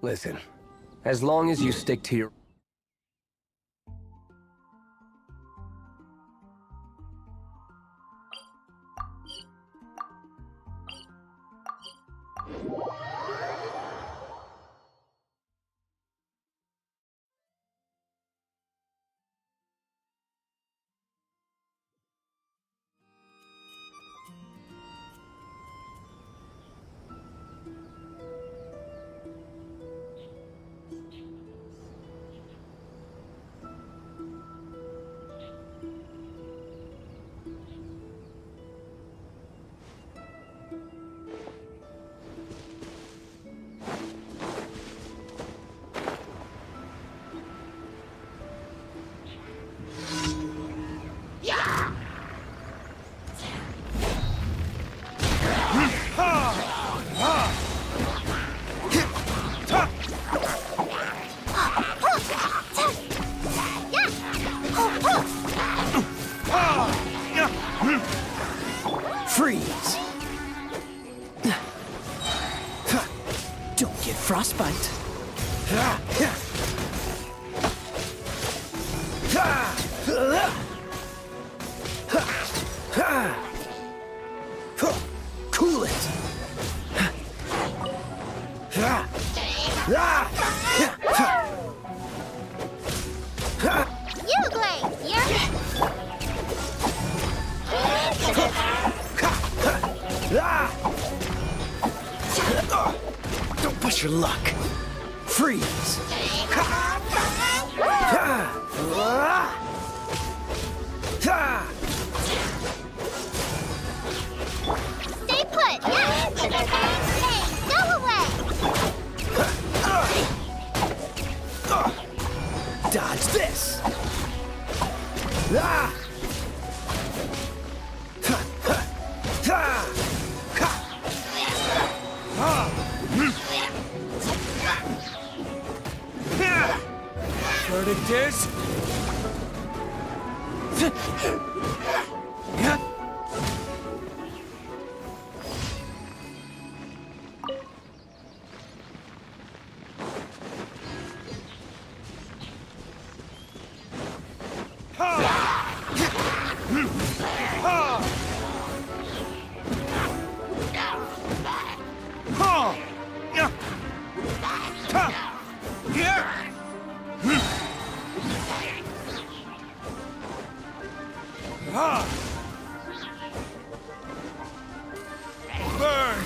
Listen, as long as you stick to your... Freeze! Don't get frostbite. Cool it! You, Glade! You're... Don't push your luck. Freeze! Stay put! Yeah! Hey, go away! Dodge this! Verdict is... Burn!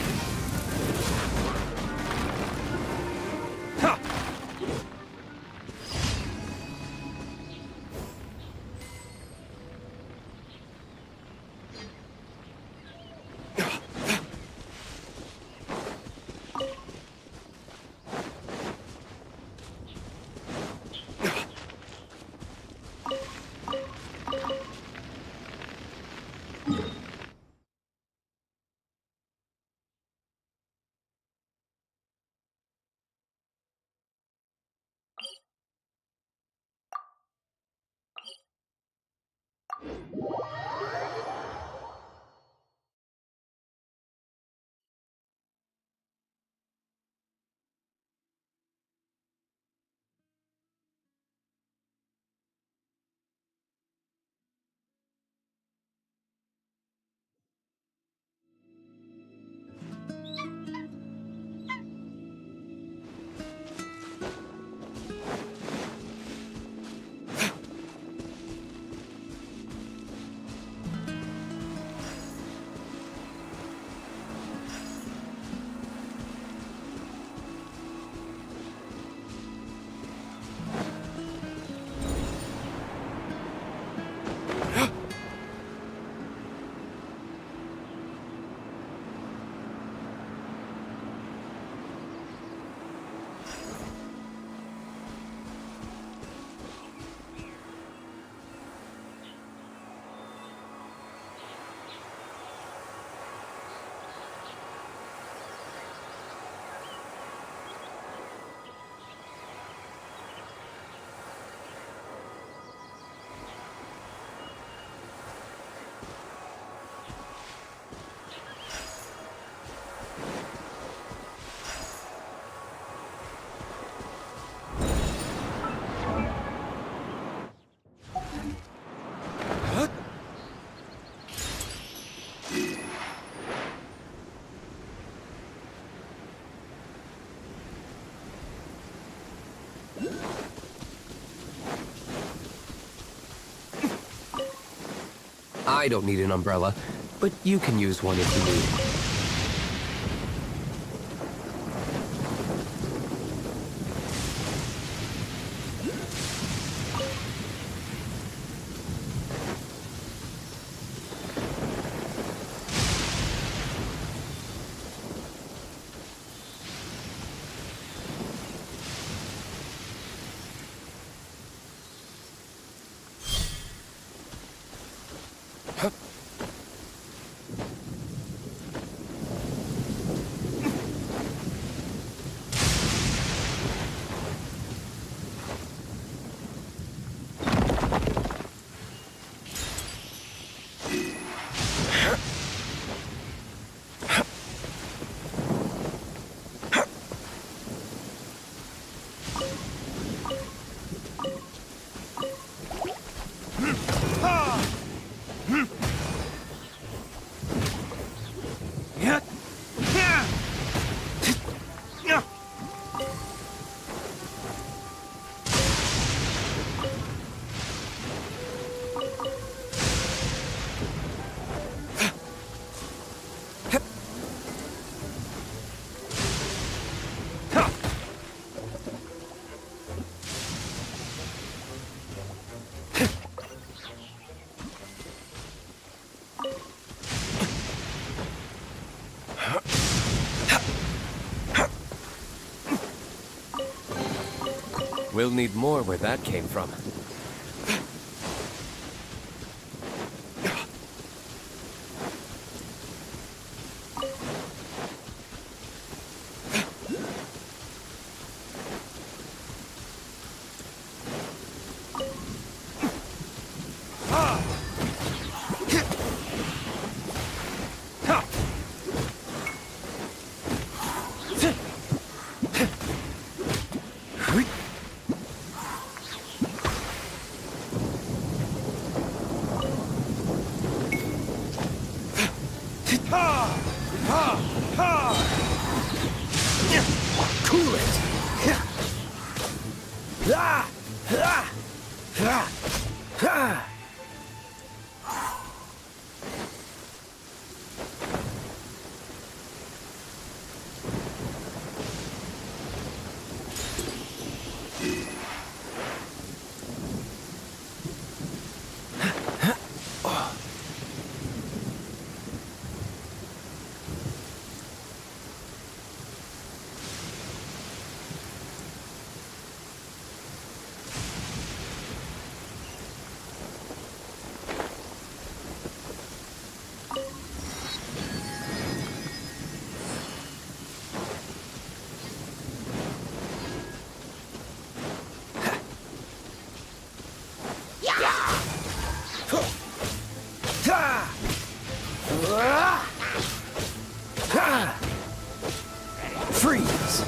I don't need an umbrella, but you can use one if you need. We'll need more where that came from. Cool it! Freeze!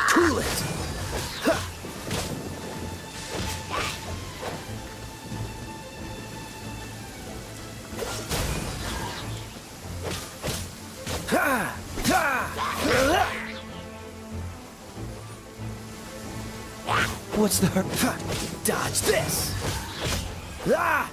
Cool it! What's the hurt? Dodge this! Ah!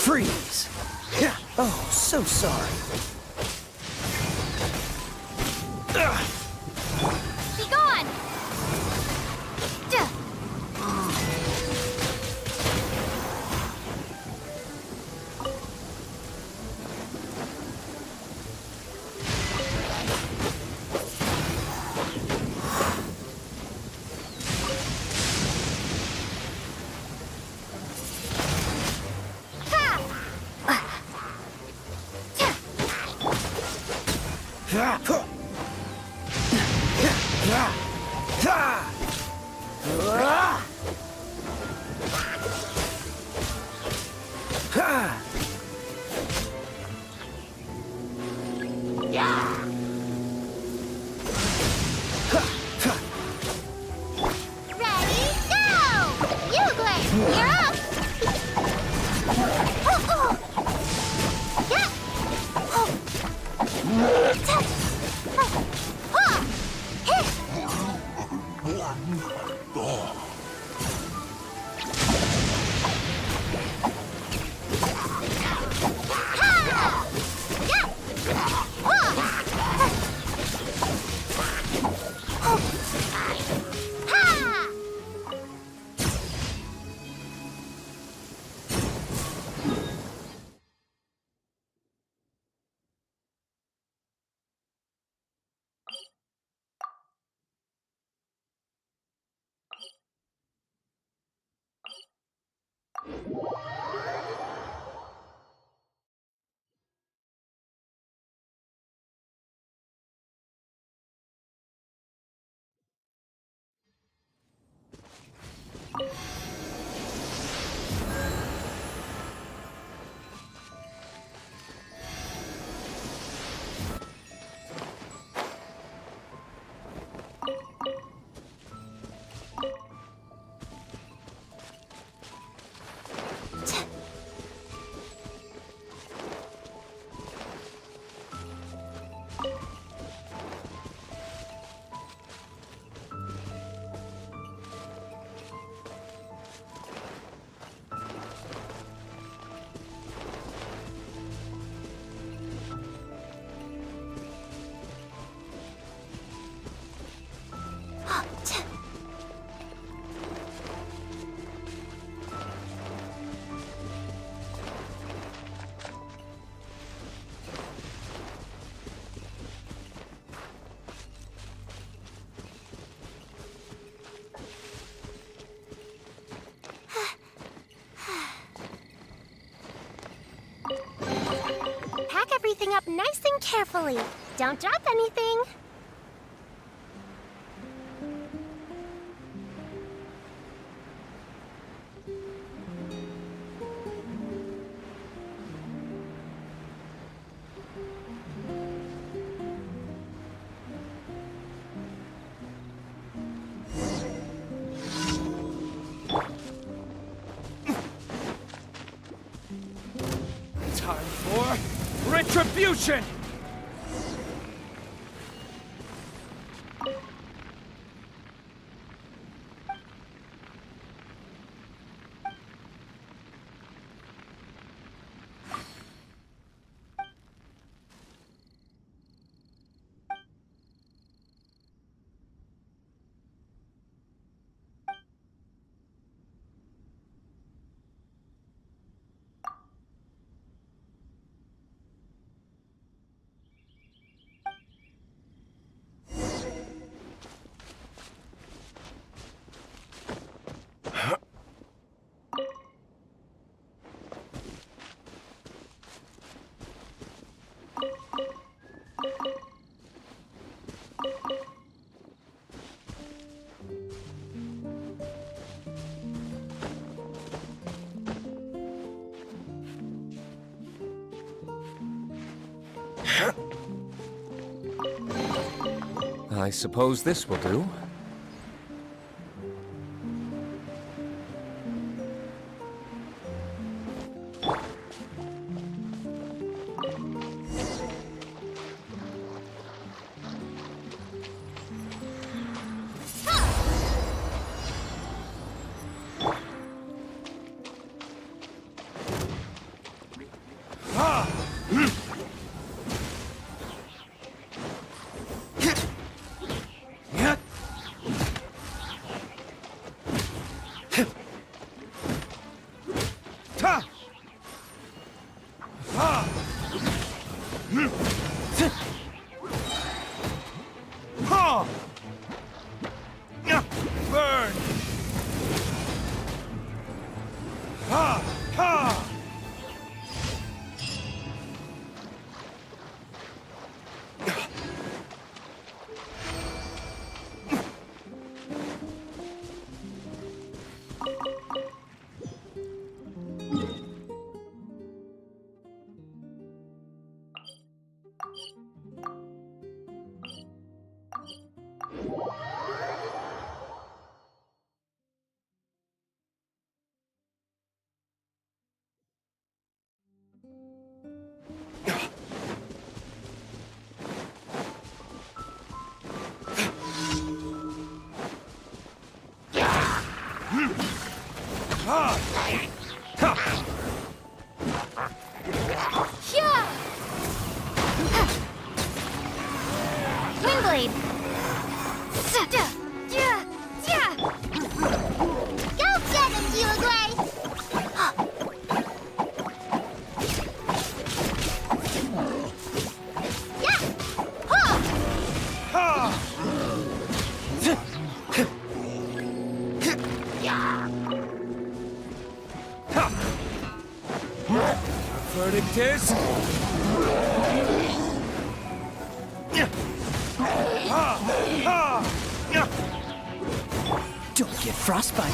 Freeze! Oh, so sorry. Be gone! Duh. Ha! Ah! Ha! Ready, go! Bugler, you're up! Oh, oh. Yeah. Oh. Ta. Ha. Hit. Ha. Yeah. Ha. Oh. Ha. Pack everything up nice and carefully. Don't drop anything. Time for retribution! I suppose this will do. Burn! Ha! Ha! verdict is... Don't get frostbite.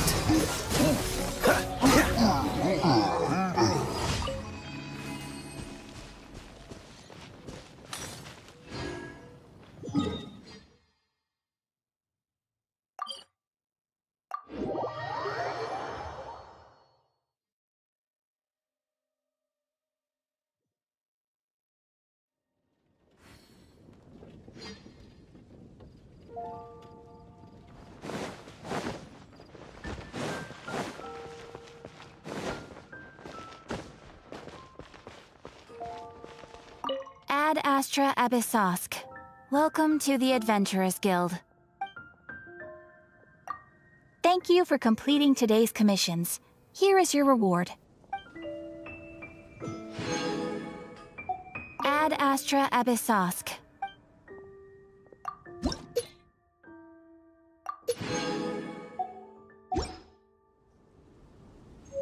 Ad Astra Abyssosk. Welcome to the Adventurers Guild. Thank you for completing today's commissions. Here is your reward. Ad Astra Abyssosk.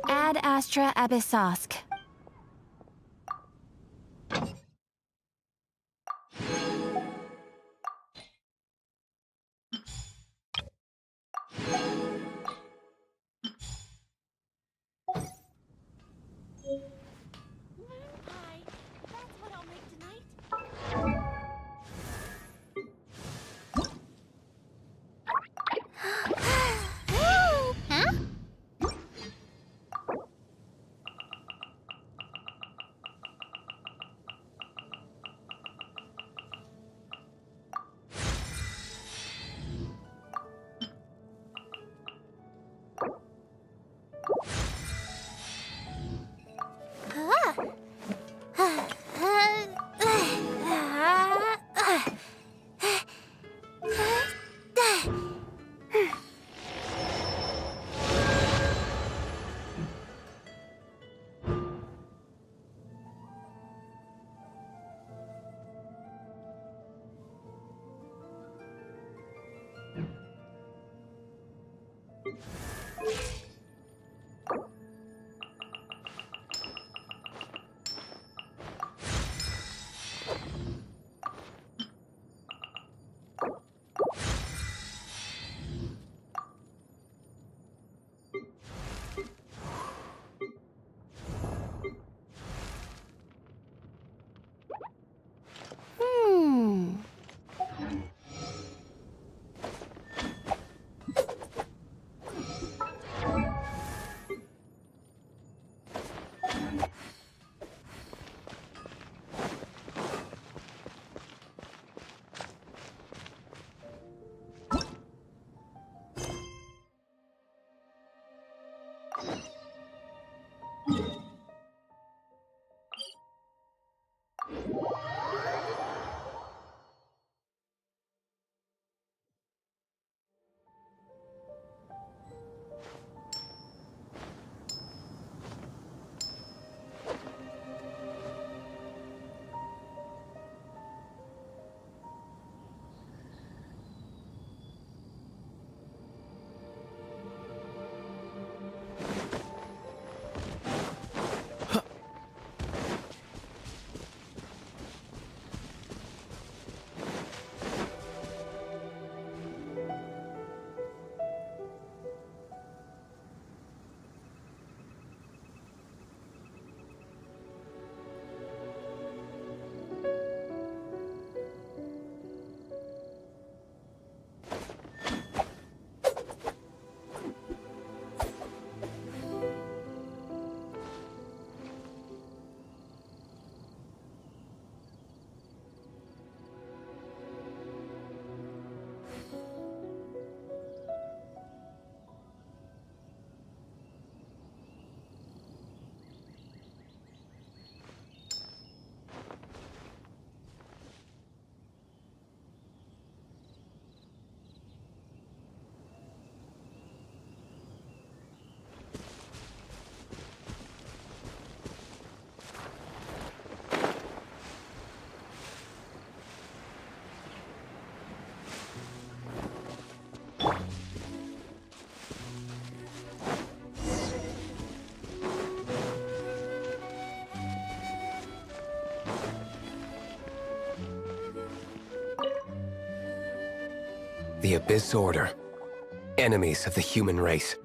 Ad Astra Abyssosk. Pie. That's what I'll make tonight. Huh? The Abyss Order. Enemies of the human race.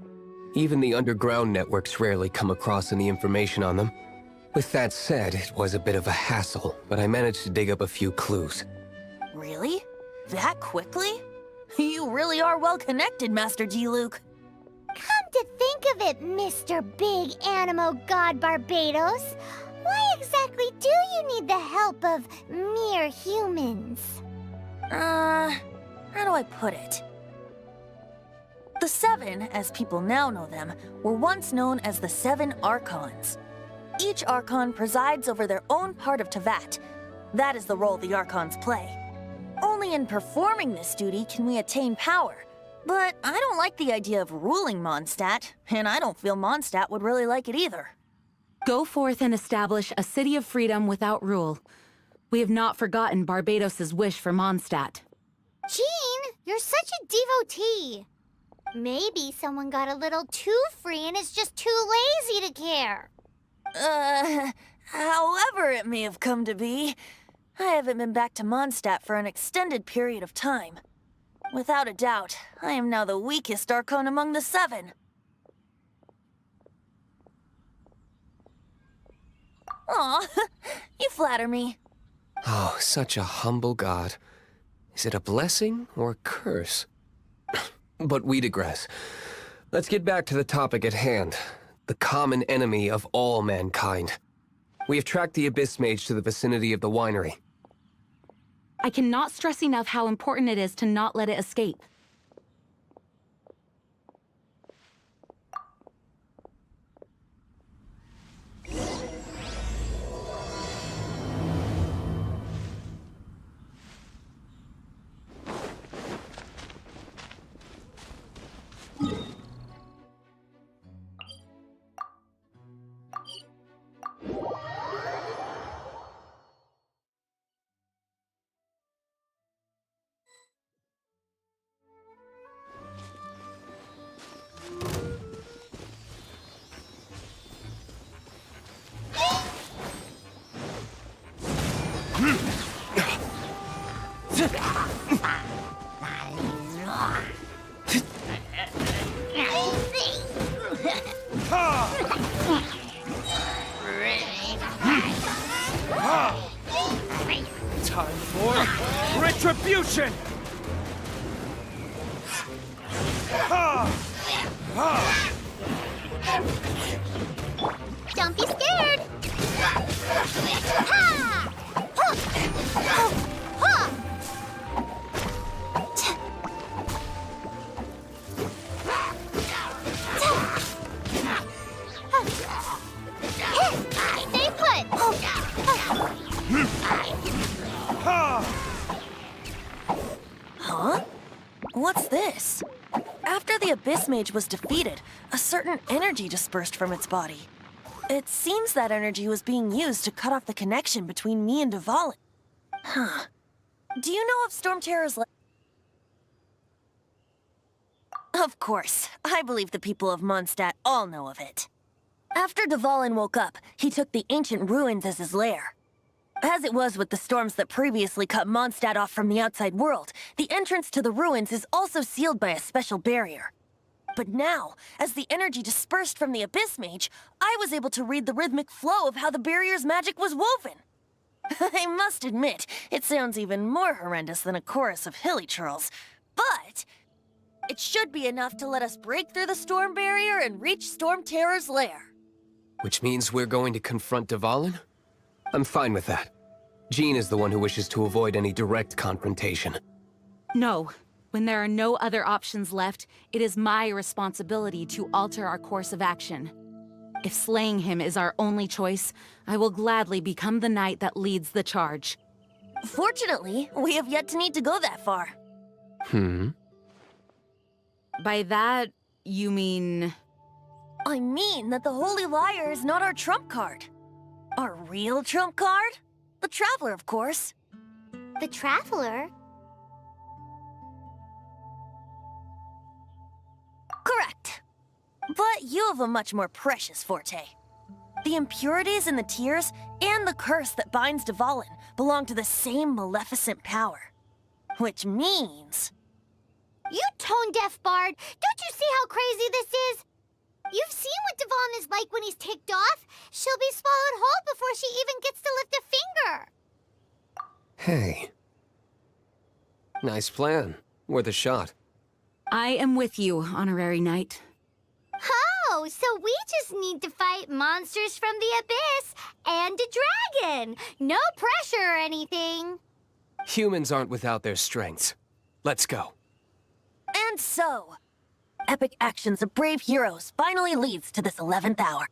Even the underground networks rarely come across any information on them. With that said, it was a bit of a hassle, but I managed to dig up a few clues. Really? That quickly? You really are well connected, Master G. Luke. Come to think of it, Mr. Big Animo God Barbados, why exactly do you need the help of mere humans? How do I put it? The Seven, as people now know them, were once known as the Seven Archons. Each Archon presides over their own part of Teyvat. That is the role the Archons play. Only in performing this duty can we attain power. But I don't like the idea of ruling Mondstadt, and I don't feel Mondstadt would really like it either. Go forth and establish a city of freedom without rule. We have not forgotten Barbados' wish for Mondstadt. Jean, you're such a devotee. Maybe someone got a little too free and is just too lazy to care. However it may have come to be, I haven't been back to Mondstadt for an extended period of time. Without a doubt, I am now the weakest Archon among the Seven. Aw, you flatter me. Oh, such a humble god. Is it a blessing or a curse? But we digress. Let's get back to the topic at hand. The common enemy of all mankind. We have tracked the Abyss Mage to the vicinity of the winery. I cannot stress enough how important it is to not let it escape. Time for retribution! Don't be scared! Ha! Stay put! Huh? What's this? After the Abyss Mage was defeated, a certain energy dispersed from its body. It seems that energy was being used to cut off the connection between me and Dvalin. Huh. Do you know of Storm Terror's Of course. I believe the people of Mondstadt all know of it. After Dvalin woke up, he took the ancient ruins as his lair. As it was with the storms that previously cut Mondstadt off from the outside world, the entrance to the ruins is also sealed by a special barrier. But now, as the energy dispersed from the Abyss Mage, I was able to read the rhythmic flow of how the barrier's magic was woven. I must admit, it sounds even more horrendous than a chorus of hilly churls, but it should be enough to let us break through the storm barrier and reach Storm Terror's lair. Which means we're going to confront Dvalin? I'm fine with that. Jean is the one who wishes to avoid any direct confrontation. No. When there are no other options left, it is my responsibility to alter our course of action. If slaying him is our only choice, I will gladly become the knight that leads the charge. Fortunately, we have yet to need to go that far. By that, you mean... I mean that the Holy Liar is not our trump card. Our real trump card? The Traveler, of course. The Traveler? Correct. But you have a much more precious forte. The impurities in the tears and the curse that binds Dvalin belong to the same maleficent power. Which means... You tone-deaf bard! Don't you see how crazy this is? You've seen what Devon is like when he's ticked off. She'll be swallowed whole before she even gets to lift a finger. Hey. Nice plan. Worth a shot. I am with you, Honorary Knight. Oh, so we just need to fight monsters from the abyss and a dragon. No pressure or anything. Humans aren't without their strengths. Let's go. And so, epic actions of brave heroes finally leads to this 11th hour.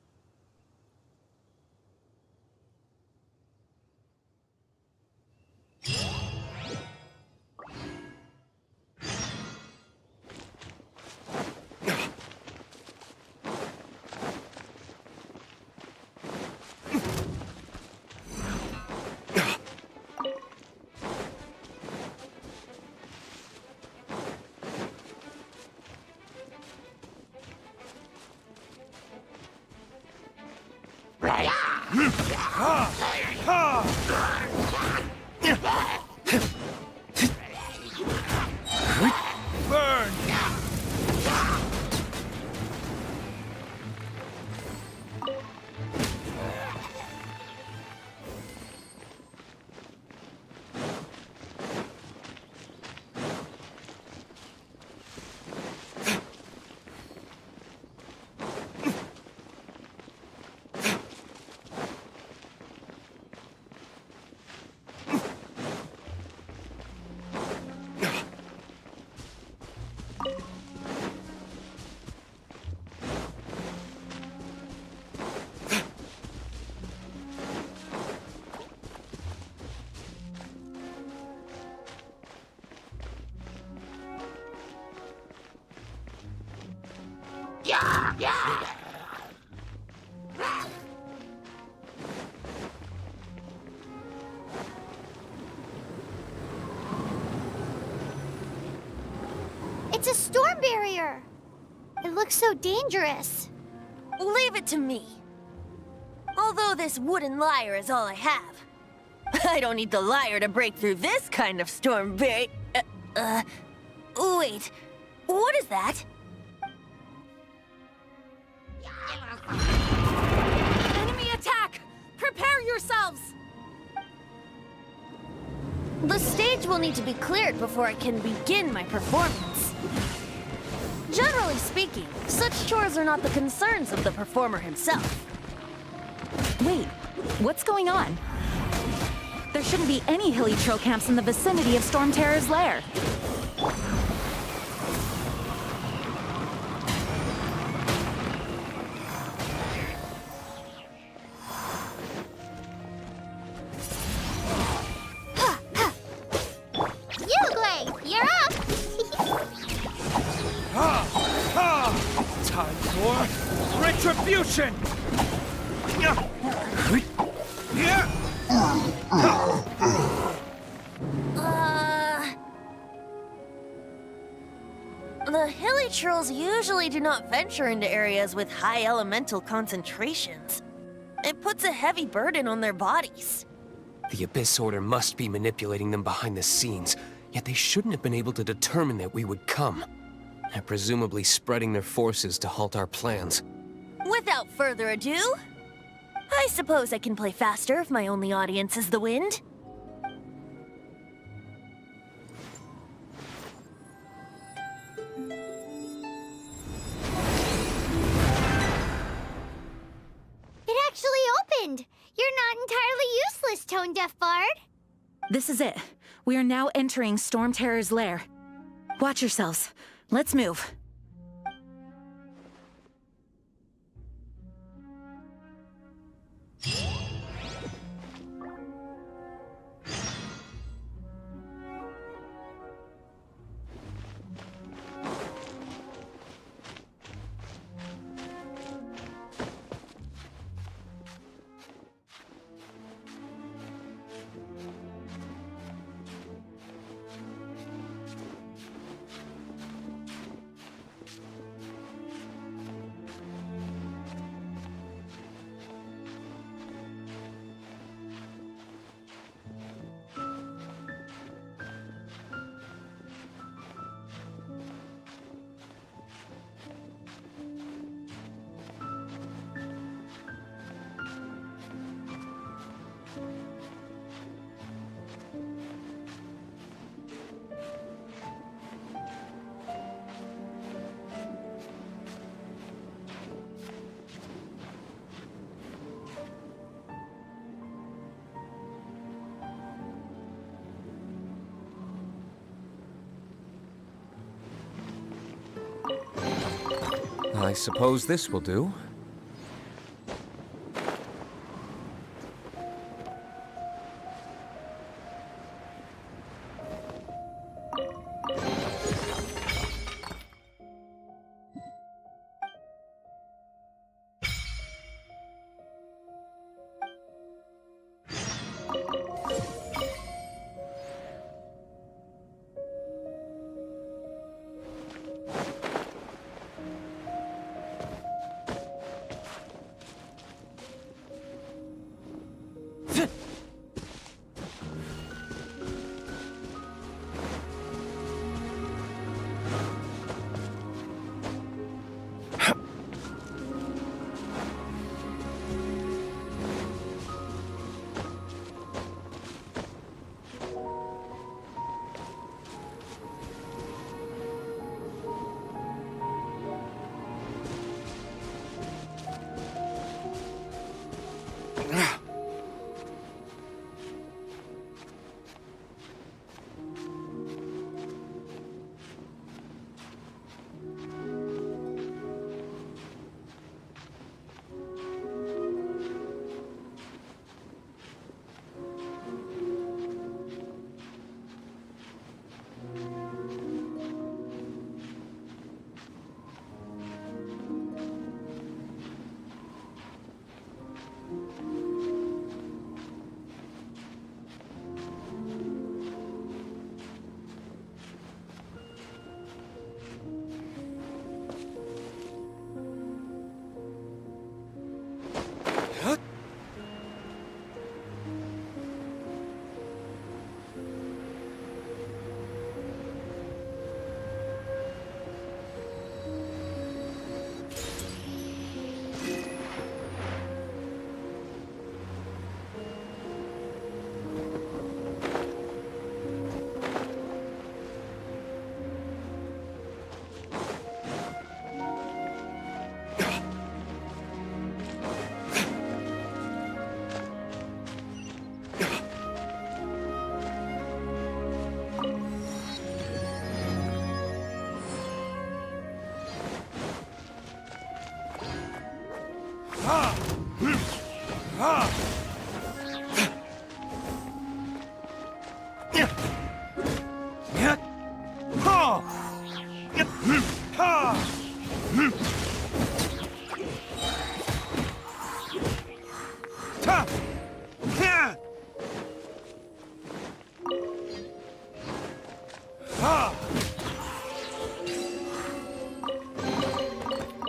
Burn! It's a storm barrier. It looks so dangerous. Leave it to me. Although this wooden lyre is all I have, I don't need the lyre to break through this kind of storm barrier. Wait, what is that? Enemy attack! Prepare yourselves! The stage will need to be cleared before I can begin my performance. Generally speaking, such chores are not the concerns of the performer himself. Wait, what's going on? There shouldn't be any hilly troll camps in the vicinity of Storm Terror's lair. You're up! Time for retribution! Yeah. The hilly trolls usually do not venture into areas with high elemental concentrations. It puts a heavy burden on their bodies. The Abyss Order must be manipulating them behind the scenes, yet they shouldn't have been able to determine that we would come. They're presumably spreading their forces to halt our plans. Without further ado, I suppose I can play faster if my only audience is the wind. It actually opened! You're not entirely useless, Tone-Deaf Bard. This is it. We are now entering Storm Terror's lair. Watch yourselves. Let's move. I suppose this will do.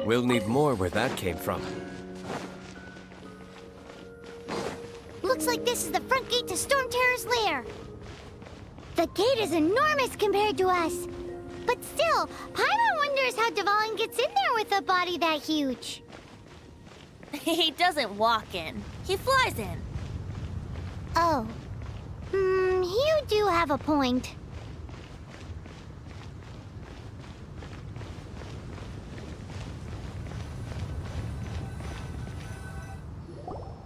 We'll need more where that came from. Looks like this is the front gate to Storm Terror's lair. The gate is enormous compared to us. But still, Paimon wonders how Dvalin gets in there with a body that huge. He doesn't walk in. He flies in. Oh. You do have a point.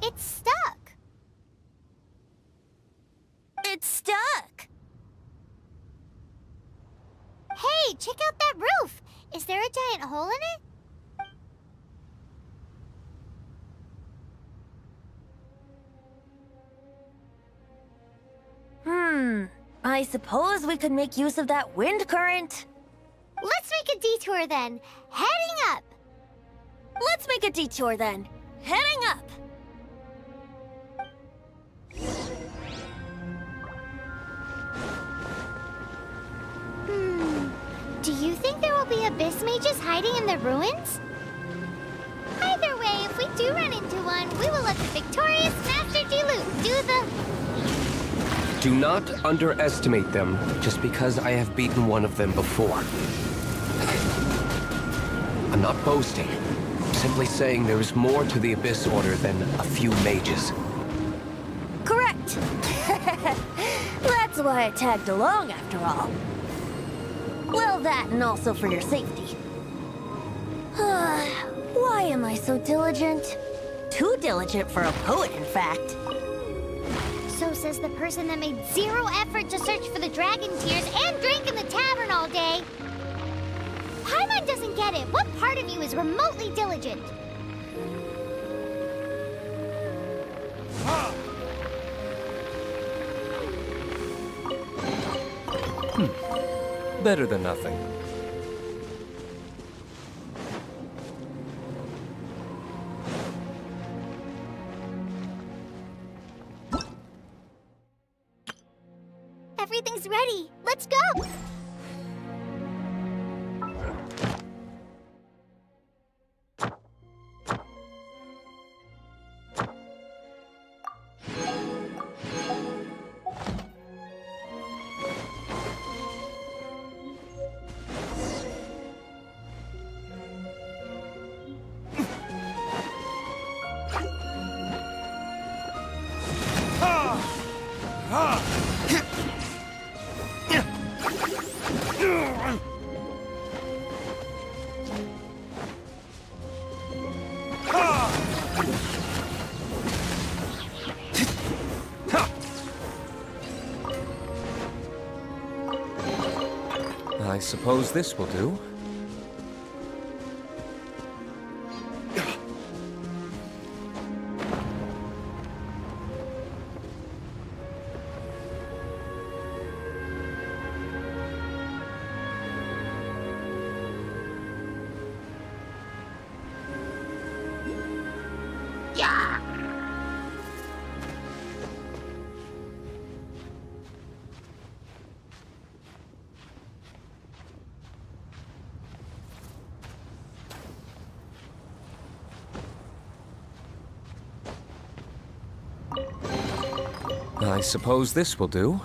It's stuck. It's stuck. Hey, check out that roof. Is there a giant hole in it? I suppose we could make use of that wind current. Let's make a detour then. Heading up. Let's make a detour then. Heading up. Do you think there will be abyss mages hiding in the ruins? Either way, if we do run into one, we will let the victorious Master Diluc do the... Do not underestimate them just because I have beaten one of them before. I'm not boasting. I'm simply saying there is more to the Abyss Order than a few mages. Correct. That's why I tagged along after all. Well, that and also for your safety. Why am I so diligent? Too diligent for a poet, in fact. So says the person that made zero effort to search for the dragon tears and drank in the tavern all day. Paimon doesn't get it. What part of you is remotely diligent? Better than nothing. Everything's ready. Let's go! I suppose this will do. I suppose this will do.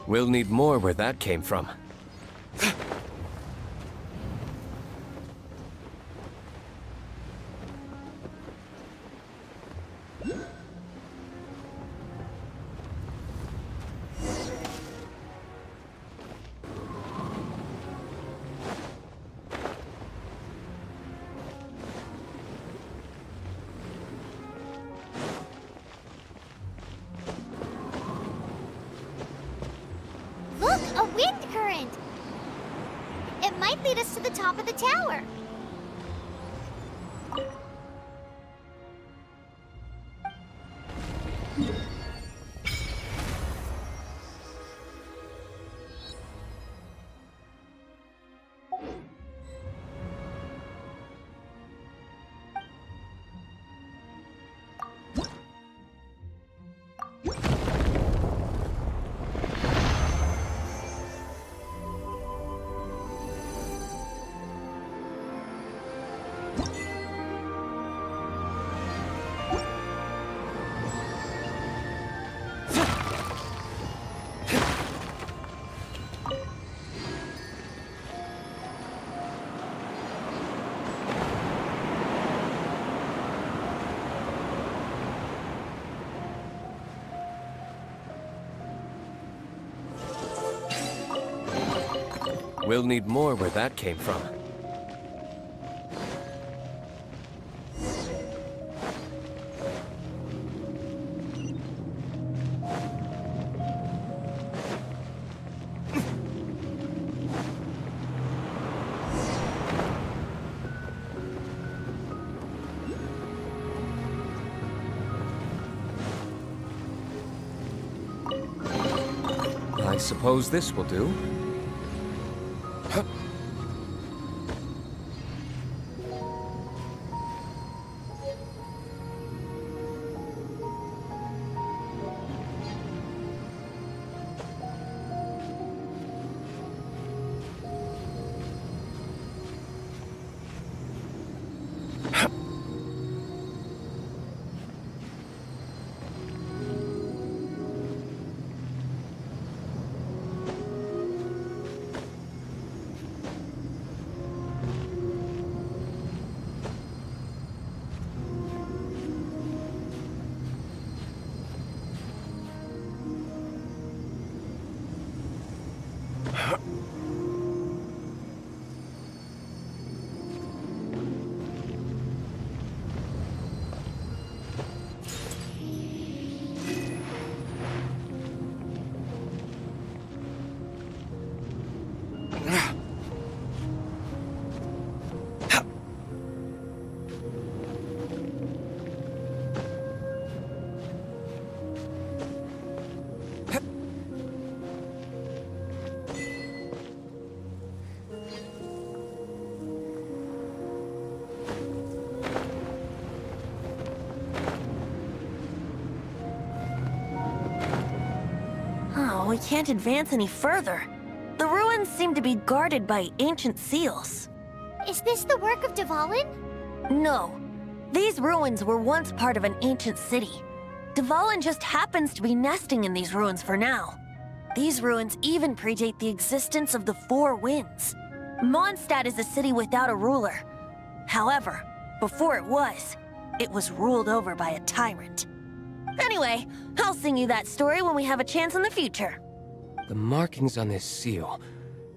We'll need more where that came from. Look, a wind current! It might lead us to the top of the tower. We'll need more where that came from. I suppose this will do. we can't advance any further. The ruins seem to be guarded by ancient seals. Is this the work of Dvalin? No. These ruins were once part of an ancient city. Dvalin just happens to be nesting in these ruins for now. These ruins even predate the existence of the Four Winds. Mondstadt is a city without a ruler. However, before it was ruled over by a tyrant. Anyway, I'll sing you that story when we have a chance in the future. The markings on this seal.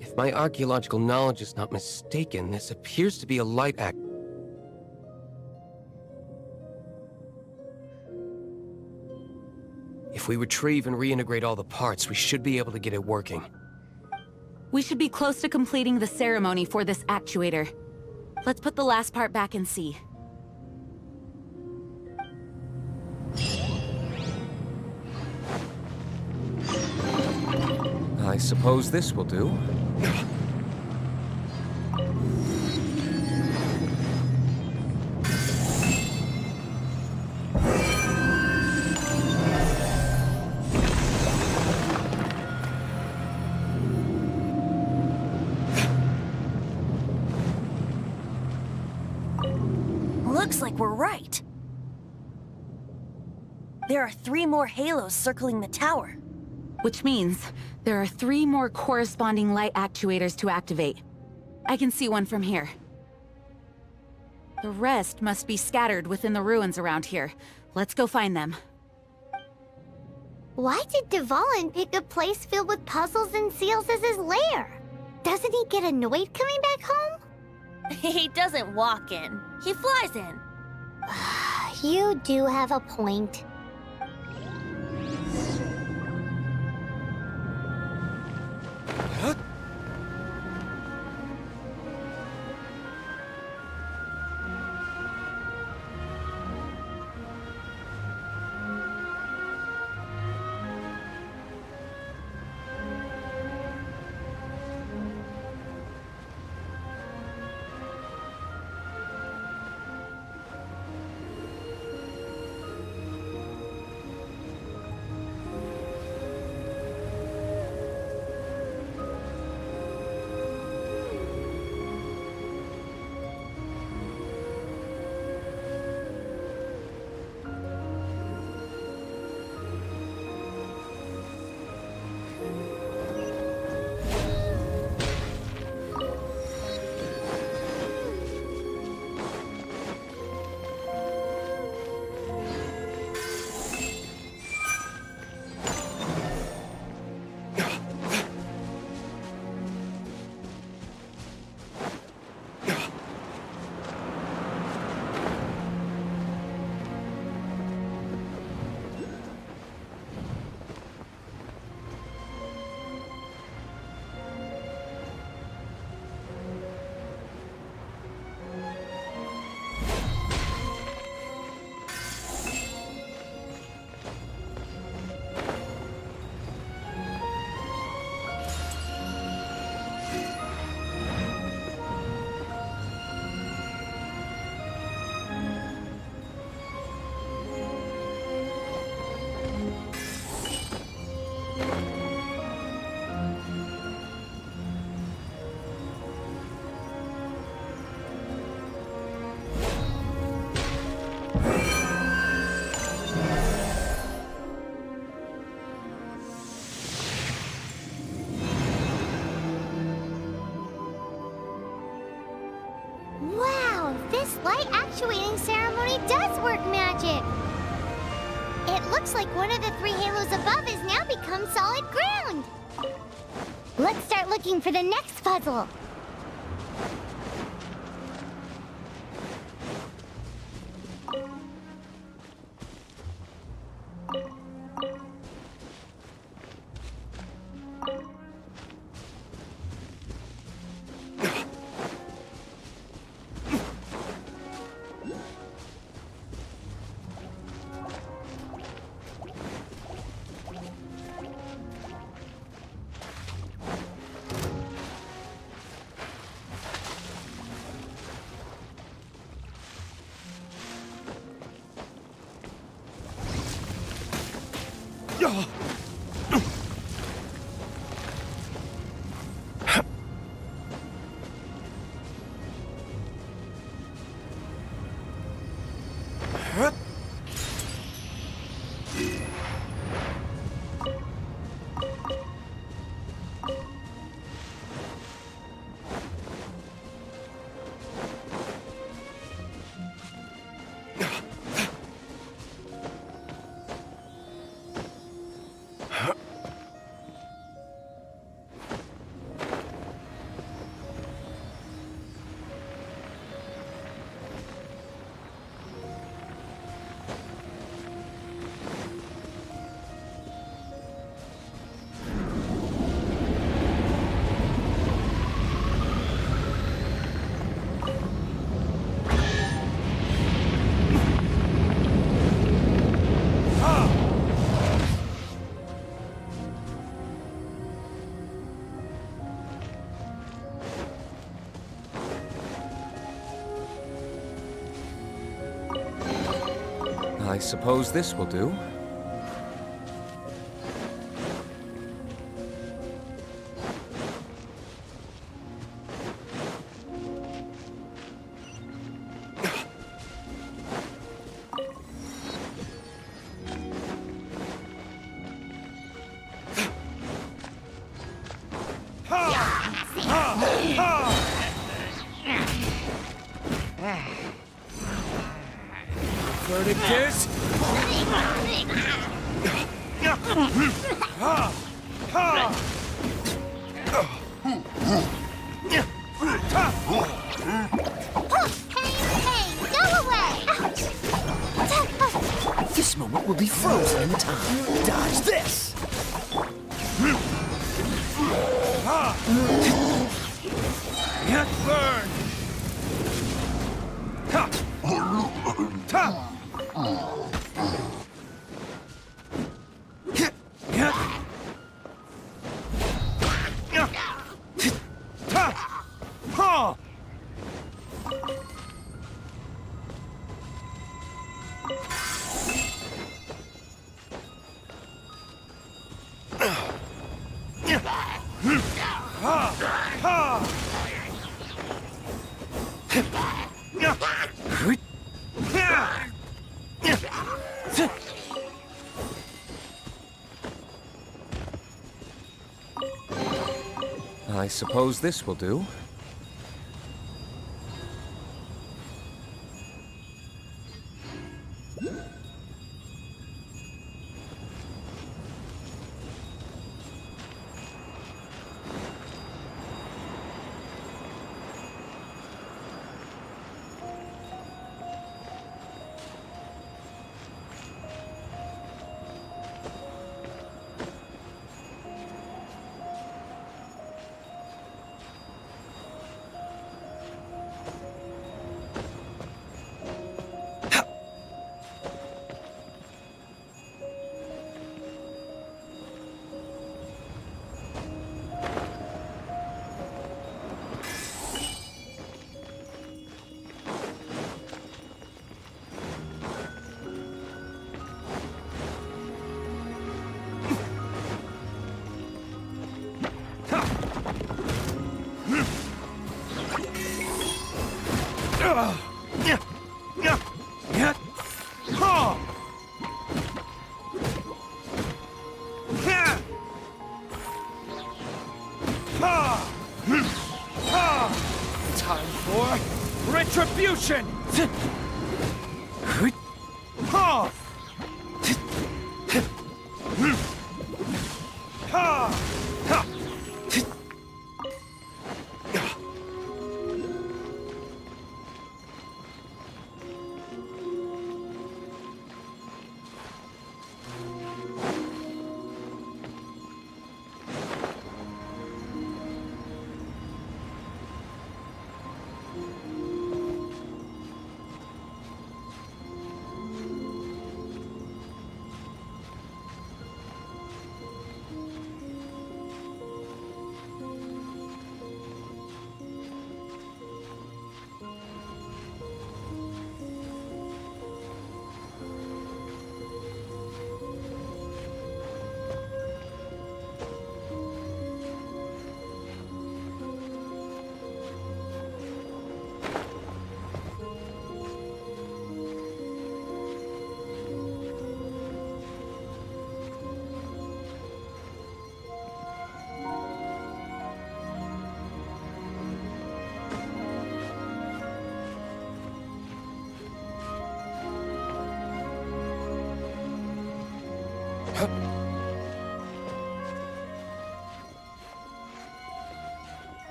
If my archaeological knowledge is not mistaken, this appears to be a light act. If we retrieve and reintegrate all the parts, we should be able to get it working. We should be close to completing the ceremony for this actuator. Let's put the last part back and see. I suppose this will do. Looks like we're right. There are 3 more halos circling the tower. Which means there are 3 more corresponding light actuators to activate. I can see one from here. The rest must be scattered within the ruins around here. Let's go find them. Why did Dvalin pick a place filled with puzzles and seals as his lair? Doesn't he get annoyed coming back home? He doesn't walk in. He flies in. You do have a point. This light actuating ceremony does work magic! It looks like one of the 3 halos above has now become solid ground! Let's start looking for the next puzzle! I suppose this will do. Verdict is... Hey, go away! This moment will be frozen in time. Dodge this! Get burned! Ha! Ta! Get! Ta! Ha! I suppose this will do. Time for retribution! Ha! Ha! Ha!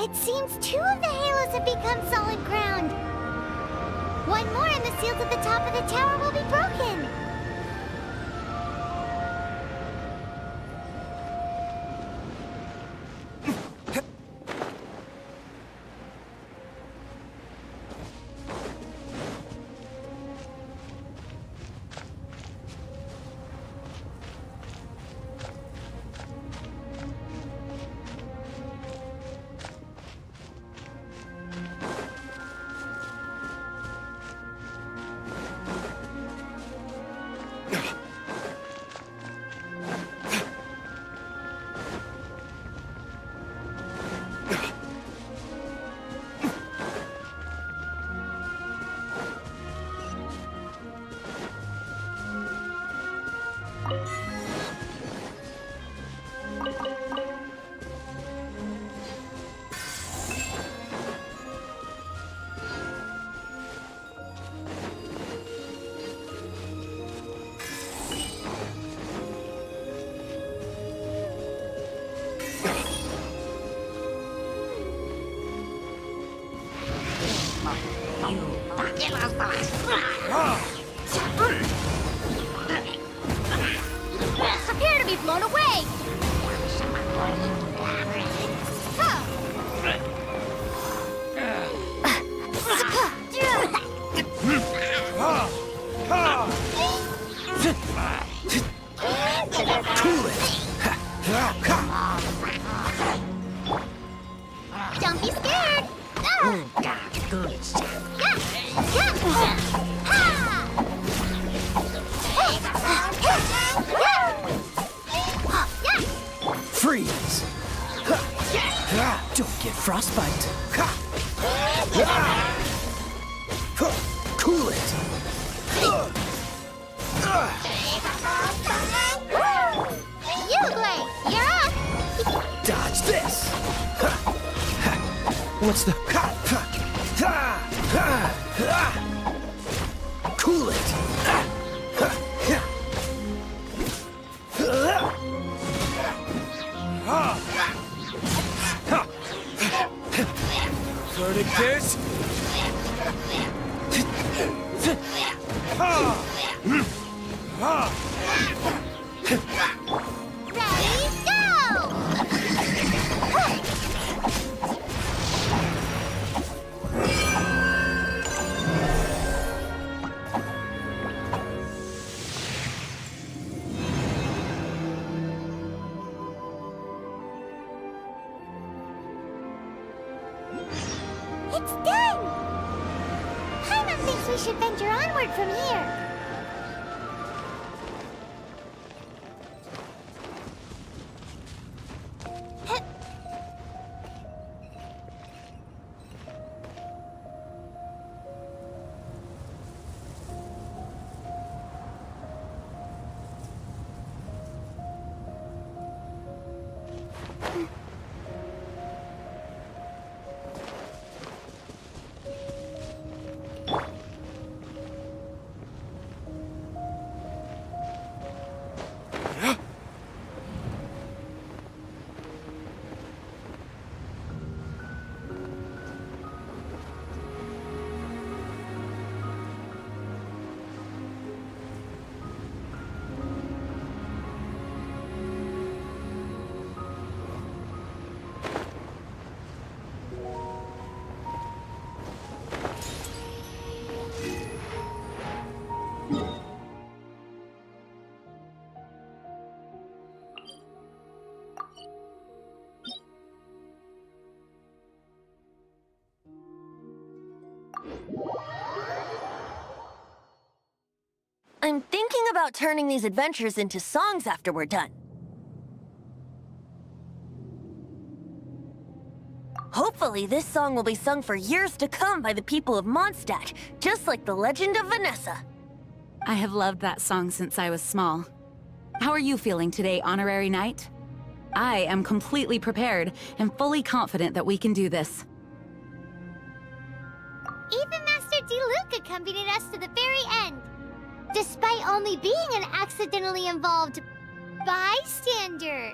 It seems 2 of the halos have become solid ground. One more and the seals at the top of the tower will be broken. Prepare to be blown away! Huh. Cool it. Don't be scared! Freeze. Don't get frostbite. Cool it. Uglay, you're up! Dodge this. What's the... Cool it. Verdict is... Ready, go! It's done! Paimon thinks we should venture onward from here. I'm thinking about turning these adventures into songs after we're done. Hopefully, this song will be sung for years to come by the people of Mondstadt, just like the legend of Vanessa. I have loved that song since I was small. How are you feeling today, Honorary Knight? I am completely prepared and fully confident that we can do this. Even Master D-Luke accompanied us to the very end, despite only being an accidentally involved bystander.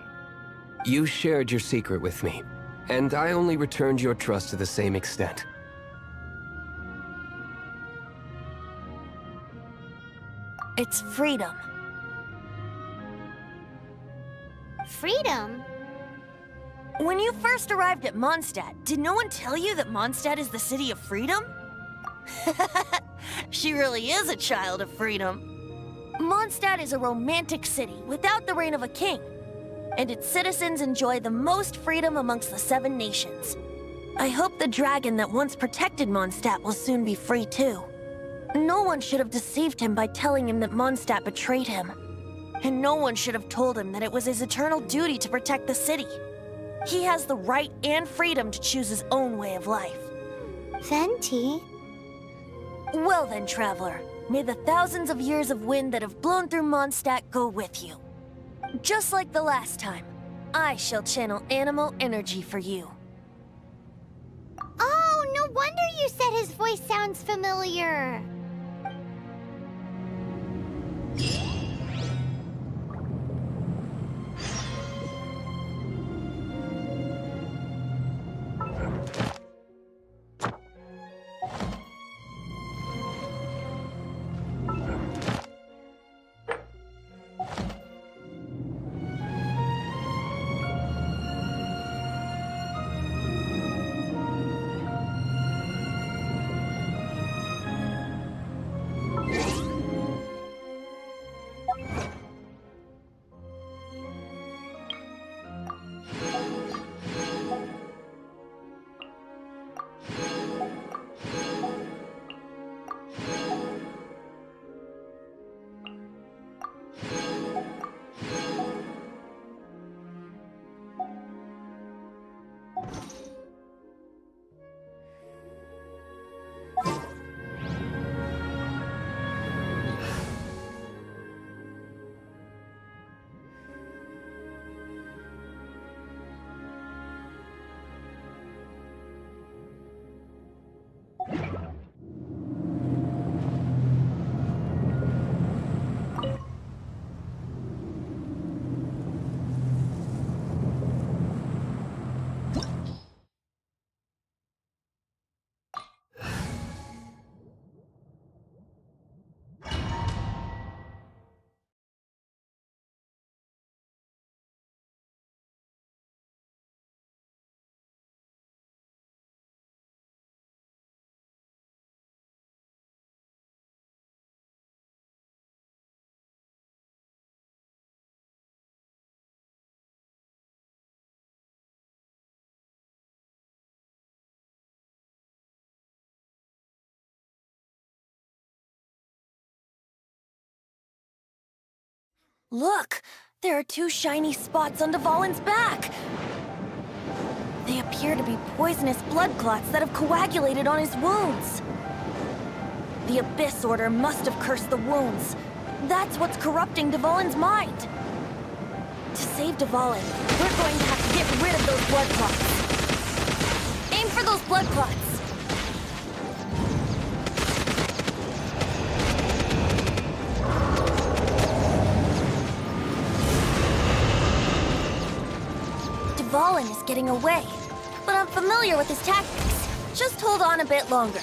You shared your secret with me, and I only returned your trust to the same extent. It's freedom. Freedom? When you first arrived at Mondstadt, did no one tell you that Mondstadt is the city of freedom? She really is a child of freedom. Mondstadt is a romantic city without the reign of a king, and its citizens enjoy the most freedom amongst the 7 nations. I hope the dragon that once protected Mondstadt will soon be free too. No one should have deceived him by telling him that Mondstadt betrayed him. And no one should have told him that it was his eternal duty to protect the city. He has the right and freedom to choose his own way of life. Venti? Well then, traveler, may the thousands of years of wind that have blown through Mondstadt go with you. Just like the last time, I shall channel animal energy for you. Oh, no wonder you said his voice sounds familiar. Look! There are two shiny spots on Dvalin's back! They appear to be poisonous blood clots that have coagulated on his wounds. The Abyss Order must have cursed the wounds. That's what's corrupting Dvalin's mind. To save Dvalin, we're going to have to get rid of those blood clots. Aim for those blood clots! Dvalin is getting away, but I'm familiar with his tactics. Just hold on a bit longer.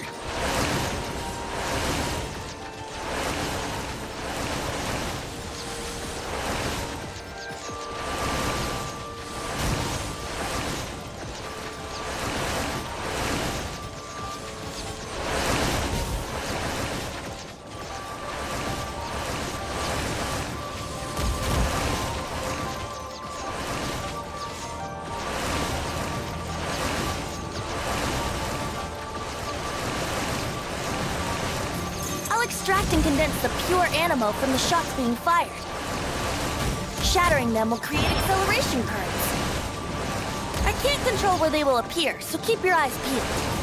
Extract and condense the pure animo from the shots being fired. Shattering them will create acceleration currents. I can't control where they will appear, so keep your eyes peeled.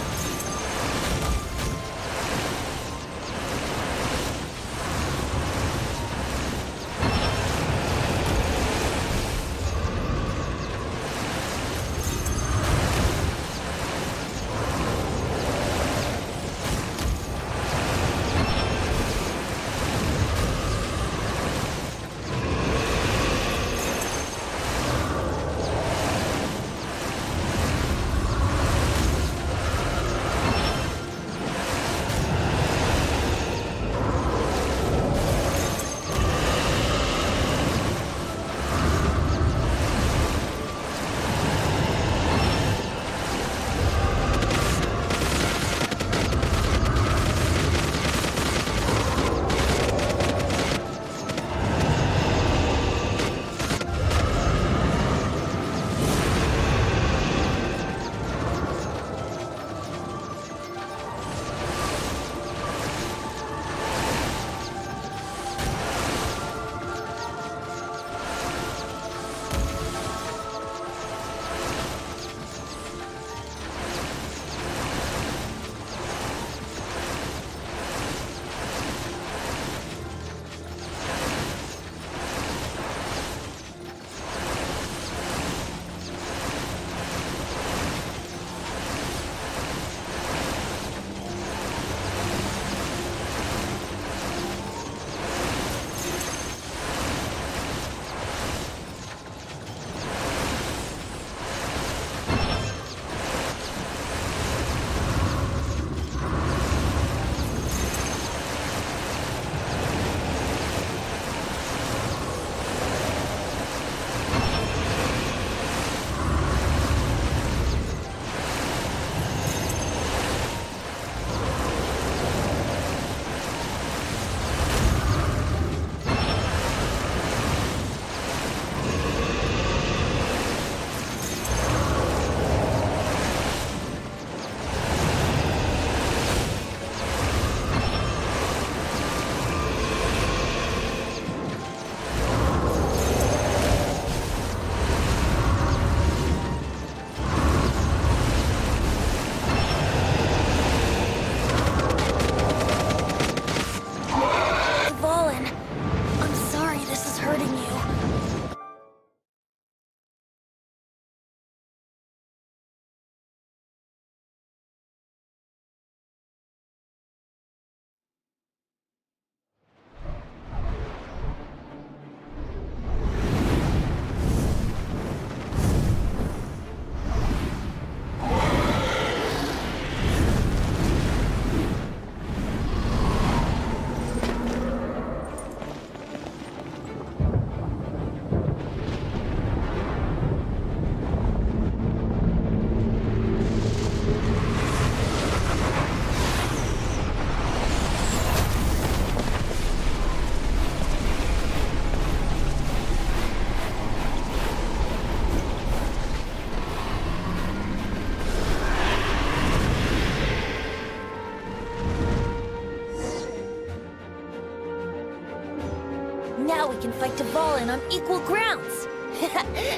we can fight Dvalin on equal grounds.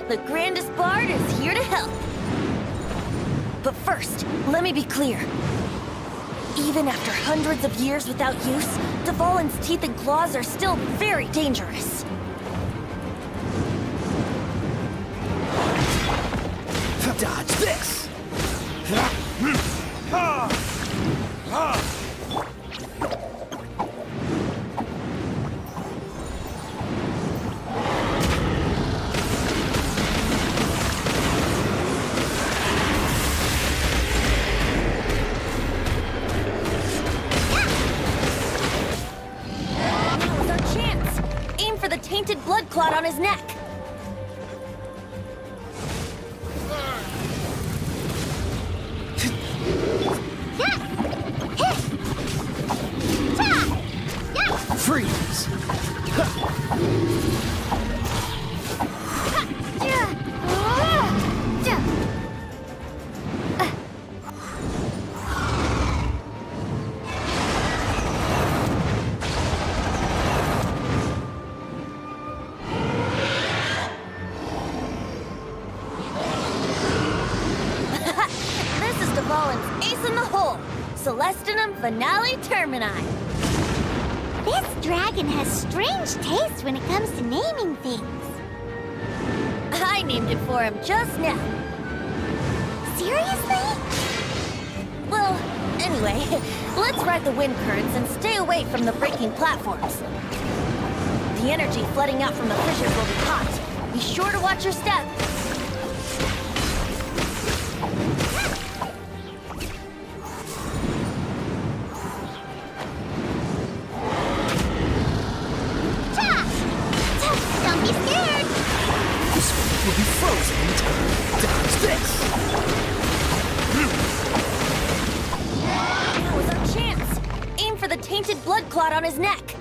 The grandest bard is here to help. But first, let me be clear. Even after hundreds of years without use, Dvalin's teeth and claws are still very dangerous. Dodge this! Now's our chance. Aim for the tainted blood clot on his neck. Freeze! This is Dvalin's ace in the hole. Celestinum Finale Termini. This dragon has strange taste when it comes to naming things. I named it for him just now. Seriously? Well, anyway, let's ride the wind currents and stay away from the breaking platforms. The energy flooding out from the fissures will be hot. Be sure to watch your step. Don't be scared! This one will be frozen in time. Dodge this! Now is our chance. Aim for the tainted blood clot on his neck.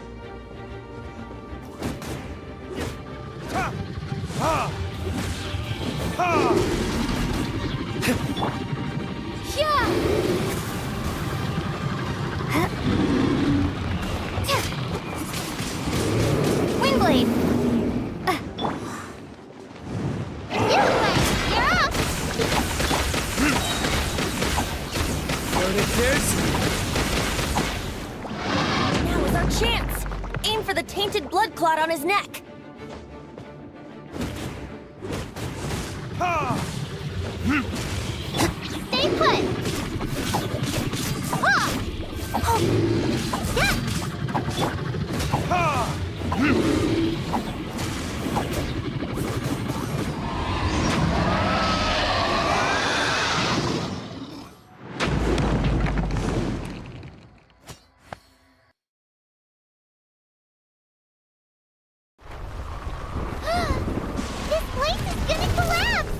Windblade! You're up! What it is? Now is our chance. Aim for the tainted blood clot on his neck. Stay put! This place is gonna collapse!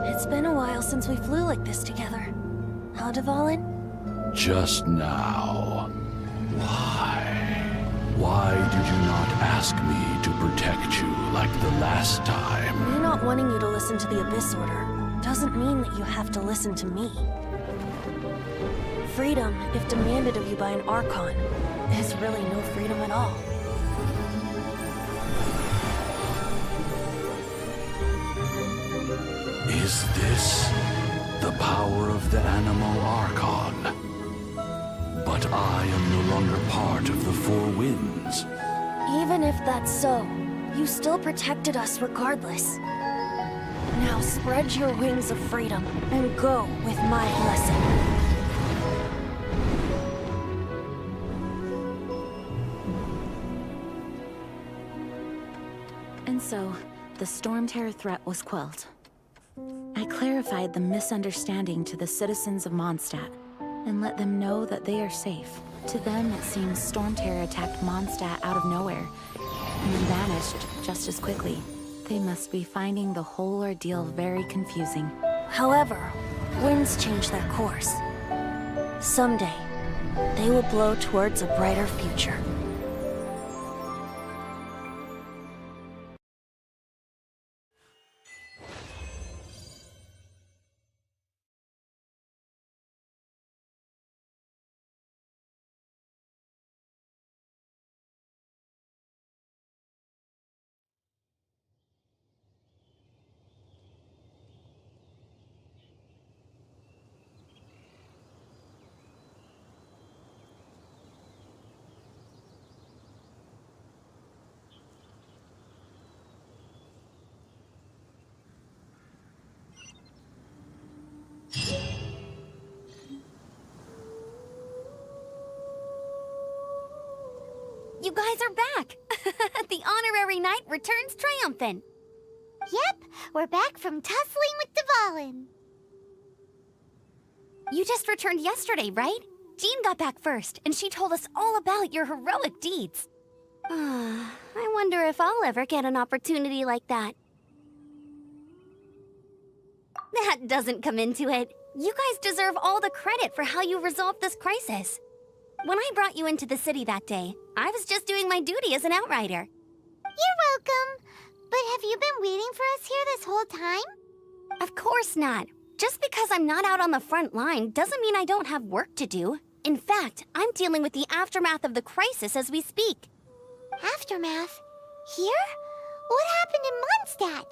It's been a while since we flew like this together. Huh, Dvalin? Just now. Why? Why did you not ask me to protect you like the last time? Me not wanting you to listen to the Abyss Order doesn't mean that you have to listen to me. Freedom, if demanded of you by an Archon, is really no freedom at all. Is this the power of the Animal Archon? But I am no longer part of the Four Winds. Even if that's so, you still protected us regardless. Now spread your wings of freedom and go with my blessing. And so, the Storm Terror threat was quelled. I clarified the misunderstanding to the citizens of Mondstadt and let them know that they are safe. To them, it seems Storm Terror attacked Mondstadt out of nowhere and then vanished just as quickly. They must be finding the whole ordeal very confusing. However, winds change their course. Someday, they will blow towards a brighter future. You guys are back! The honorary knight returns triumphant. Yep, we're back from tussling with Dvalin. You just returned yesterday, right? Jean got back first, and she told us all about your heroic deeds. I wonder if I'll ever get an opportunity like that. That doesn't come into it. You guys deserve all the credit for how you resolved this crisis. When I brought you into the city that day, I was just doing my duty as an outrider. You're welcome. But have you been waiting for us here this whole time? Of course not. Just because I'm not out on the front line doesn't mean I don't have work to do. In fact, I'm dealing with the aftermath of the crisis as we speak. Aftermath? Here? What happened in Mondstadt?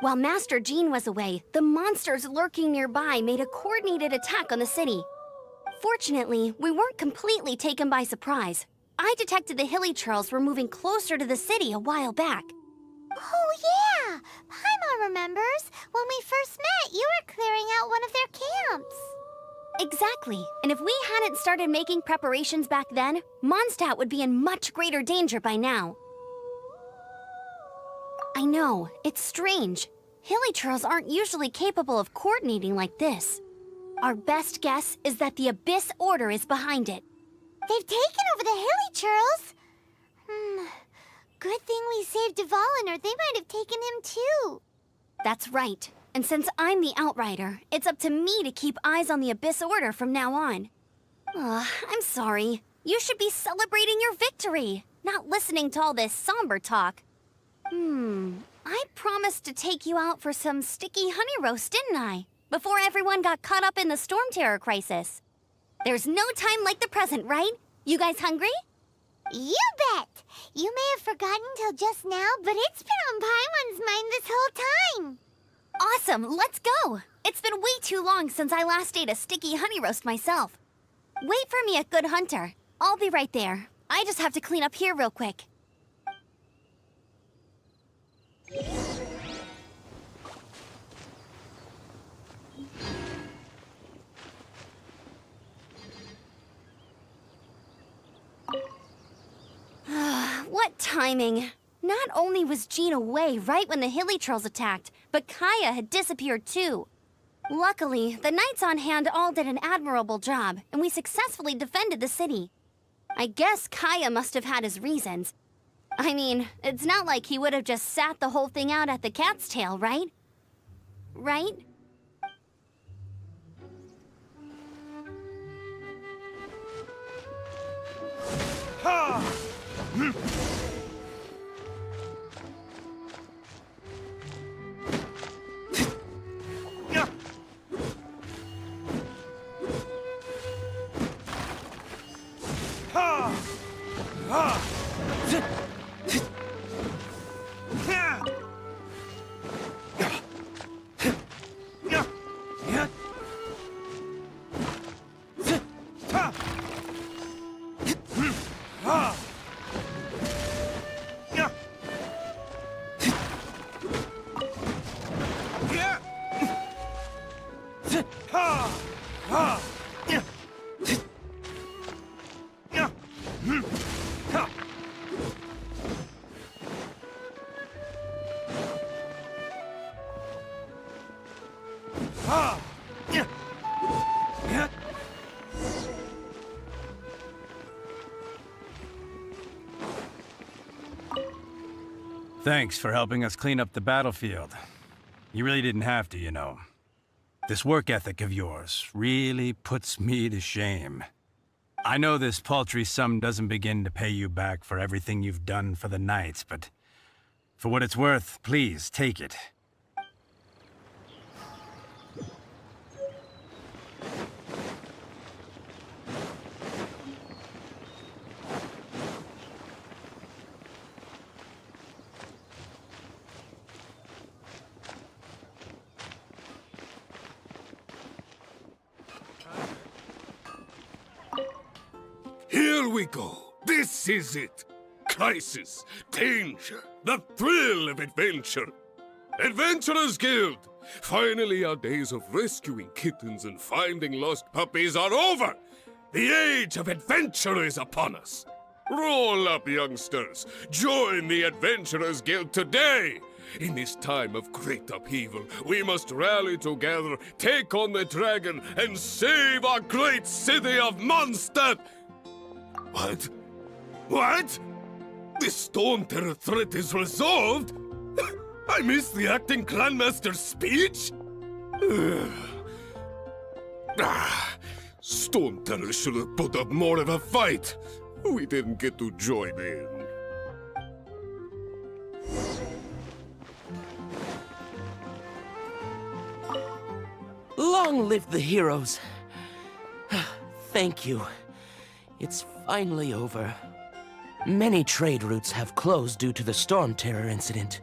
While Master Jean was away, the monsters lurking nearby made a coordinated attack on the city. Fortunately, we weren't completely taken by surprise. I detected the Hilly Churls were moving closer to the city a while back. Oh yeah! Paimon remembers. When we first met, you were clearing out one of their camps. Exactly. And if we hadn't started making preparations back then, Mondstadt would be in much greater danger by now. I know, it's strange. Hilly Churls aren't usually capable of coordinating like this. Our best guess is that the Abyss Order is behind it. They've taken over the Hilly Churls? Good thing we saved Dvalin, or they might have taken him too. That's right. And since I'm the Outrider, it's up to me to keep eyes on the Abyss Order from now on. I'm sorry. You should be celebrating your victory, not listening to all this somber talk. I promised to take you out for some sticky honey roast, didn't I? Before everyone got caught up in the Storm Terror crisis. There's no time like the present, right? You guys hungry? You bet! You may have forgotten till just now, but it's been on Paimon's mind this whole time. Awesome, let's go! It's been way too long since I last ate a sticky honey roast myself. Wait for me at Good Hunter. I'll be right there. I just have to clean up here real quick. What timing! Not only was Jean away right when the Hilly Trolls attacked, but Kaya had disappeared too. Luckily, the knights on hand all did an admirable job, and we successfully defended the city. I guess Kaya must have had his reasons. I mean, it's not like he would have just sat the whole thing out at the cat's tail, right? Right? Thanks for helping us clean up the battlefield. You really didn't have to, you know. This work ethic of yours really puts me to shame. I know this paltry sum doesn't begin to pay you back for everything you've done for the Knights, but for what it's worth, please take it. Here we go. This is it. Crisis, danger, the thrill of adventure. Adventurers Guild! Finally, our days of rescuing kittens and finding lost puppies are over. The age of adventure is upon us. Roll up, youngsters. Join the Adventurers Guild today. In this time of great upheaval, we must rally together, take on the dragon, and save our great city of Mondstadt. What? What? The Storm Terror threat is resolved? I missed the acting Clanmaster's speech? Storm Terror should have put up more of a fight. We didn't get to join in. Long live the heroes. Thank you. It's finally over. Many trade routes have closed due to the Storm Terror incident.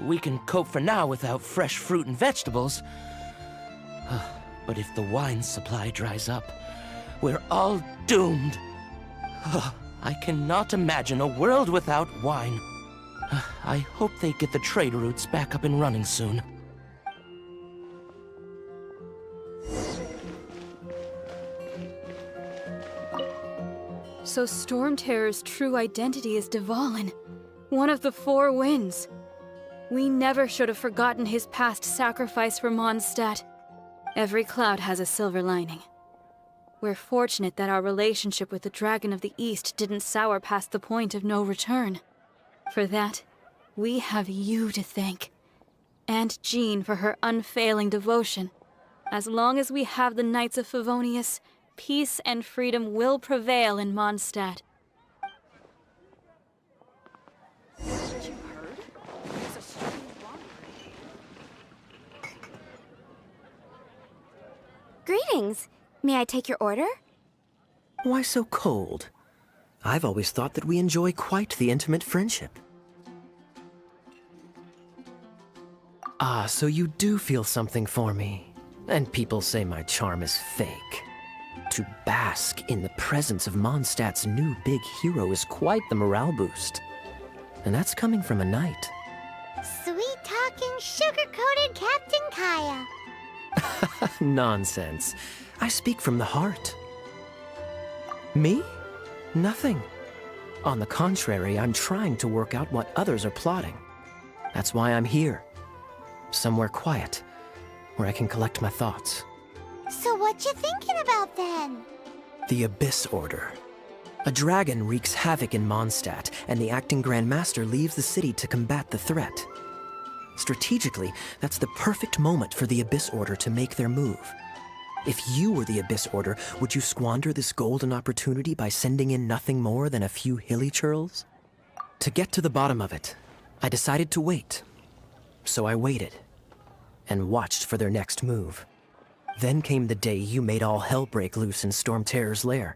We can cope for now without fresh fruit and vegetables. But if the wine supply dries up, we're all doomed. I cannot imagine a world without wine. I hope they get the trade routes back up and running soon. So Storm Terror's true identity is Dvalin, one of the Four Winds. We never should have forgotten his past sacrifice for Mondstadt. Every cloud has a silver lining. We're fortunate that our relationship with the Dragon of the East didn't sour past the point of no return. For that, we have you to thank. And Jean for her unfailing devotion. As long as we have the Knights of Favonius, peace and freedom will prevail in Mondstadt. Greetings. May I take your order? Why so cold? I've always thought that we enjoy quite the intimate friendship. Ah, so you do feel something for me. And people say my charm is fake. To bask in the presence of Mondstadt's new big hero is quite the morale boost. And that's coming from a knight. Sweet-talking, sugar-coated Captain Kaya. Nonsense. I speak from the heart. Me? Nothing. On the contrary, I'm trying to work out what others are plotting. That's why I'm here. Somewhere quiet, where I can collect my thoughts. So what you thinking about then? The Abyss Order. A dragon wreaks havoc in Mondstadt, and the acting Grand Master leaves the city to combat the threat. Strategically, that's the perfect moment for the Abyss Order to make their move. If you were the Abyss Order, would you squander this golden opportunity by sending in nothing more than a few hilly churls? To get to the bottom of it, I decided to wait. So I waited, and watched for their next move. Then came the day you made all hell break loose in Storm Terror's lair.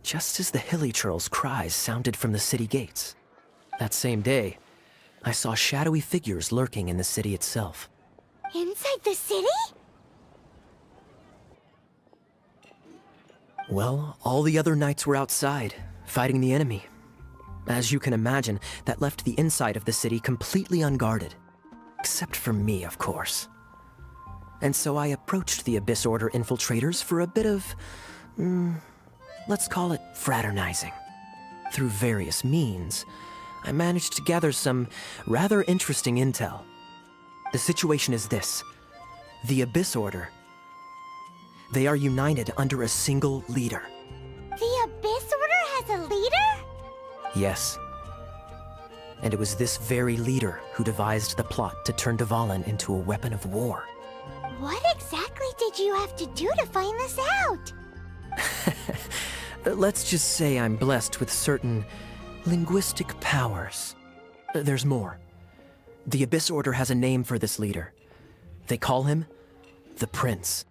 Just as the hilly churls' cries sounded from the city gates. That same day, I saw shadowy figures lurking in the city itself. Inside the city? Well, all the other knights were outside, fighting the enemy. As you can imagine, that left the inside of the city completely unguarded. Except for me, of course. And so I approached the Abyss Order infiltrators for a bit of, let's call it fraternizing. Through various means, I managed to gather some rather interesting intel. The situation is this. The Abyss Order. They are united under a single leader. The Abyss Order has a leader? Yes. And it was this very leader who devised the plot to turn Dvalin into a weapon of war. What exactly did you have to do to find this out? Let's just say I'm blessed with certain linguistic powers. There's more. The Abyss Order has a name for this leader. They call him the Prince.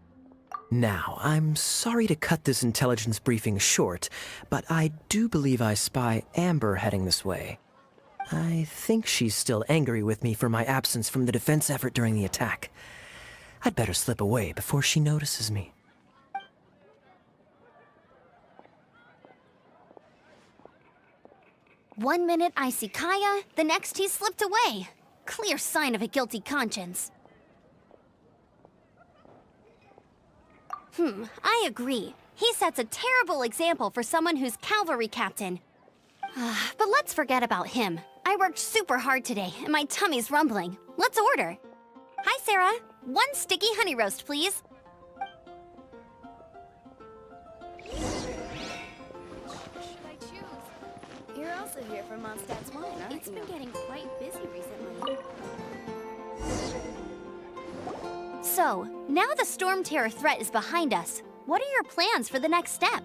Now, I'm sorry to cut this intelligence briefing short, but I do believe I spy Amber heading this way. I think she's still angry with me for my absence from the defense effort during the attack. I'd better slip away before she notices me. One minute I see Kaya, the next he slipped away. Clear sign of a guilty conscience. I agree. He sets a terrible example for someone who's cavalry captain. But let's forget about him. I worked super hard today, and my tummy's rumbling. Let's order. Hi, Sarah. 1 sticky honey roast, please. You're also here for Mondstadt's wine, aren't you? It's been getting quite busy recently. So, now the Storm Terror threat is behind us. What are your plans for the next step?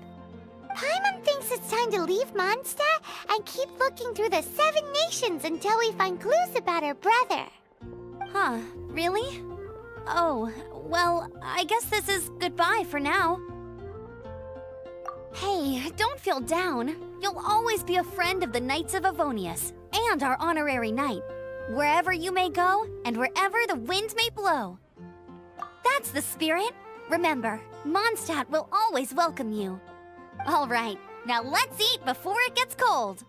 Paimon thinks it's time to leave Mondstadt and keep looking through the 7 nations until we find clues about her brother. Huh, really? Oh, well, I guess this is goodbye for now. Hey, don't feel down. You'll always be a friend of the Knights of Avonius, and our honorary knight. Wherever you may go, and wherever the wind may blow. That's the spirit. Remember, Mondstadt will always welcome you. All right, now let's eat before it gets cold.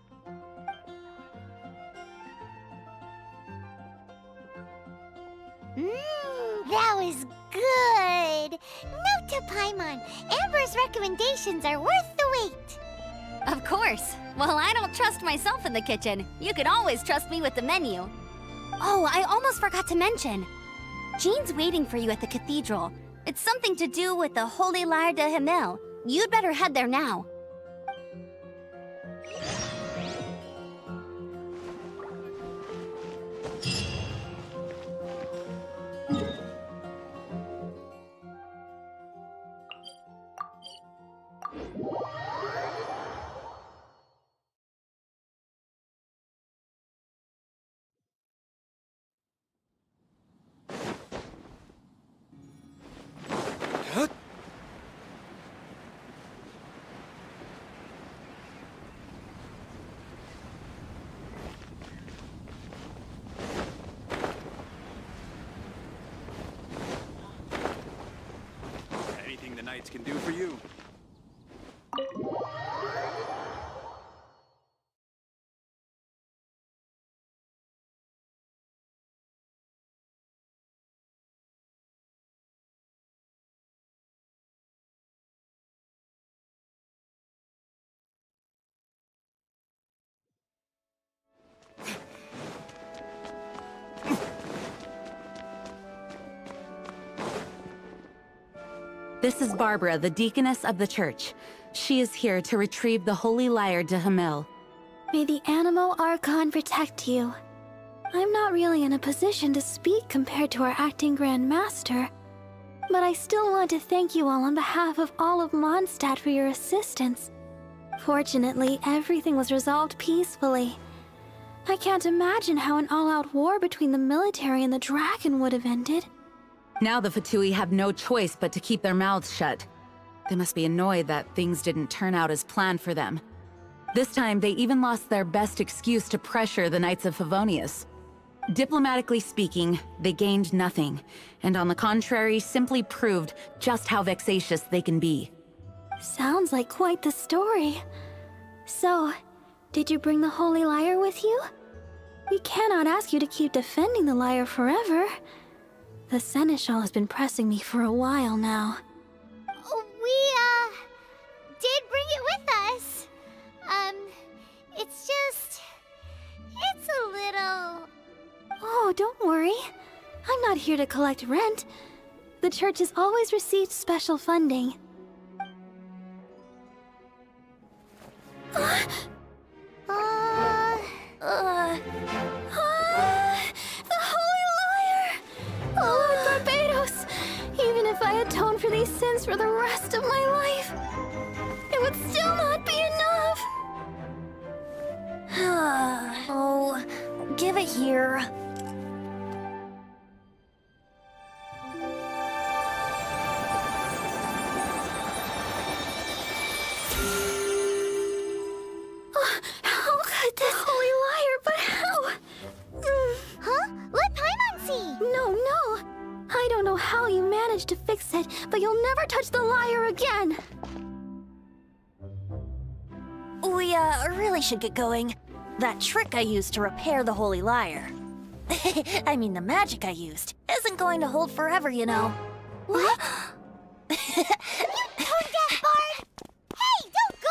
That was good. Note to Paimon, Amber's recommendations are worth the wait. Of course. Well, I don't trust myself in the kitchen. You can always trust me with the menu. Oh, I almost forgot to mention. Jean's waiting for you at the cathedral. It's something to do with the Holy Lyre de Himmel. You'd better head there now. Anything the Knights can do for you. This is Barbara, the deaconess of the church. She is here to retrieve the Holy Lyre de Himmel. May the Animo Archon protect you. I'm not really in a position to speak compared to our acting Grand Master, but I still want to thank you all on behalf of all of Mondstadt for your assistance. Fortunately, everything was resolved peacefully. I can't imagine how an all-out war between the military and the dragon would have ended. Now the Fatui have no choice but to keep their mouths shut. They must be annoyed that things didn't turn out as planned for them. This time, they even lost their best excuse to pressure the Knights of Favonius. Diplomatically speaking, they gained nothing, and on the contrary, simply proved just how vexatious they can be. Sounds like quite the story. So, did you bring the Holy Lyre with you? We cannot ask you to keep defending the lyre forever. The Seneschal has been pressing me for a while now. We, did bring it with us. It's a little... Oh, don't worry. I'm not here to collect rent. The church has always received special funding. The Holy Lyre! Lord Barbados! this for the rest of my life, it would still not be enough. Oh, give it here. How could this holy liar, but how? Huh? Let Paimon see! No. I don't know how you managed to fix it, but you'll never touch the liar again. We, really should get going. That trick I used to repair the Holy Liar. I mean, the magic I used isn't going to hold forever, you know. What? You tone-deaf bard! Hey, don't go!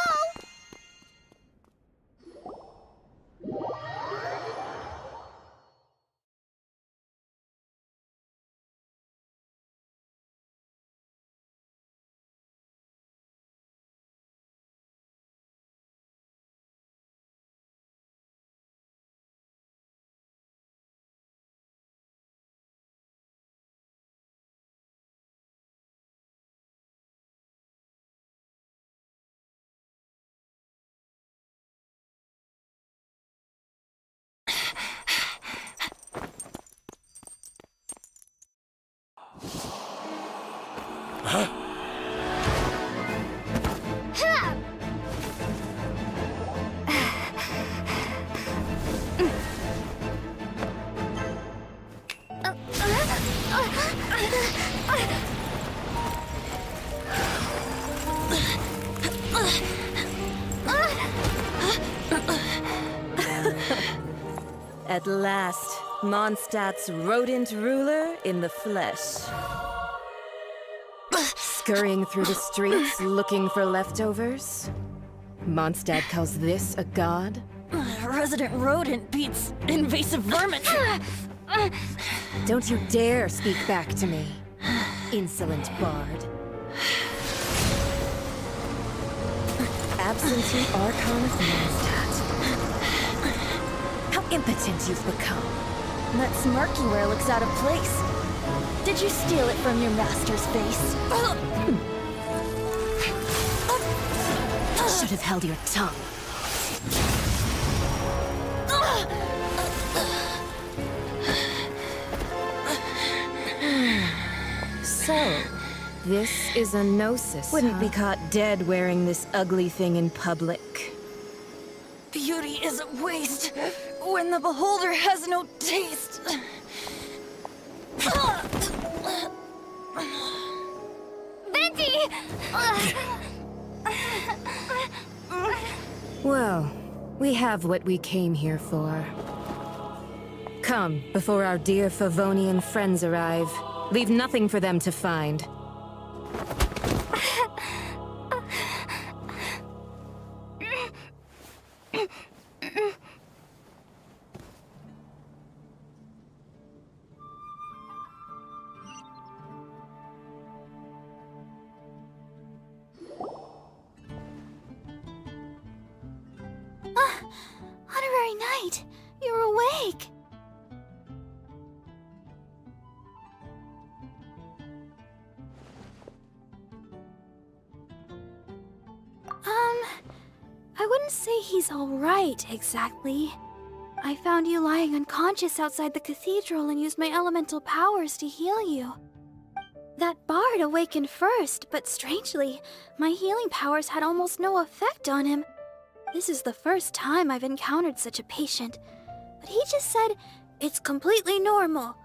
At last, Mondstadt's rodent ruler in the flesh. Scurrying through the streets looking for leftovers? Mondstadt calls this a god? Resident rodent beats invasive vermin. Don't you dare speak back to me, insolent bard. Absentee Archon of Mondstadt. How impotent you've become. That smirk you wear looks out of place. Did you steal it from your master's face? Should have held your tongue. So, this is a gnosis. Wouldn't be caught dead wearing this ugly thing in public. Beauty is a waste when the beholder has no taste. Venti! Well, we have what we came here for. Come, before our dear Favonian friends arrive. Leave nothing for them to find. Honorary Knight, you're awake. I wouldn't say he's all right, exactly. I found you lying unconscious outside the cathedral and used my elemental powers to heal you. That bard awakened first, but strangely, my healing powers had almost no effect on him. This is the first time I've encountered such a patient, but he just said, it's completely normal,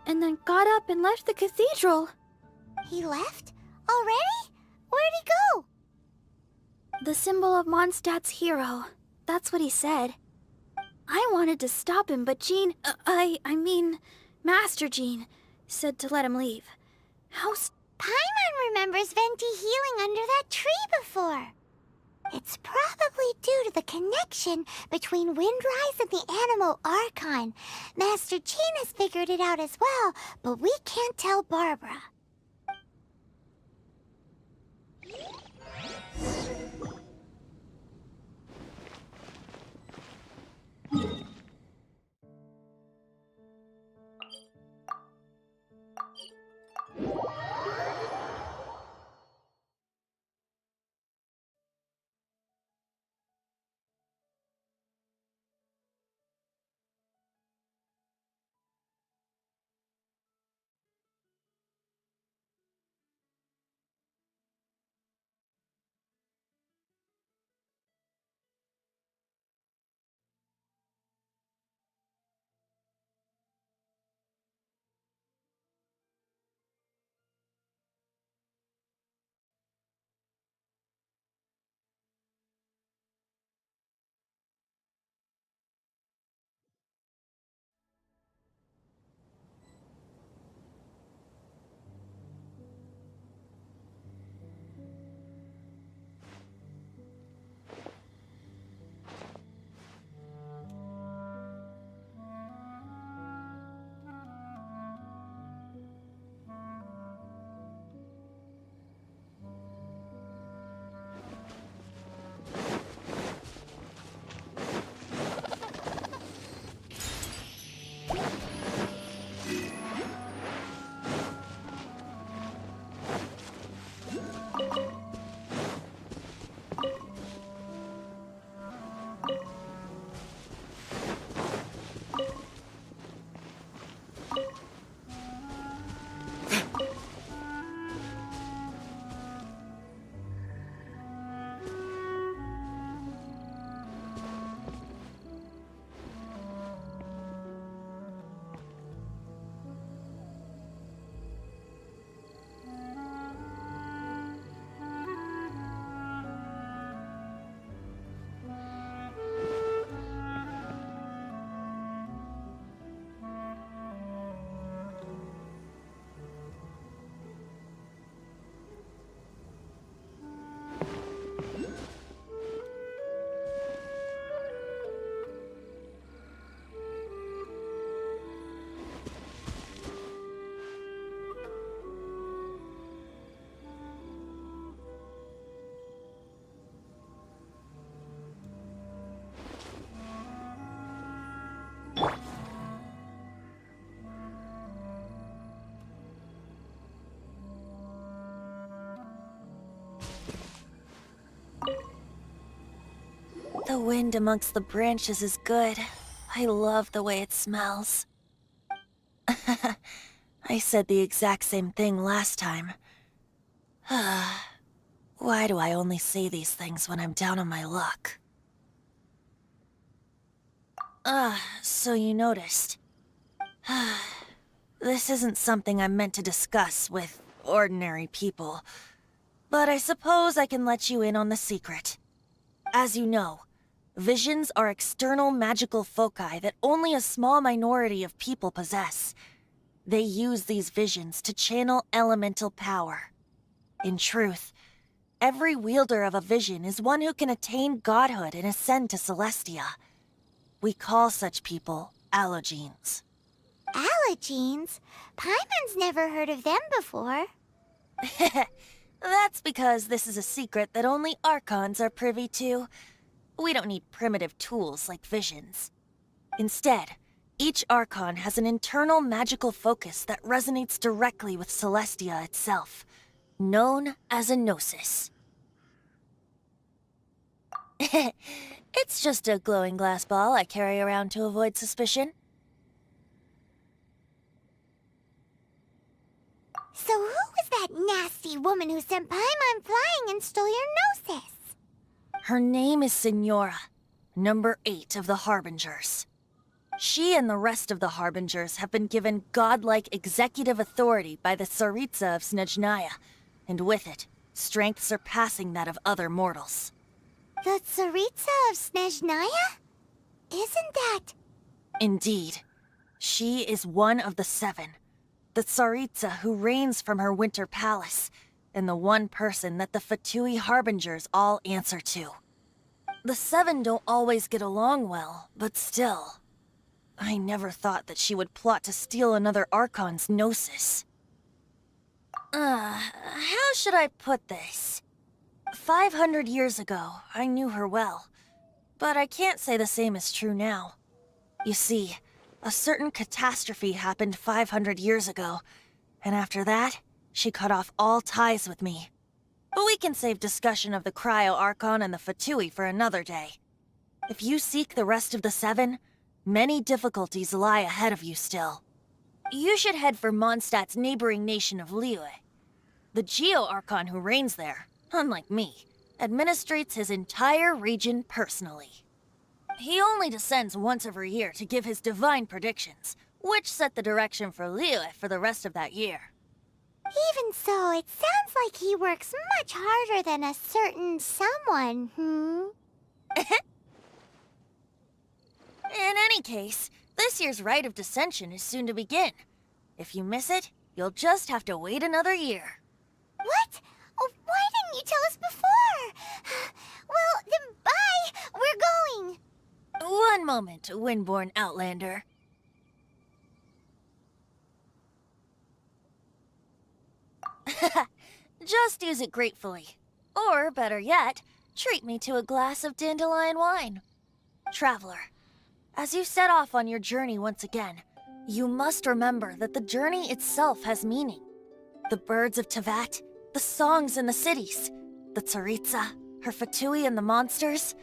and then got up and left the cathedral. He left? Already? Where'd he go? The symbol of Mondstadt's hero. That's what he said. I wanted to stop him, but Jean, I mean, Master Jean, said to let him leave. Paimon remembers Venti healing under that tree before. It's probably due to the connection between Windrise and the Animal Archon. Master Jean has figured it out as well, but we can't tell Barbara. The wind amongst the branches is good. I love the way it smells. I said the exact same thing last time. Why do I only say these things when I'm down on my luck? So you noticed. This isn't something I'm meant to discuss with ordinary people, but I suppose I can let you in on the secret. As you know, visions are external magical foci that only a small minority of people possess. They use these visions to channel elemental power. In truth, every wielder of a vision is one who can attain godhood and ascend to Celestia. We call such people allogenes. Allogenes? Paimon's never heard of them before. That's because this is a secret that only Archons are privy to. We don't need primitive tools like visions. Instead, each Archon has an internal magical focus that resonates directly with Celestia itself, known as a gnosis. It's just a glowing glass ball I carry around to avoid suspicion. So who was that nasty woman who sent Paimon flying and stole your gnosis? Her name is Signora, number 8 of the Harbingers. She and the rest of the Harbingers have been given godlike executive authority by the Tsaritsa of Snezhnaya, and with it, strength surpassing that of other mortals. The Tsaritsa of Snezhnaya? Isn't that... Indeed. She is one of the 7. The Tsaritsa who reigns from her winter palace, and the one person that the Fatui Harbingers all answer to. The 7 don't always get along well, but still. I never thought that she would plot to steal another Archon's gnosis. How should I put this? 500 years ago, I knew her well, but I can't say the same is true now. You see, a certain catastrophe happened 500 years ago, and after that, she cut off all ties with me. But we can save discussion of the Cryo Archon and the Fatui for another day. If you seek the rest of the 7, many difficulties lie ahead of you still. You should head for Mondstadt's neighboring nation of Liyue. The Geo Archon who reigns there, unlike me, administrates his entire region personally. He only descends once every year to give his divine predictions, which set the direction for Liyue for the rest of that year. Even so, it sounds like he works much harder than a certain someone, In any case, this year's Rite of Descension is soon to begin. If you miss it, you'll just have to wait another year. What? Oh, why didn't you tell us before? Well, then bye! We're going! One moment, Windborn Outlander. Just use it gratefully. Or, better yet, treat me to a glass of dandelion wine. Traveler, as you set off on your journey once again, you must remember that the journey itself has meaning. The birds of Tevat, the songs in the cities, the Tsaritsa, her Fatui and the monsters,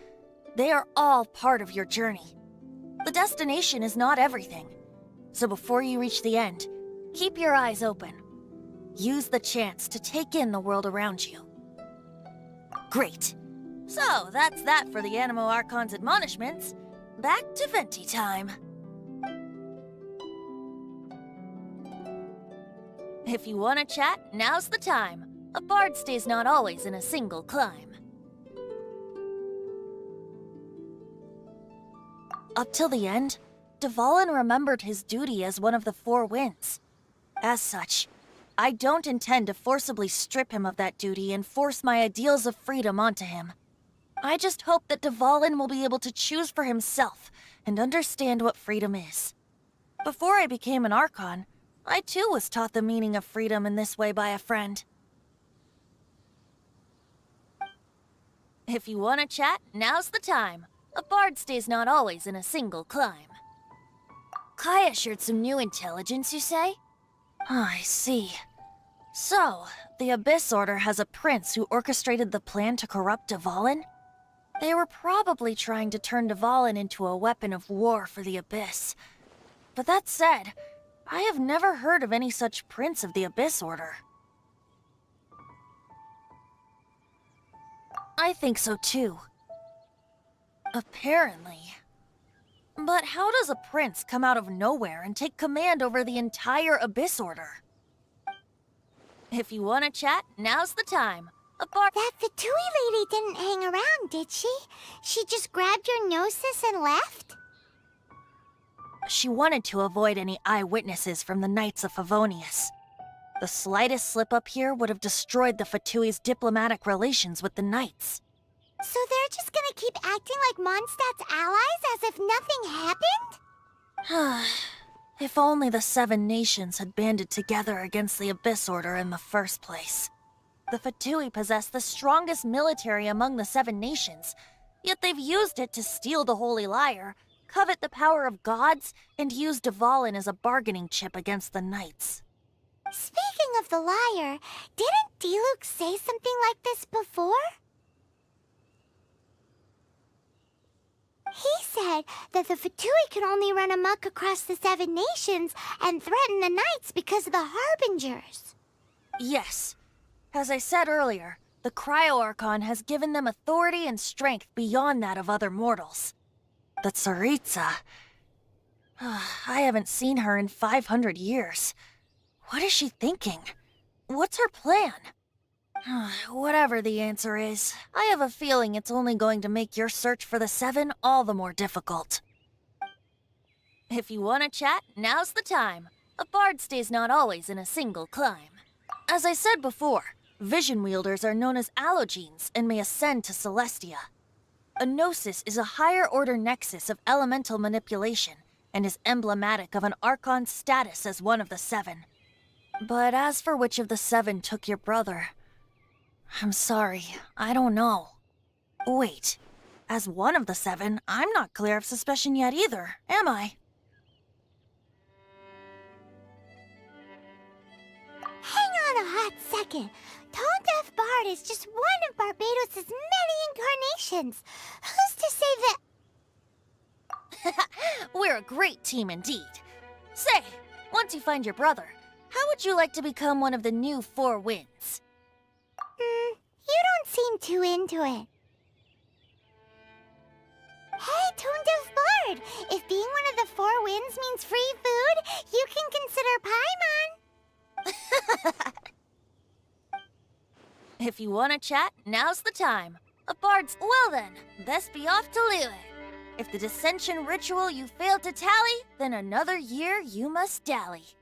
they are all part of your journey. The destination is not everything. So before you reach the end, keep your eyes open. Use the chance to take in the world around you. Great. So, that's that for the Animo Archon's admonishments. Back to Venti time. If you want to chat, now's the time. A bard stays not always in a single climb. Up till the end, Dvalin remembered his duty as one of the 4 winds. As such, I don't intend to forcibly strip him of that duty and force my ideals of freedom onto him. I just hope that Dvalin will be able to choose for himself and understand what freedom is. Before I became an Archon, I too was taught the meaning of freedom in this way by a friend. If you want to chat, now's the time. A bard stays not always in a single climb. Kaya shared some new intelligence, you say? Oh, I see. So, the Abyss Order has a prince who orchestrated the plan to corrupt Dvalin? They were probably trying to turn Dvalin into a weapon of war for the Abyss. But that said, I have never heard of any such Prince of the Abyss Order. I think so too. Apparently. But how does a prince come out of nowhere and take command over the entire Abyss Order? If you want to chat, now's the time. That Fatui lady didn't hang around, did she? She just grabbed your gnosis and left? She wanted to avoid any eyewitnesses from the Knights of Favonius. The slightest slip-up here would have destroyed the Fatui's diplomatic relations with the Knights. So they're just gonna keep acting like Mondstadt's allies as if nothing happened? If only the 7 nations had banded together against the Abyss Order in the first place. The Fatui possess the strongest military among the 7 nations, yet they've used it to steal the Holy Lyre, covet the power of gods, and use Dvalin as a bargaining chip against the Knights. Speaking of the lyre, didn't Diluc say something like this before? He said that the Fatui could only run amok across the 7 nations and threaten the Knights because of the Harbingers. Yes. As I said earlier, the Cryo-Archon has given them authority and strength beyond that of other mortals. The Tsaritsa... I haven't seen her in 500 years. What is she thinking? What's her plan? Whatever the answer is, I have a feeling it's only going to make your search for the 7 all the more difficult. If you want to chat, now's the time. A bard stays not always in a single climb. As I said before, vision wielders are known as allogenes and may ascend to Celestia. A gnosis is a higher-order nexus of elemental manipulation and is emblematic of an Archon's status as one of the 7. But as for which of the 7 took your brother... I'm sorry, I don't know. Wait, as one of the 7, I'm not clear of suspicion yet either, am I? Hang on a hot second. Tone Deaf Bard is just one of Barbados' many incarnations. Who's to say that... We're a great team indeed. Say, once you find your brother, how would you like to become one of the new 4 Winds? You don't seem too into it. Hey, Tone Deaf Bard! If being one of the 4 Winds means free food, you can consider Paimon. If you want to chat, now's the time. A bard's... Well then, best be off to Liyue. If the dissension ritual you failed to tally, then another year you must dally.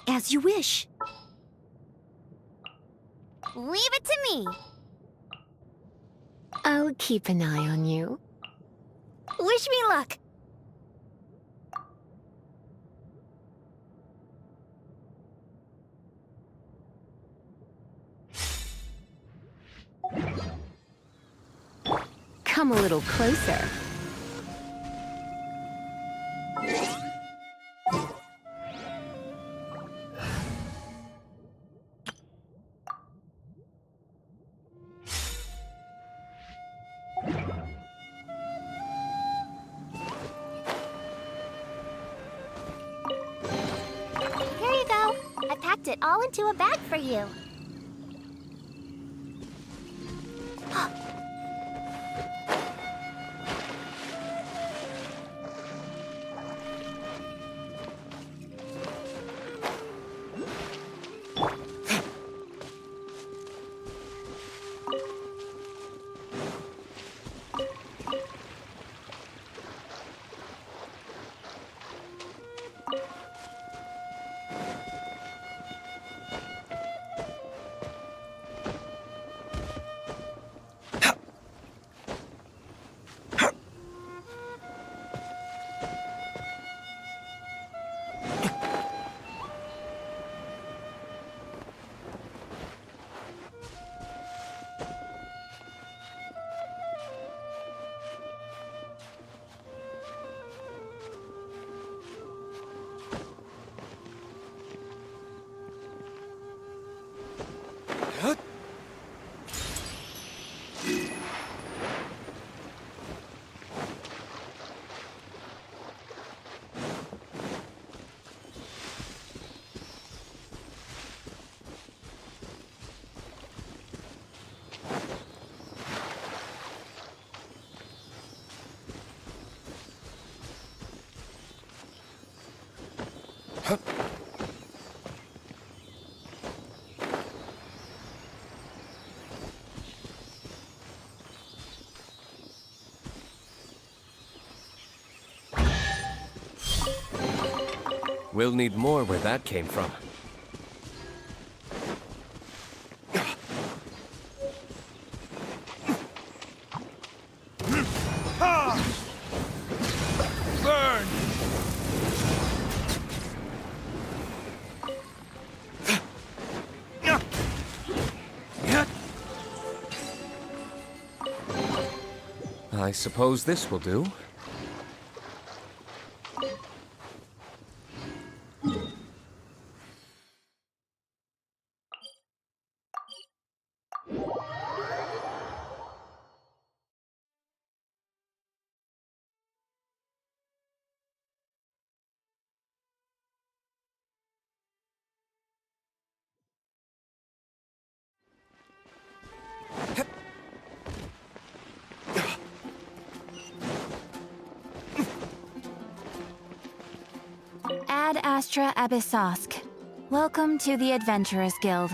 As you wish. Leave it to me. I'll keep an eye on you. Wish me luck. Come a little closer. Here you go. I packed it all into a bag for you. We'll need more where that came from. Burn! I suppose this will do. Ad Astra Abyssosk. Welcome to the Adventurers Guild.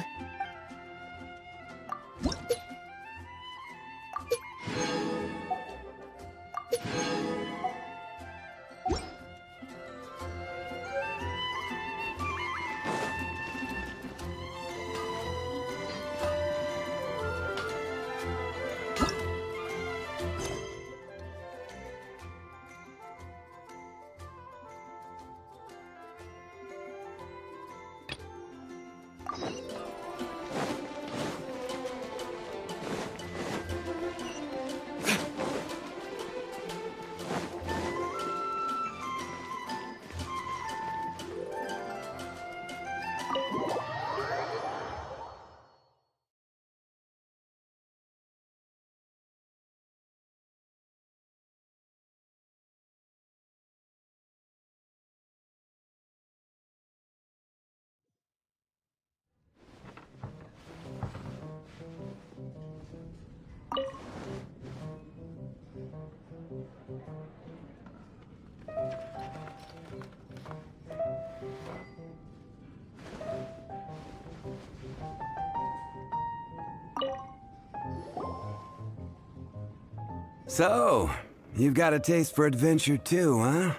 So, you've got a taste for adventure too, huh?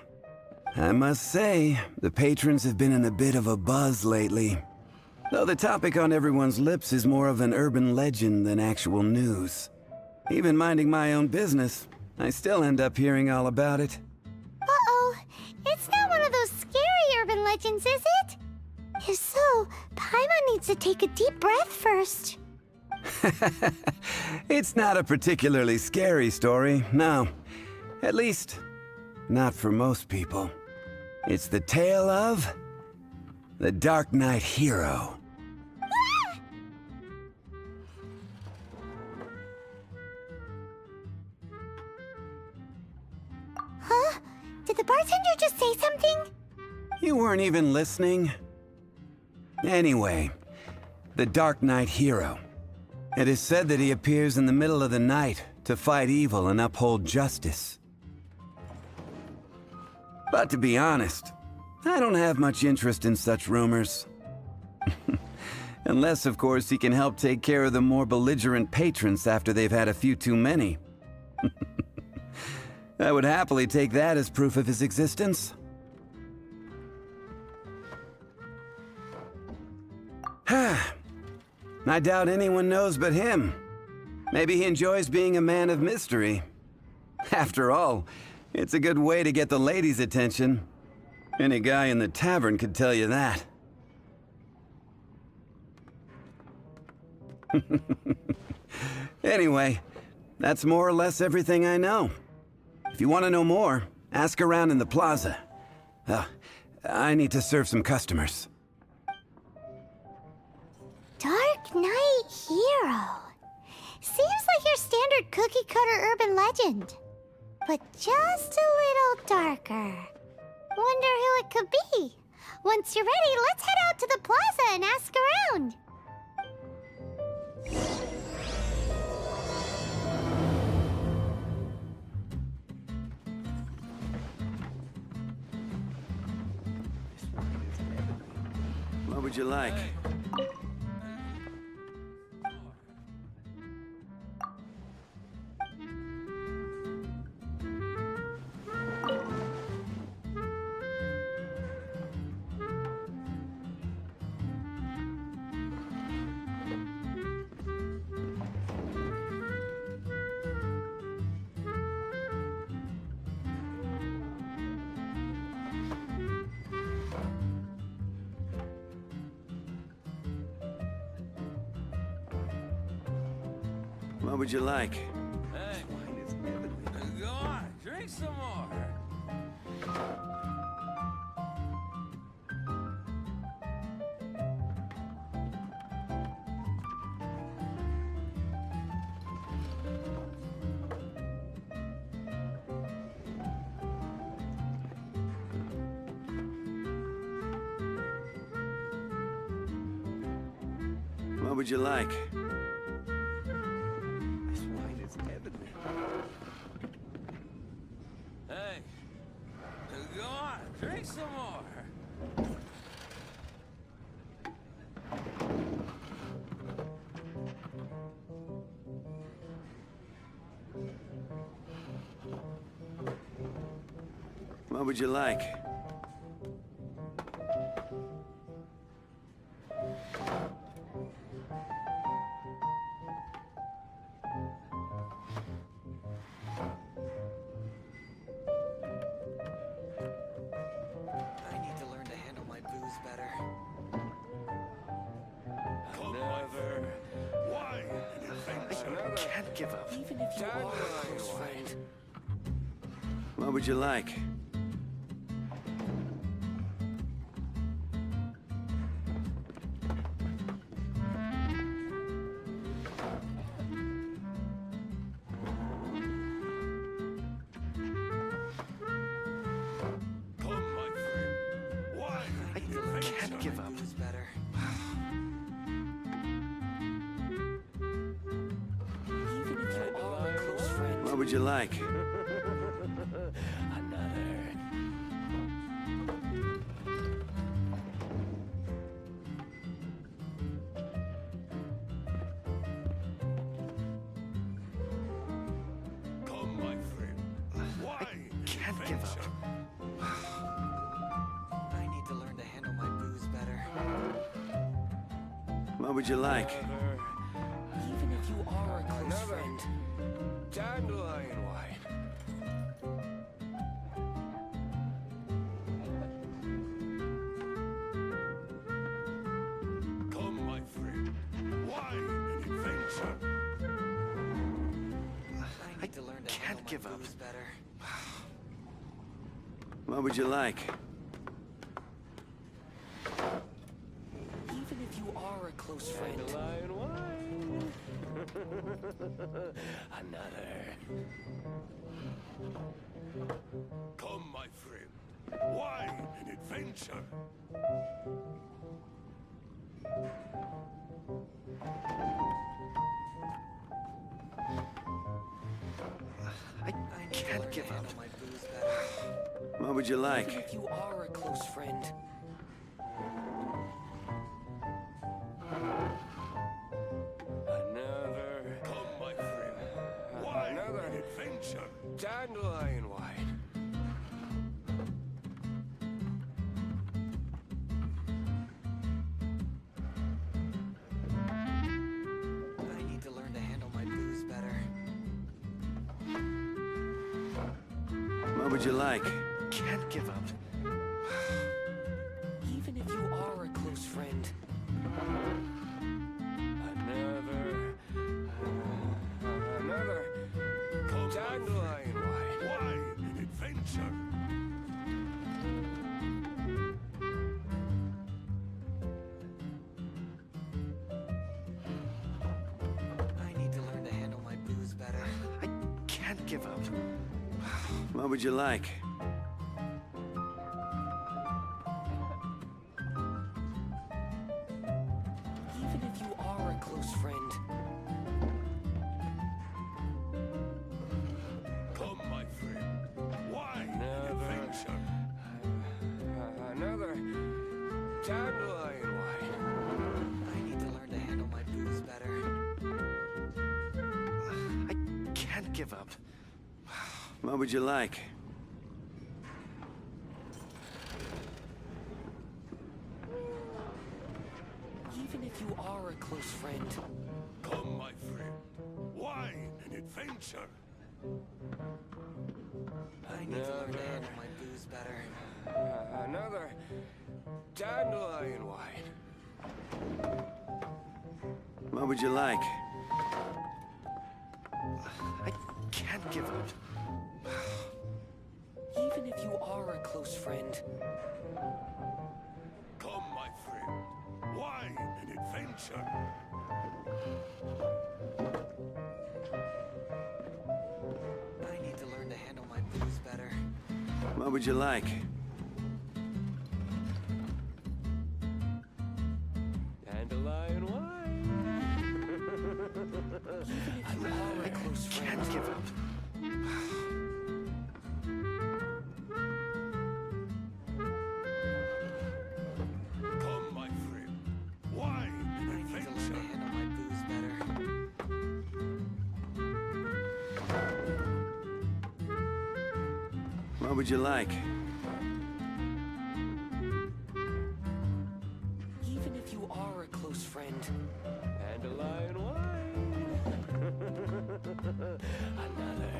I must say, the patrons have been in a bit of a buzz lately. Though the topic on everyone's lips is more of an urban legend than actual news. Even minding my own business, I still end up hearing all about it. Uh-oh. It's not one of those scary urban legends, is it? If so, Paimon needs to take a deep breath first. It's not a particularly scary story, no. At least, not for most people. It's the tale of the Dark Knight hero. Huh? Did the bartender just say something? You weren't even listening? Anyway, the Dark Knight hero. It is said that he appears in the middle of the night to fight evil and uphold justice. But to be honest, I don't have much interest in such rumors. Unless, of course, he can help take care of the more belligerent patrons after they've had a few too many. I would happily take that as proof of his existence. I doubt anyone knows but him. Maybe he enjoys being a man of mystery. After all, it's a good way to get the ladies' attention. Any guy in the tavern could tell you that. Anyway, that's more or less everything I know. If you want to know more, ask around in the plaza. I need to serve some customers. Dark Knight hero. Seems like your standard cookie-cutter urban legend. But just a little darker. Wonder who it could be. Once you're ready, let's head out to the plaza and ask around. What would you like? What would you like? Hey, go on, drink some more. What would you like? Hey, go on, drink some more. What would you like? I need to learn to handle my booze better. Never. Why? I can't give up. Even if you are a close friend. What would you like? Come, my friend. Why? I can't give up. Booze better. Even if you are a close friend. What would you like? Come, my friend. Why? Can't give up. What would you like? Even if you are a close friend. Dandelion wine. Come, my friend. Wine and adventure. I need to learn to can't give up. better. What would you like? Even if you are a close friend. Dandelion wine. Another. Come, my friend. Wine and adventure. I can't give up. My booze better. What would you like? Even if you are a close friend. Another. Come, my friend. Wine and adventure. Dandelion wine. I need to learn to handle my booze better. What would you like? Can't give up. Even if you are a close friend. Another. Another. Come, my Dandelion wine. friend. Wine and adventure. I need to learn to handle my booze better. I can't give up. What would you like? Even if you are a close friend. Come, my friend. Wine and Another. adventure. Another. Dandelion wine. I need to learn to handle my booze better. I can't give up. What would you like? Even if you are a close friend. Come, my friend. Wine and adventure. I need to learn to handle my booze better. Another. Dandelion wine. What would you like? I can't give up. Even if you are a close friend. Come, my friend. Wine and adventure. I need to learn to handle my booze better. What would you like? Dandelion wine. Even if you are a close friend. Can't give up. Come, my friend. Wine and I need to learn to adventure. handle my booze better. What would you like? Even if you are a close friend. Dandelion wine. Another.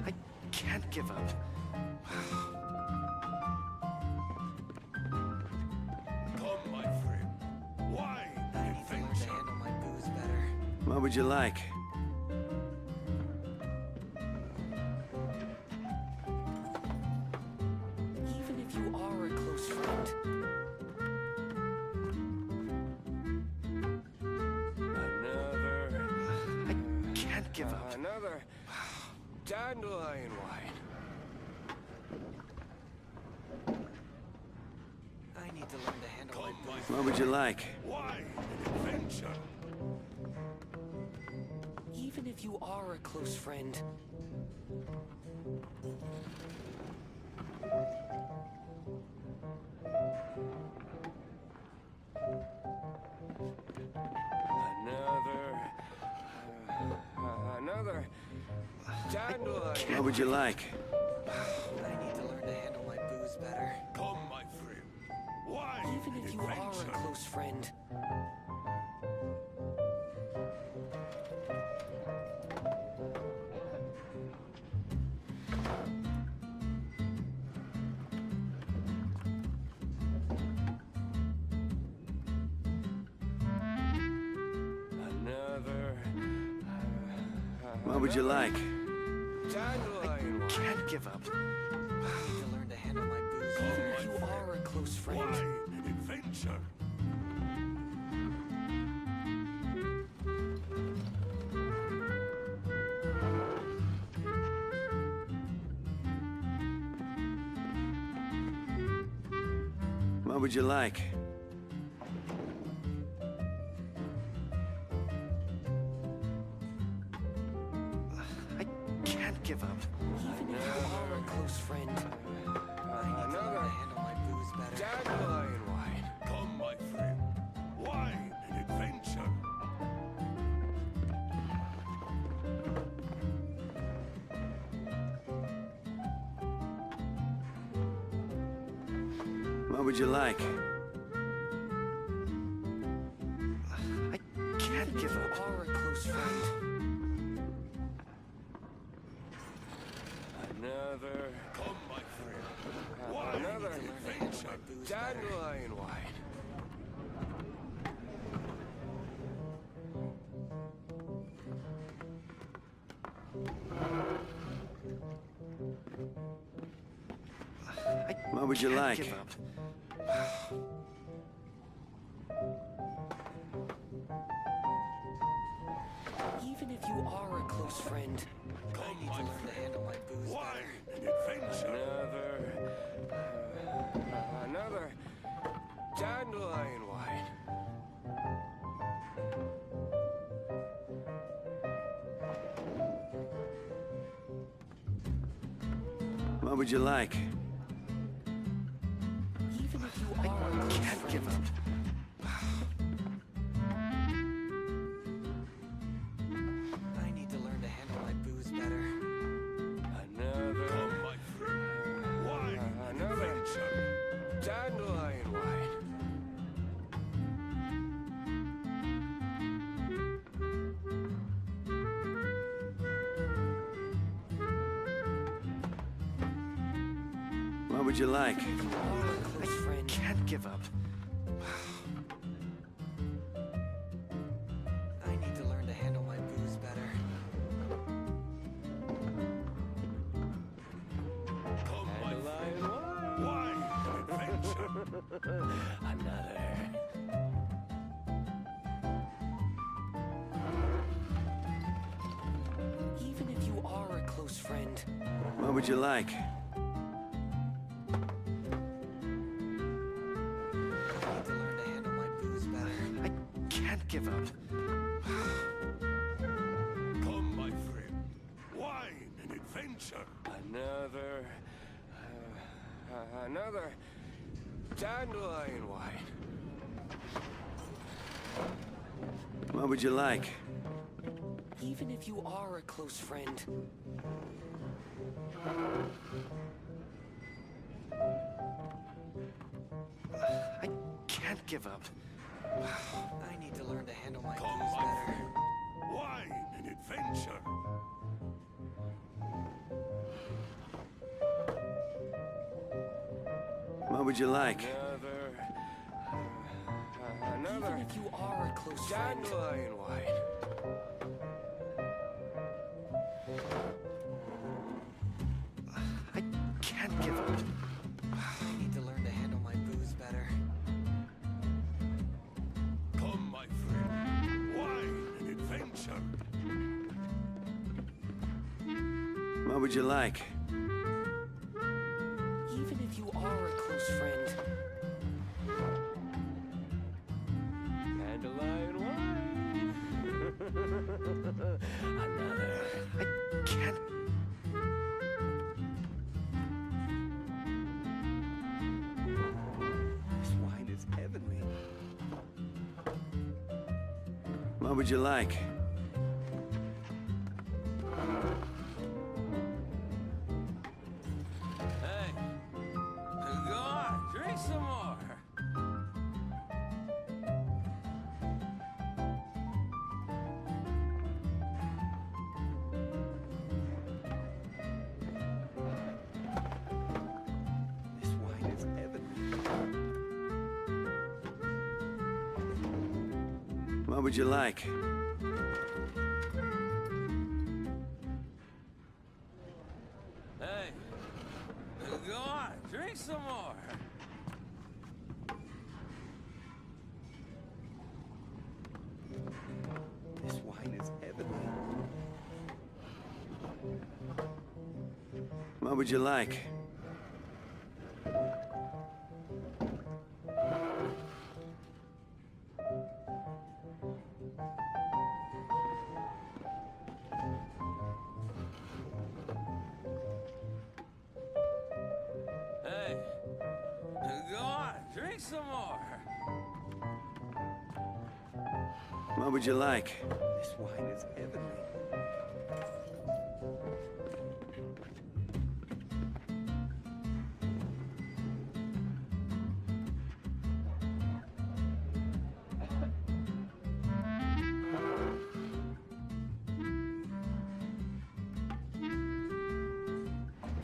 I can't give up. Come, my friend. Wine I and need to learn to adventure. handle my booze better. What would you like? Even if you are a close friend. Another. I can't give up. Another. Dandelion wine. I need to learn to handle my Come, my booze. What would you like? wine and adventure. Even if you are a close friend. Another. Another. Dandelion. What would you like? I need to learn to handle my booze better. Come, my friend. Wine Even if you are a close friend. What would you like? I can't give up. I need to learn to handle my booze. Even if you are a close friend. Wine and adventure. What would you like? I can't give up. Even if you are a close friend. I need to learn to handle my booze better. Dandelion wine. Come, my friend. Wine and adventure. What would you like? I can't give up. You are a close friend. Another. Come, my friend. Wine and adventure. Dandelion wine. What would you like? Give up. Even if you are a close friend, I need to learn to handle my booze Wine better. and adventure. Another dandelion wine. What would you like? Even if you are a close friend, give up. I need to learn to handle my booze better. Another. Come, my friend. Wine and adventure. Dandelion wine. What would you like? I can't give up. I need to learn to handle my booze better. Come, my friend. Wine and adventure. Another. Even if you are a close friend, What would you like? I need to learn to handle my booze better. I can't give up. Come, my friend. Wine and adventure. Another. Another dandelion wine. What would you like? Even if you are a close friend, I can't give up. I need to learn to handle my Come, booze my better. friend. Wine and adventure. What would you like? Another. Even if you are a close friend, dandelion wine. I can't give up. I need to learn to handle my booze better. Come, my friend. Wine and adventure. What would you like? Even if you are a close friend. Dandelion wine. Another. I can't. This wine is heavenly. What would you like? Hey, go on, drink some more. What would you like? Hey, go on, drink some more. This wine is heavenly. What would you like? Hey, go on, drink some more. What would you like? This wine is heavenly.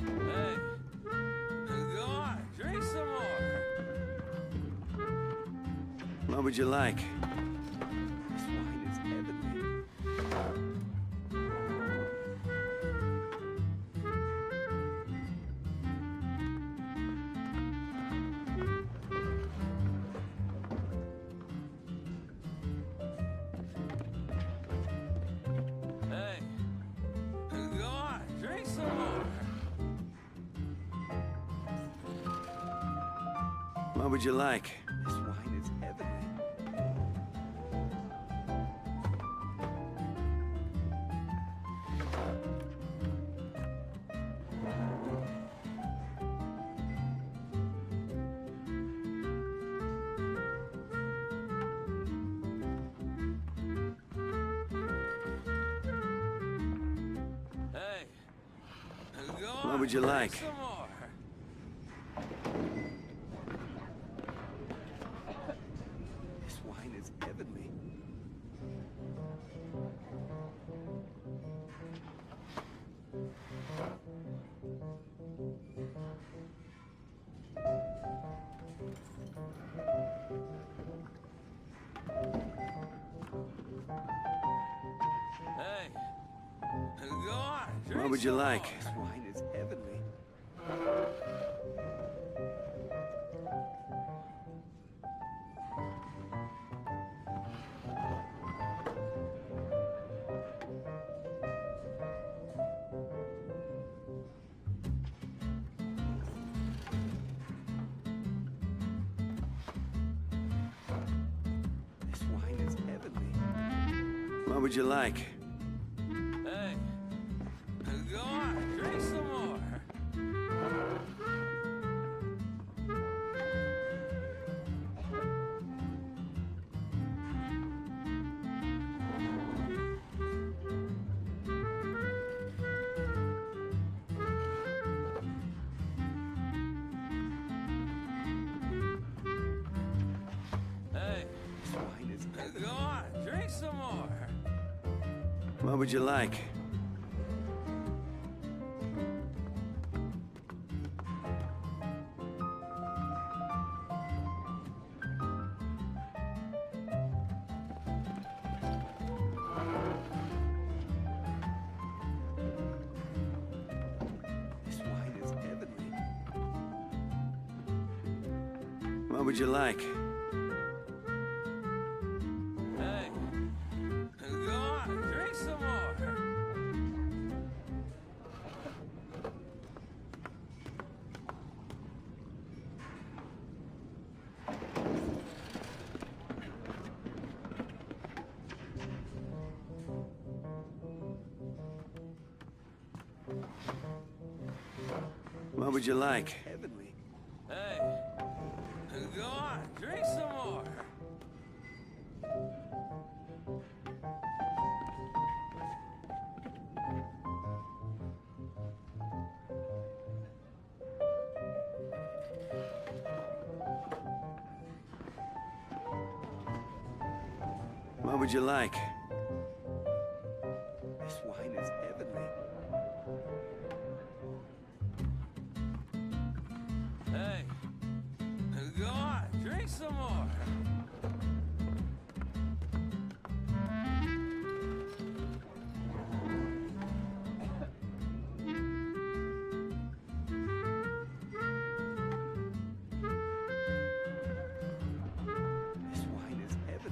Hey, go on, drink some more. What would you like? This wine is heavenly. Hey, go on, drink some more. What would you like? This wine is heavenly. Hey, go on, What would you drink like? some more. This wine is heavenly. Hey, go on, drink What would you some like? more. This wine is heavenly. This wine is heavenly. What would you like? Hey, go on, drink some more. Hey, This wine is heavenly. go on, drink some more. What would you like? This wine is heavenly. What would you like? Hey, go on, drink some more. What would you like? Heavenly. Hey, go on, drink some more. What would you like? This wine is heavenly. Hey, go on, drink some more.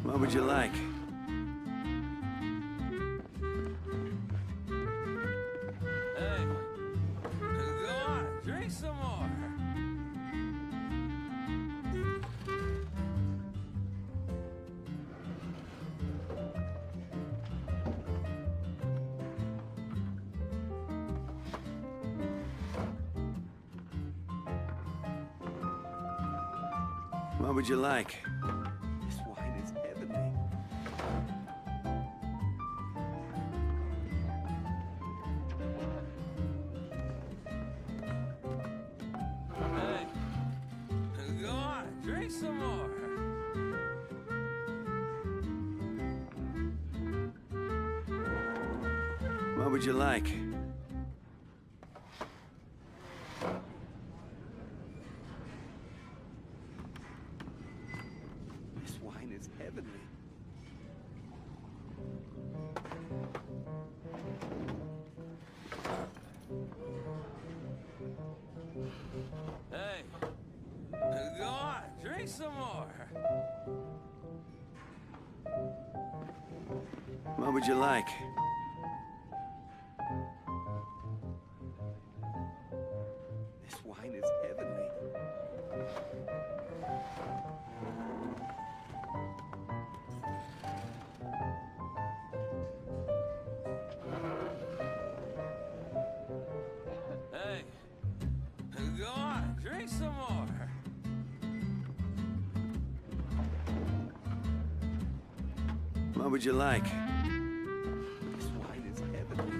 What would you like? Hey, go on, drink some more. What would you like? This wine is heavenly. Hey, go on, drink some more. What would you like? This wine is heavenly. Hey, go on, drink some more. What would you like? This wine is heavenly. Hey, go on, drink some more. What would you like? This wine is heavenly.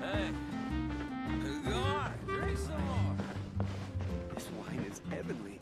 Hey, go on, drink some more. This wine is heavenly.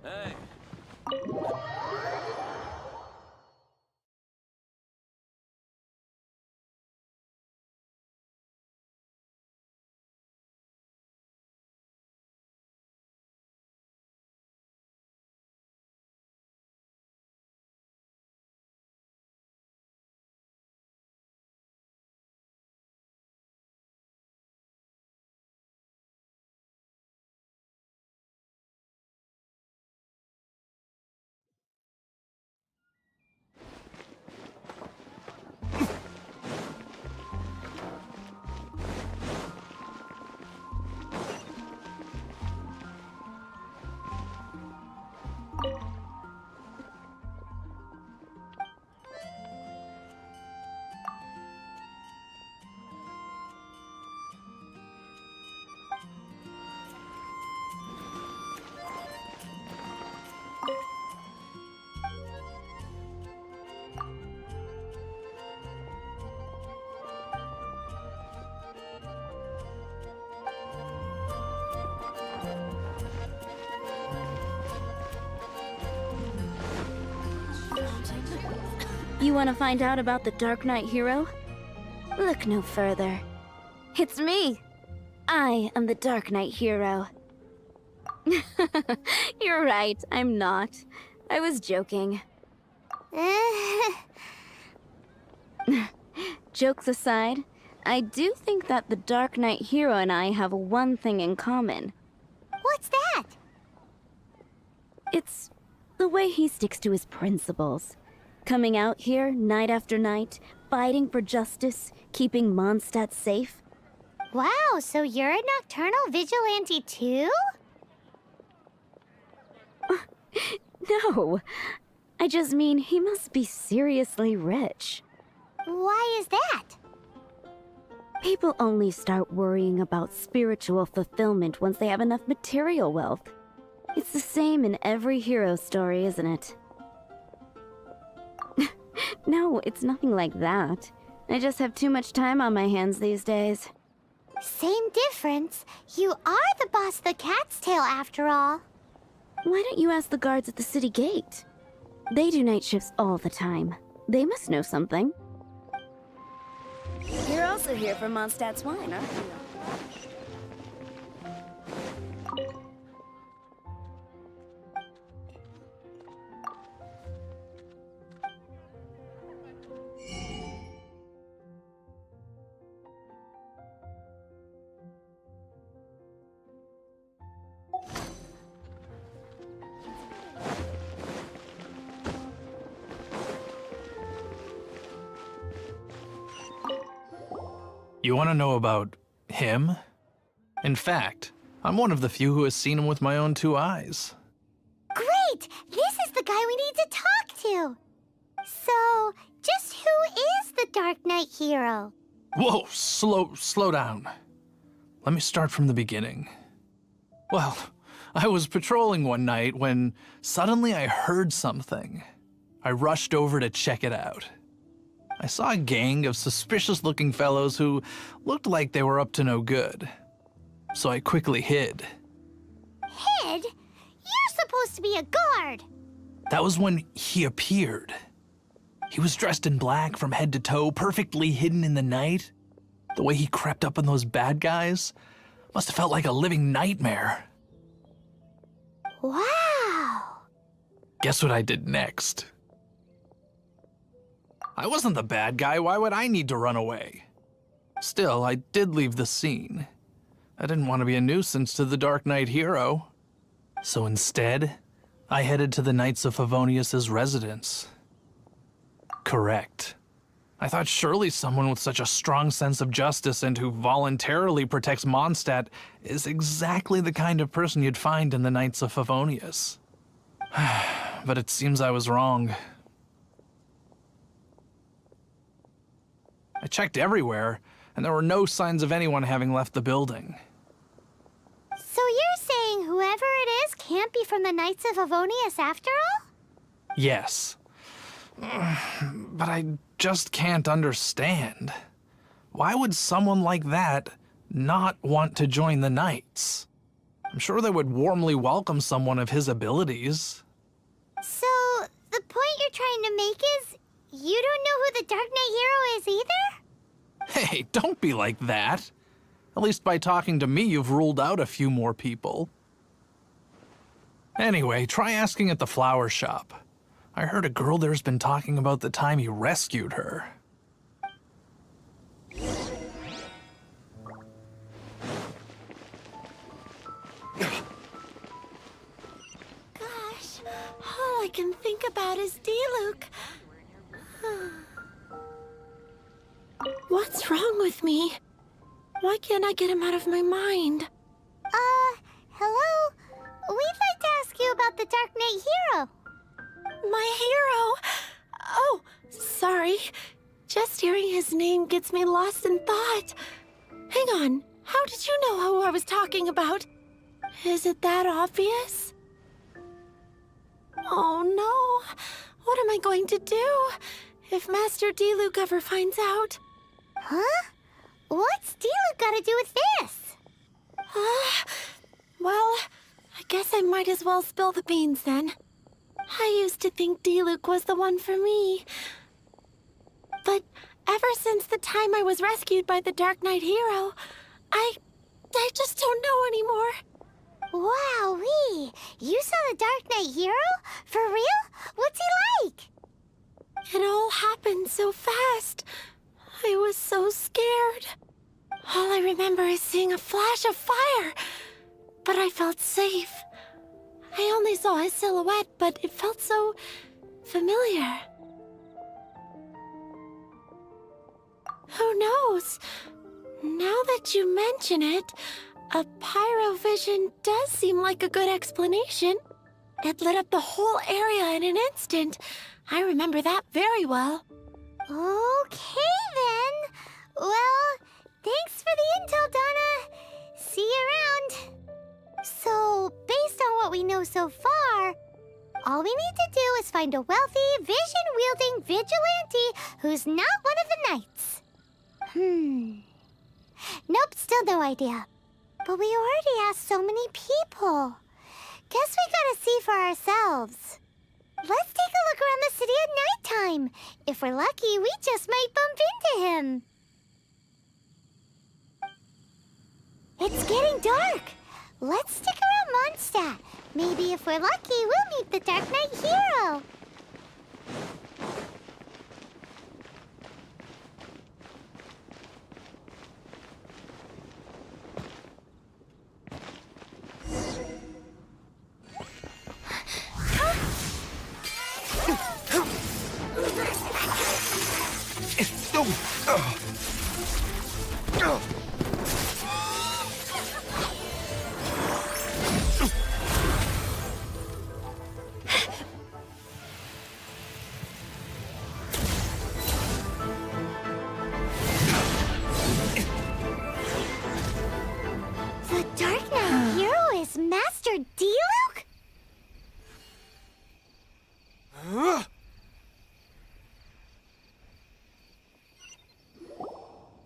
Hey. You want to find out about the Dark Knight hero? Look no further. It's me! I am the Dark Knight hero. You're right, I'm not. I was joking. Jokes aside, I do think that the Dark Knight hero and I have one thing in common. What's that? It's the way he sticks to his principles. Coming out here night after night, fighting for justice, keeping Mondstadt safe. Wow, so you're a nocturnal vigilante too? No, I just mean he must be seriously rich. Why is that? People only start worrying about spiritual fulfillment once they have enough material wealth. It's the same in every hero story, isn't it? No, it's nothing like that. I just have too much time on my hands these days. Same difference. You are the boss of the Cat's Tail after all. Why don't you ask the guards at the city gate? They do night shifts all the time. They must know something. You're also here for Mondstadt's wine, aren't you? You want to know about him? In fact, I'm one of the few who has seen him with my own 2 eyes. Great! This is the guy we need to talk to! So, just who is the Dark Knight hero? Whoa, slow down. Let me start from the beginning. Well, I was patrolling one night when suddenly I heard something. I rushed over to check it out. I saw a gang of suspicious-looking fellows who looked like they were up to no good. So I quickly hid. Hid? You're supposed to be a guard! That was when he appeared. He was dressed in black from head to toe, perfectly hidden in the night. The way he crept up on those bad guys must have felt like a living nightmare. Wow! Guess what I did next? I wasn't the bad guy, why would I need to run away? Still, I did leave the scene. I didn't want to be a nuisance to the Dark Knight hero. So instead, I headed to the Knights of Favonius' residence. Correct. I thought surely someone with such a strong sense of justice and who voluntarily protects Mondstadt is exactly the kind of person you'd find in the Knights of Favonius. But it seems I was wrong. I checked everywhere, and there were no signs of anyone having left the building. So you're saying whoever it is can't be from the Knights of Favonius after all? Yes. But I just can't understand. Why would someone like that not want to join the Knights? I'm sure they would warmly welcome someone of his abilities. So, the point you're trying to make is you don't know who the Dark Knight hero is either? Hey, don't be like that. At least by talking to me, you've ruled out a few more people. Anyway, try asking at the flower shop. I heard a girl there's been talking about the time you rescued her. Gosh, all I can think about is D-Luke. What's wrong with me? Why can't I get him out of my mind? Hello? We'd like to ask you about the Dark Knight hero. My hero? Oh, sorry. Just hearing his name gets me lost in thought. Hang on, how did you know who I was talking about? Is it that obvious? Oh no, what am I going to do if Master D-Luke ever finds out? Huh? What's D-Luke got to do with this? Well, I guess I might as well spill the beans then. I used to think D-Luke was the one for me. But ever since the time I was rescued by the Dark Knight hero, I just don't know anymore. Wowee! You saw the Dark Knight hero? For real? What's he like? It all happened so fast. I was so scared. All I remember is seeing a flash of fire, but I felt safe. I only saw his silhouette, but it felt so familiar. Who knows? Now that you mention it, a pyrovision does seem like a good explanation. It lit up the whole area in an instant. I remember that very well. Okay, then. Well, thanks for the intel, Donna. See you around. So, based on what we know so far, all we need to do is find a wealthy, vision-wielding vigilante who's not one of the knights. Nope, still no idea. But we already asked so many people. Guess we gotta see for ourselves. Let's take a look around the city at nighttime. If we're lucky, we just might bump into him. It's getting dark. Let's stick around Mondstadt. Maybe if we're lucky, we'll meet the Dark Knight hero. The Dark Knight hero is Master Diluc?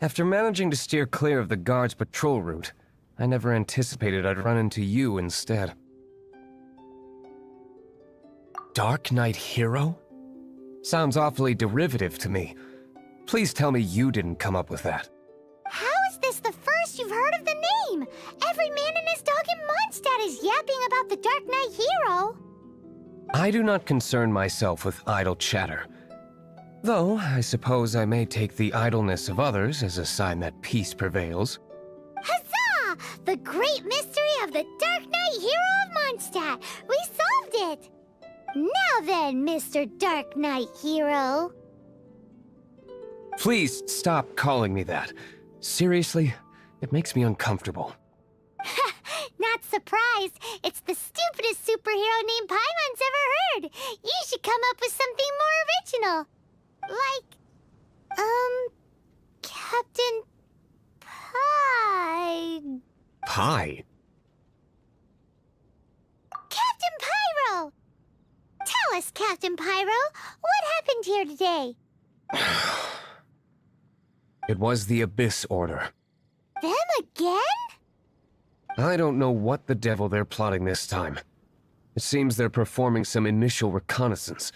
After managing to steer clear of the guard's patrol route, I never anticipated I'd run into you instead. Dark Knight hero? Sounds awfully derivative to me. Please tell me you didn't come up with that. How is this the first you've heard of the name? Every man and his dog in Mondstadt is yapping about the Dark Knight hero. I do not concern myself with idle chatter. Though, I suppose I may take the idleness of others as a sign that peace prevails. Huzzah! The great mystery of the Dark Knight hero of Mondstadt! We solved it! Now then, Mr. Dark Knight hero. Please stop calling me that. Seriously, it makes me uncomfortable. Not surprised. It's the stupidest superhero name Paimon's ever heard. You should come up with something more original. Like, Captain Pie. Pie? Captain Pyro! Tell us, Captain Pyro, what happened here today? It was the Abyss Order. Them again? I don't know what the devil they're plotting this time. It seems they're performing some initial reconnaissance.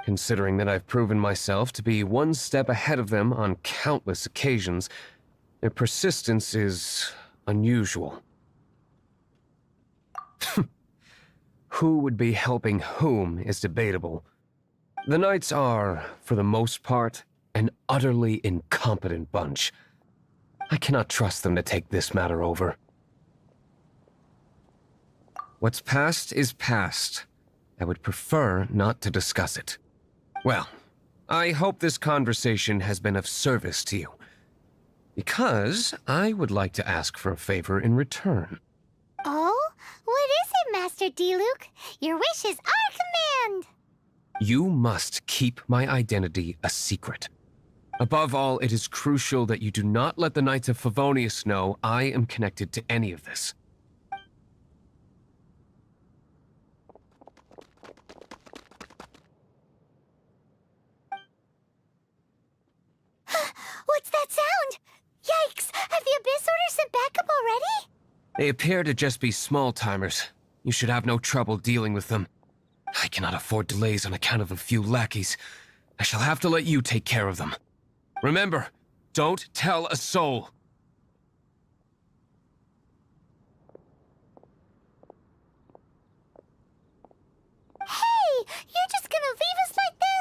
Considering that I've proven myself to be one step ahead of them on countless occasions, their persistence is unusual. Who would be helping whom is debatable. The Knights are, for the most part, an utterly incompetent bunch. I cannot trust them to take this matter over. What's past is past. I would prefer not to discuss it. Well, I hope this conversation has been of service to you. Because I would like to ask for a favor in return. Oh? What is it, Master Diluc? Your wish is our command! You must keep my identity a secret. Above all, it is crucial that you do not let the Knights of Favonius know I am connected to any of this. What's that sound? Yikes! Have the Abyss Order sent backup already? They appear to just be small-timers. You should have no trouble dealing with them. I cannot afford delays on account of a few lackeys. I shall have to let you take care of them. Remember, don't tell a soul. Hey! You're just gonna leave us like this?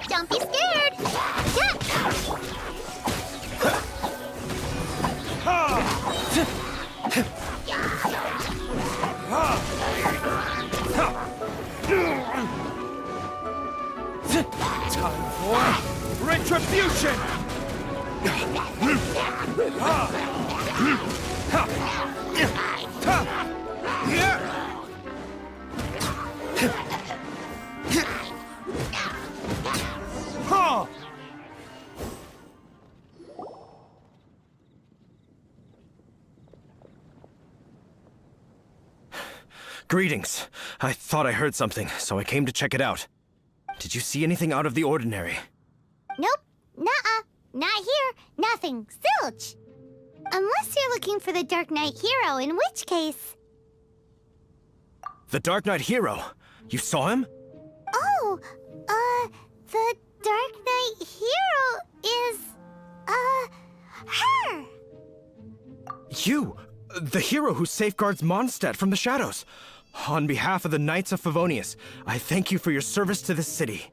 Don't be scared! Time for retribution! Greetings. I thought I heard something, so I came to check it out. Did you see anything out of the ordinary? Nope. Nuh-uh. Not here. Nothing. Zilch. Unless you're looking for the Dark Knight hero, in which case... The Dark Knight hero? You saw him? Oh, the Dark Knight hero is, her! You! The hero who safeguards Mondstadt from the shadows. On behalf of the Knights of Favonius, I thank you for your service to this city.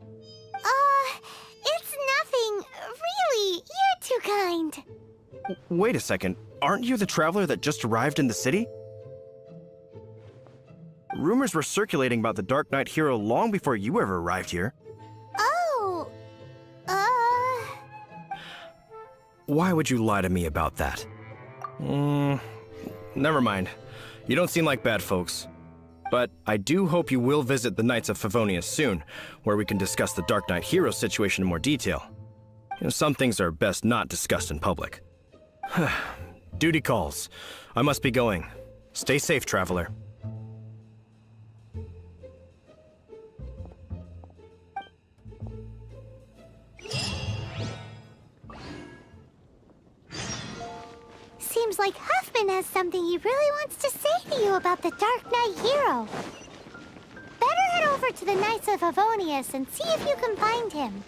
It's nothing. Really, you're too kind. Wait a second. Aren't you the traveler that just arrived in the city? Rumors were circulating about the Dark Knight hero long before you ever arrived here. Oh, Why would you lie to me about that? Never mind. You don't seem like bad folks. But I do hope you will visit the Knights of Favonius soon, where we can discuss the Dark Knight hero situation in more detail. Some things are best not discussed in public. Duty calls. I must be going. Stay safe, traveler. seems like Huffman has something he really wants to say to you about the Dark Knight hero. Better head over to the Knights of Favonius and see if you can find him.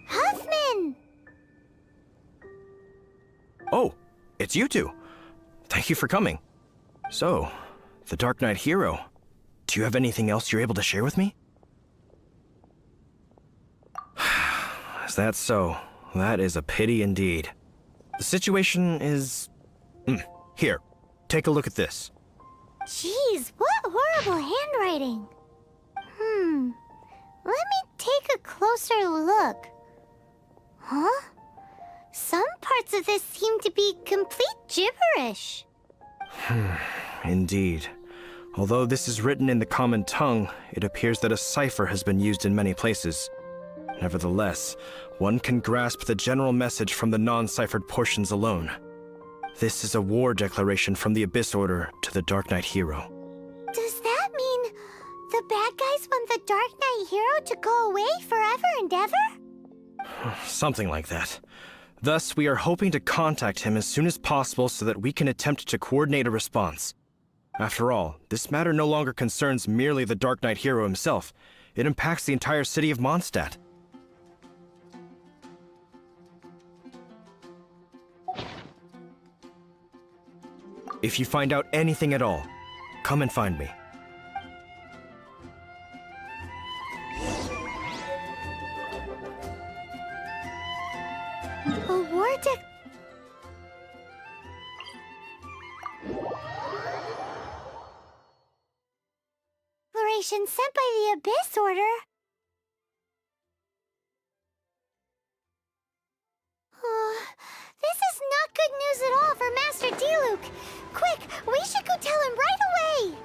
Huffman! Oh, it's you two. Thank you for coming. So, the Dark Knight hero. Do you have anything else you're able to share with me? Is that so? That is a pity indeed. The situation is... Here, take a look at this. Jeez, what horrible handwriting. Let me take a closer look. Huh? Some parts of this seem to be complete gibberish. Indeed. Although this is written in the common tongue, it appears that a cipher has been used in many places. Nevertheless, one can grasp the general message from the non-ciphered portions alone. This is a war declaration from the Abyss Order to the Dark Knight hero. Does that mean the bad guys want the Dark Knight hero to go away forever and ever? Something like that. Thus, we are hoping to contact him as soon as possible so that we can attempt to coordinate a response. After all, this matter no longer concerns merely the Dark Knight hero himself. It impacts the entire city of Mondstadt. If you find out anything at all, come and find me. A war declaration sent by the Abyss Order? This is not good news at all for Master Diluc. Quick, we should go tell him right away!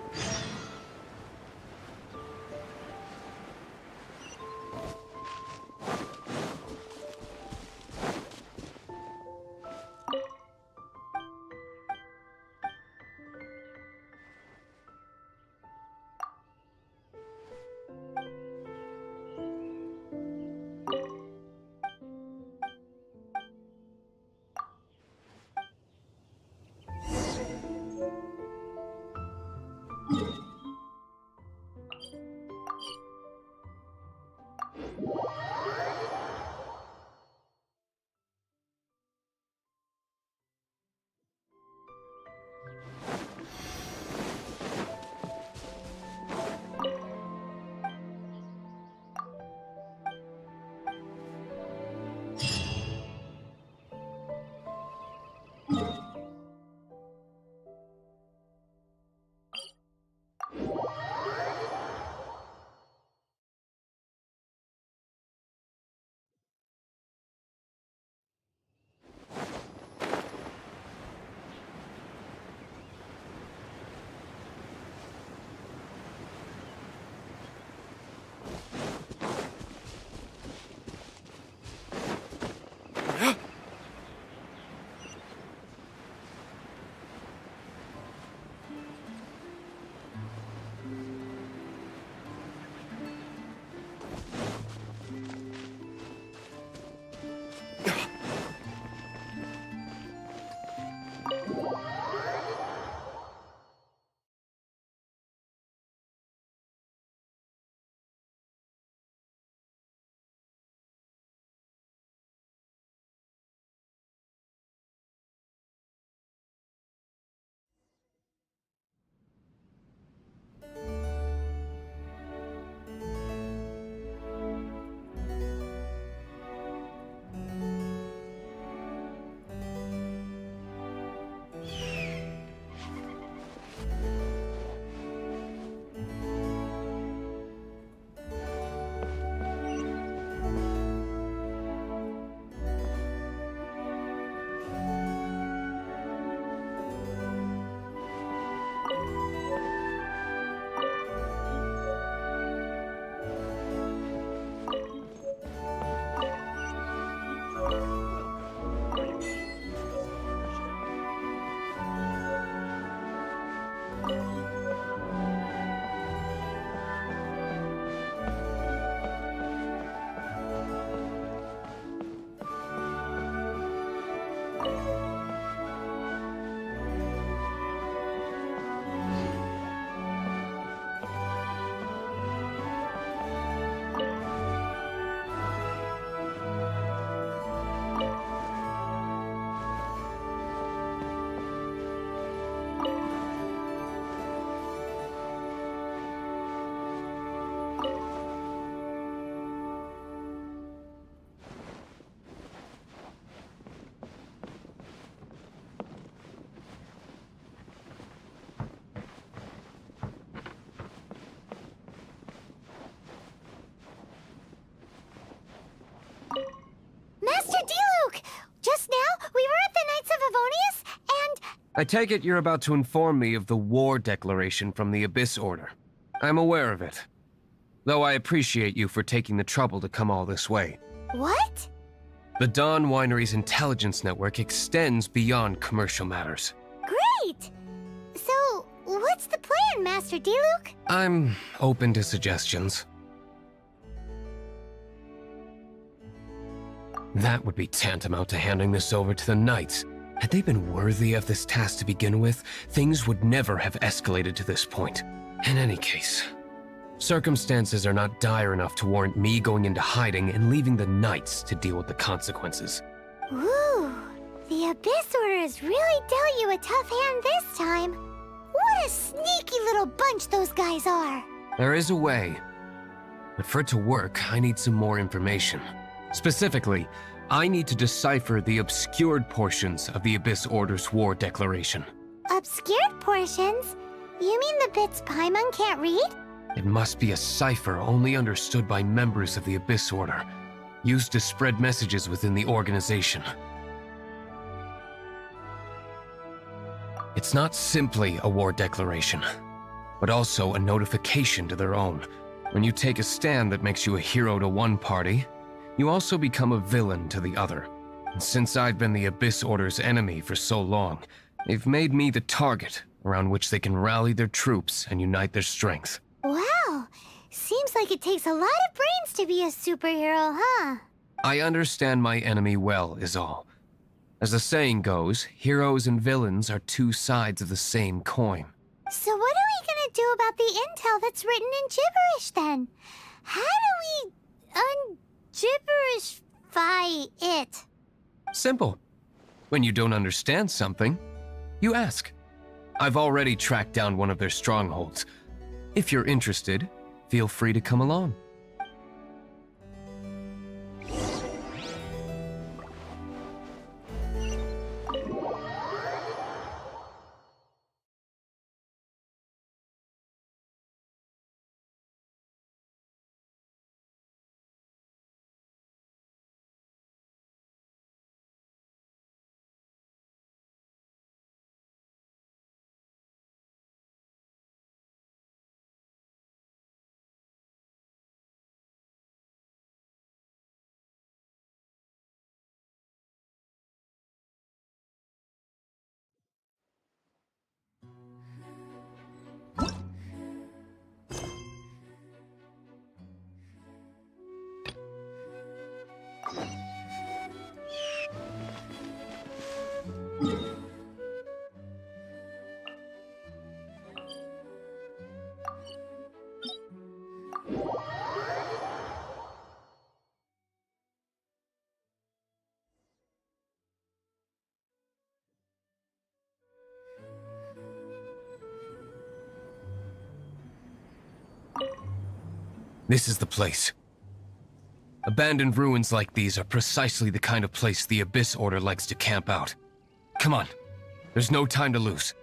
I take it you're about to inform me of the war declaration from the Abyss Order. I'm aware of it. Though I appreciate you for taking the trouble to come all this way. What? The Dawn Winery's intelligence network extends beyond commercial matters. Great! So, what's the plan, Master Diluc? I'm open to suggestions. That would be tantamount to handing this over to the Knights. Had they been worthy of this task to begin with, things would never have escalated to this point. In any case, circumstances are not dire enough to warrant me going into hiding and leaving the Knights to deal with the consequences. Ooh, the Abyss Order has really dealt you a tough hand this time. What a sneaky little bunch those guys are. There is a way. But for it to work, I need some more information. Specifically, I need to decipher the obscured portions of the Abyss Order's war declaration. Obscured portions? You mean the bits Paimon can't read? It must be a cipher only understood by members of the Abyss Order, used to spread messages within the organization. It's not simply a war declaration, but also a notification to their own. When you take a stand that makes you a hero to one party, you also become a villain to the other. And since I've been the Abyss Order's enemy for so long, they've made me the target around which they can rally their troops and unite their strength. Wow, seems like it takes a lot of brains to be a superhero, huh? I understand my enemy well, is all. As the saying goes, heroes and villains are two sides of the same coin. So what are we gonna do about the intel that's written in gibberish then? How do we un-gibberishify it? Simple. When you don't understand something, you ask. I've already tracked down one of their strongholds. If you're interested, feel free to come along. This is the place. Abandoned ruins like these are precisely the kind of place the Abyss Order likes to camp out. Come on, there's no time to lose.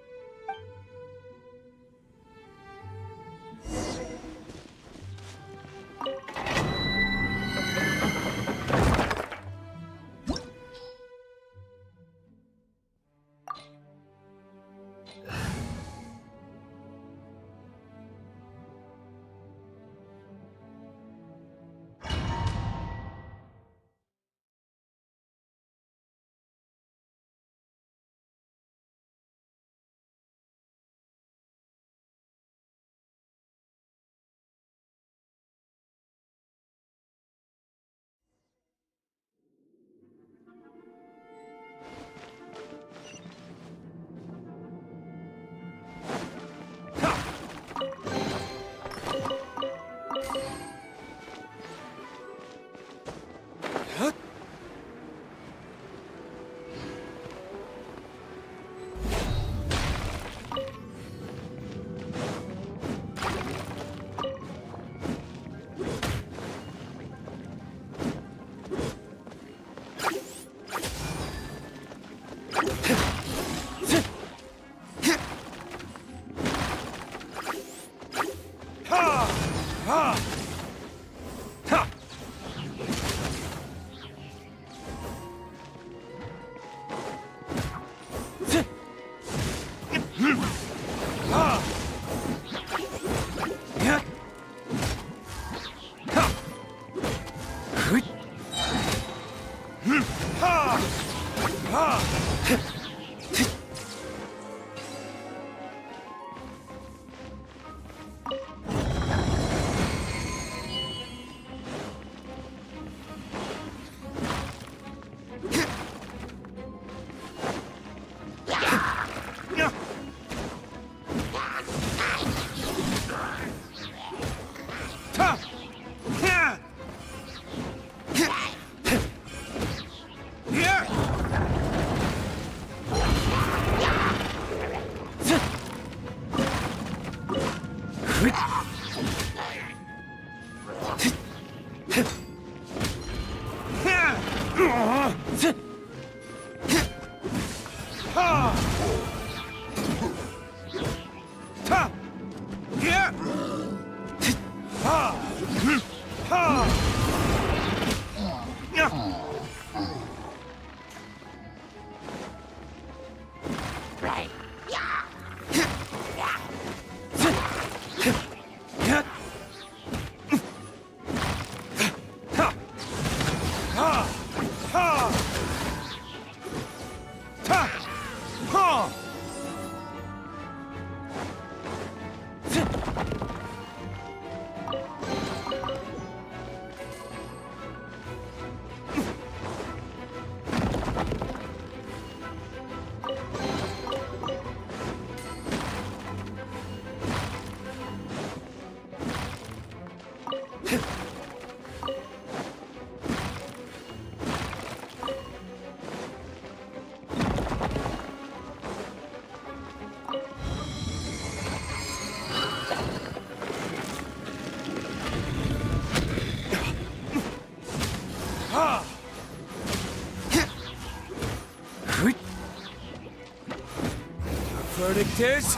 Verdict is...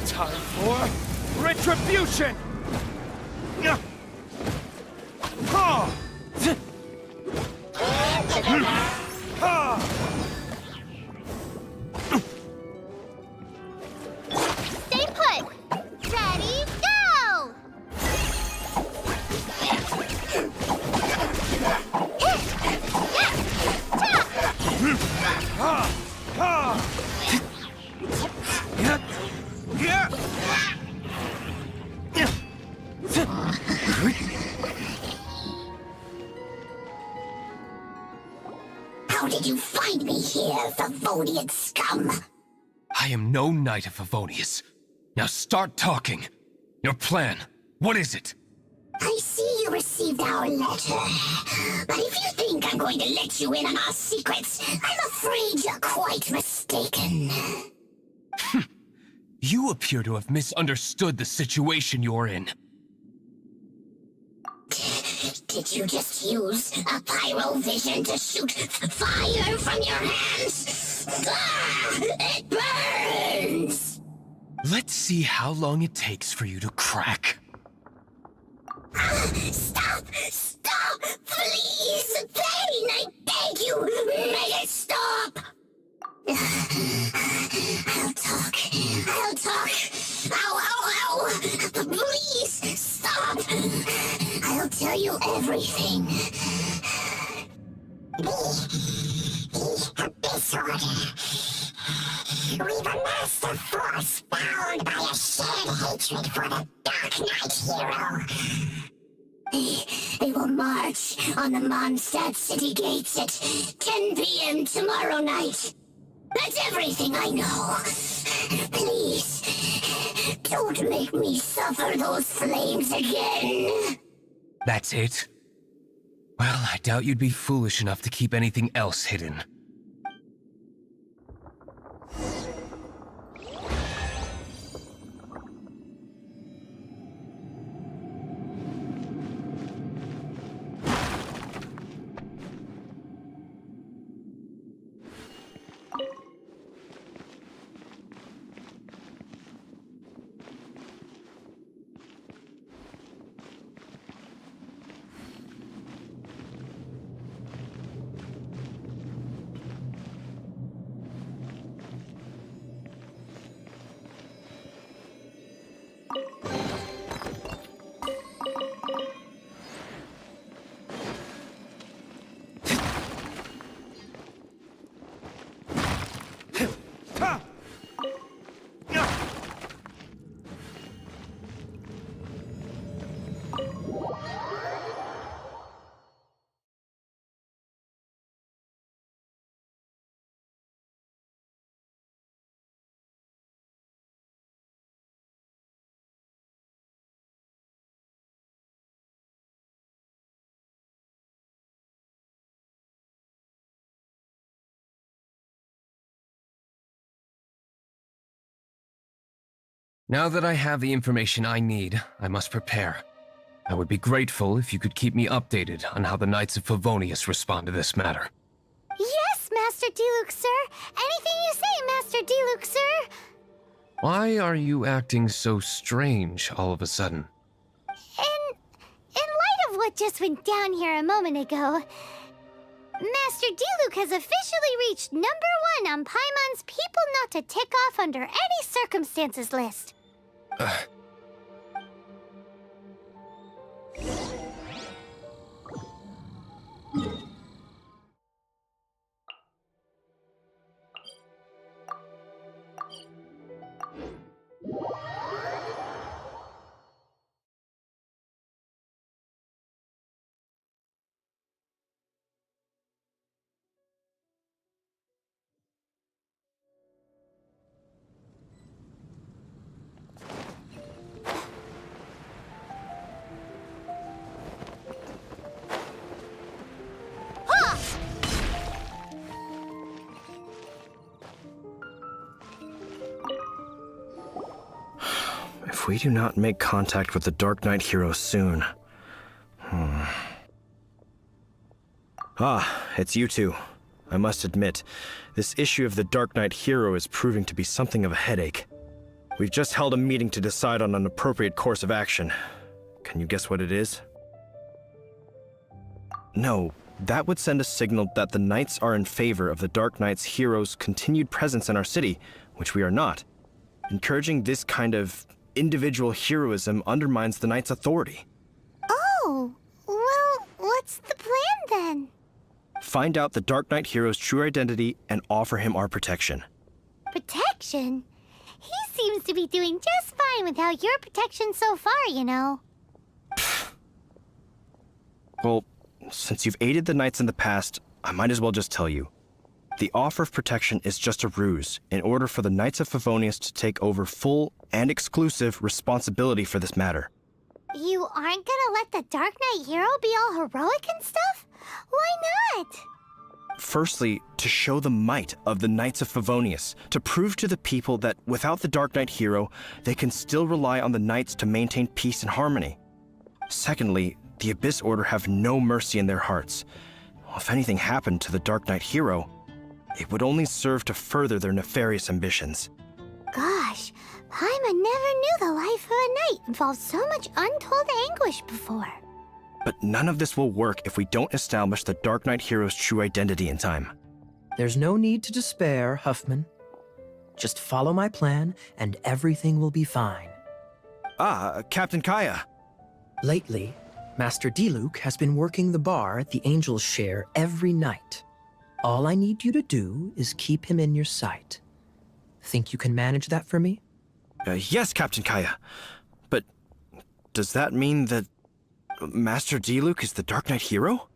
Time for retribution! Stay put! Ready, go! How did you find me here, Favonian scum? I am no knight of Favonius. Now start talking. Your plan, what is it? I see you received our letter. But if you think I'm going to let you in on our secrets, I'm afraid you're quite mistaken. You appear to have misunderstood the situation you're in. Did you just use a pyrovision to shoot fire from your hands? Ah, it burns! Let's see how long it takes for you to crack. Stop! Stop! Please! Pain! I beg you! Make it stop! I'll talk. I'll talk. Ow, ow, ow! Please, stop! I'll tell you everything. This order. We've amassed a force bound by a shared hatred for the Dark Knight hero. They will march on the Mondstadt city gates at 10 p.m. tomorrow night. That's everything I know. Please, Don't make me suffer those flames again. That's it? Well, I doubt you'd be foolish enough to keep anything else hidden. Now that I have the information I need, I must prepare. I would be grateful if you could keep me updated on how the Knights of Favonius respond to this matter. Yes, Master Diluc, sir. Anything you say, Master Diluc, sir. Why are you acting so strange all of a sudden? In light of what just went down here a moment ago, Master Diluc has officially reached #1 on Paimon's people not to tick off under any circumstances list. If we do not make contact with the Dark Knight hero soon... Ah, it's you two. I must admit, this issue of the Dark Knight hero is proving to be something of a headache. We've just held a meeting to decide on an appropriate course of action. Can you guess what it is? No, that would send a signal that the Knights are in favor of the Dark Knight's hero's continued presence in our city, which we are not. Encouraging this kind of individual heroism undermines the Knight's authority. Oh, well, what's the plan then? Find out the Dark Knight hero's true identity and offer him our protection. Protection? He seems to be doing just fine without your protection so far, you know. Well, since you've aided the Knights in the past, I might as well just tell you. The offer of protection is just a ruse in order for the Knights of Favonius to take over full and exclusive responsibility for this matter. You aren't gonna let the Dark Knight hero be all heroic and stuff? Why not? Firstly, to show the might of the Knights of Favonius, to prove to the people that without the Dark Knight hero, they can still rely on the Knights to maintain peace and harmony. Secondly, the Abyss Order have no mercy in their hearts. If anything happened to the Dark Knight hero, it would only serve to further their nefarious ambitions. Gosh, Paimon never knew the life of a knight involved so much untold anguish before. But none of this will work if we don't establish the Dark Knight hero's true identity in time. There's no need to despair, Huffman. Just follow my plan, and everything will be fine. Ah, Captain Kaya. Lately, Master Diluc has been working the bar at the Angel's Share every night. All I need you to do is keep him in your sight. Think you can manage that for me? Yes, Captain Kaya. But does that mean that Master Diluc is the Dark Knight hero?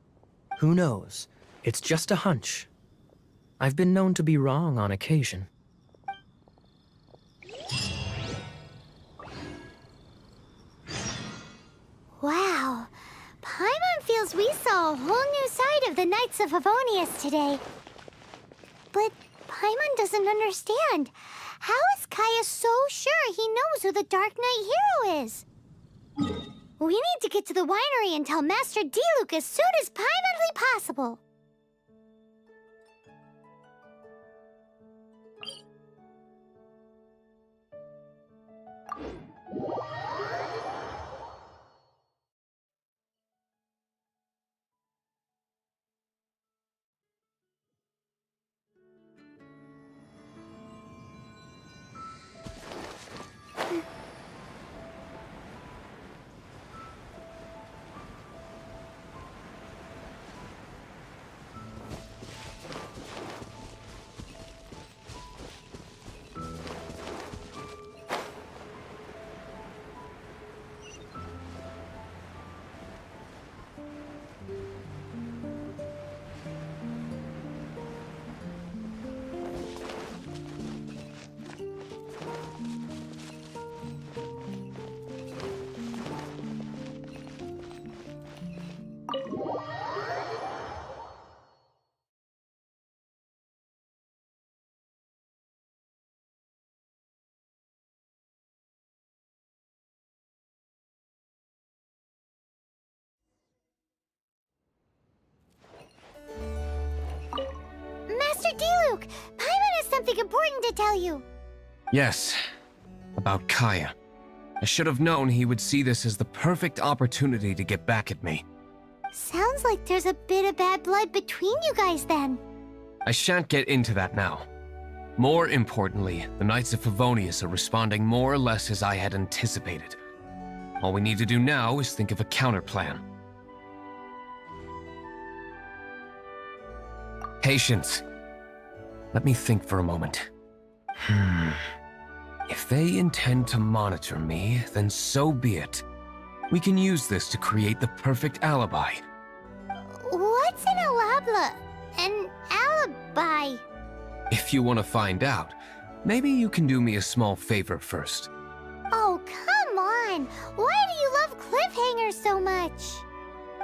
Who knows? It's just a hunch. I've been known to be wrong on occasion. feels we saw a whole new side of the Knights of Favonius today. But Paimon doesn't understand. How is Kaya so sure he knows who the Dark Knight hero is? We need to get to the winery and tell Master Diluc as soon as humanly possible. Master Diluc, Paimon has something important to tell you. Yes, about Kaya. I should have known he would see this as the perfect opportunity to get back at me. Sounds like there's a bit of bad blood between you guys then. I shan't get into that now. More importantly, the Knights of Favonius are responding more or less as I had anticipated. All we need to do now is think of a counterplan. Patience. Let me think for a moment. If they intend to monitor me, then so be it. We can use this to create the perfect alibi. What's an alabla? An alibi? If you want to find out, maybe you can do me a small favor first. Oh, come on! Why do you love cliffhangers so much?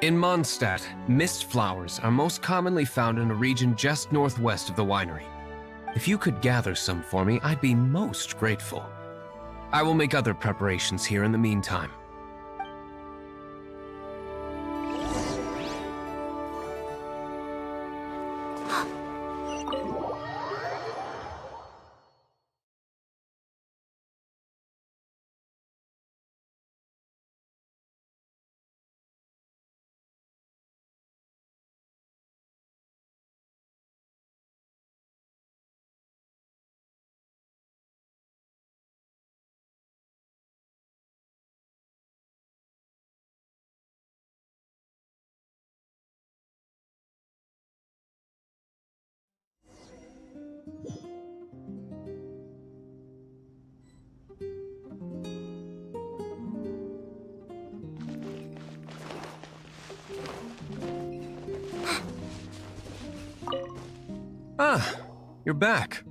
In Mondstadt, mist flowers are most commonly found in a region just northwest of the winery. If you could gather some for me, I'd be most grateful. I will make other preparations here in the meantime. Ah, you're back.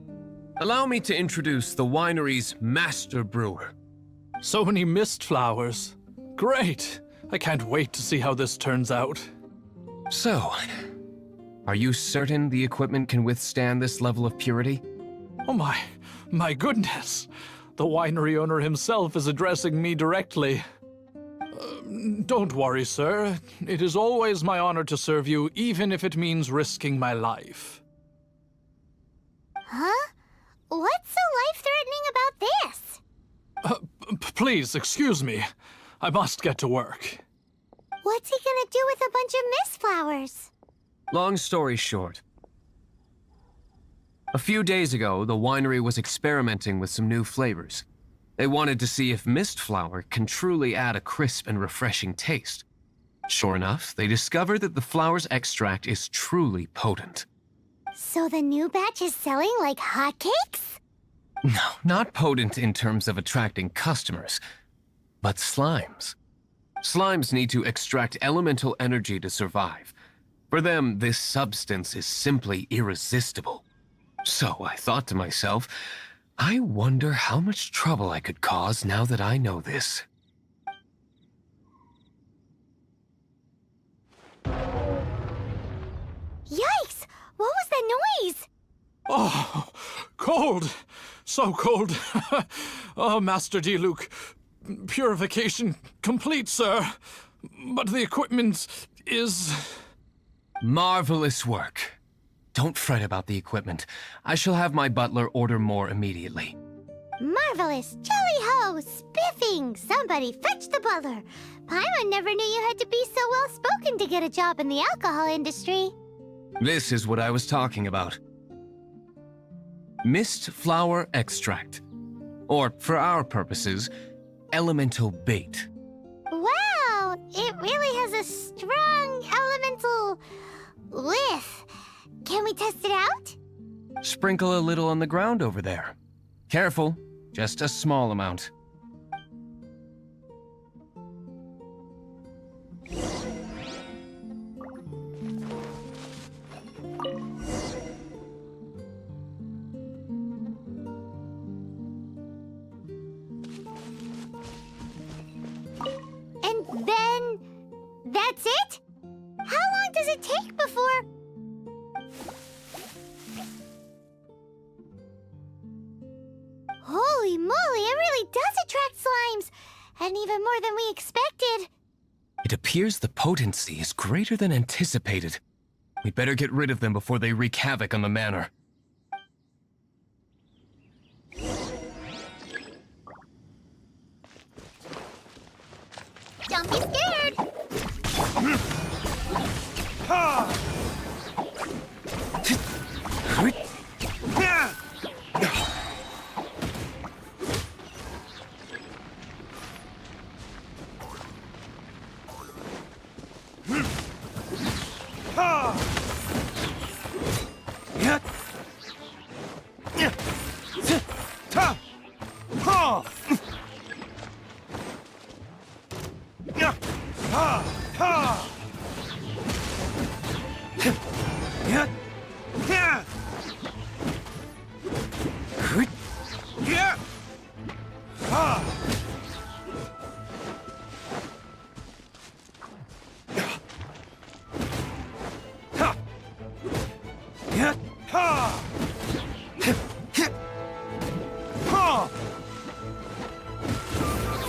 Allow me to introduce the winery's master brewer. So many mist flowers. Great! I can't wait to see how this turns out. So, are you certain the equipment can withstand this level of purity? Oh my goodness! The winery owner himself is addressing me directly. Don't worry, sir. It is always my honor to serve you, even if it means risking my life. Huh? What's so life-threatening about this? Please, excuse me. I must get to work. What's he gonna do with a bunch of mist flowers? Long story short. A few days ago, the winery was experimenting with some new flavors. They wanted to see if mist flower can truly add a crisp and refreshing taste. Sure enough, they discovered that the flower's extract is truly potent. So the new batch is selling like hotcakes? No, not potent in terms of attracting customers, but slimes. Slimes need to extract elemental energy to survive. For them, this substance is simply irresistible. So I thought to myself, I wonder how much trouble I could cause now that I know this. What was that noise? Oh, cold! So cold. Oh, Master Diluc. Purification complete, sir. But the equipment is... Marvelous work. Don't fret about the equipment. I shall have my butler order more immediately. Marvelous! Jolly-ho! Spiffing! Somebody fetch the butler! Paimon never knew you had to be so well-spoken to get a job in the alcohol industry. This is what I was talking about. Mist flower extract. Or, for our purposes, elemental bait. Wow! It really has a strong elemental... whiff. Can we test it out? Sprinkle a little on the ground over there. Careful, just a small amount. And then... that's it? How long does it take before... Holy moly, it really does attract slimes! And even more than we expected. It appears the potency is greater than anticipated. We'd better get rid of them before they wreak havoc on the manor. Don't be scared!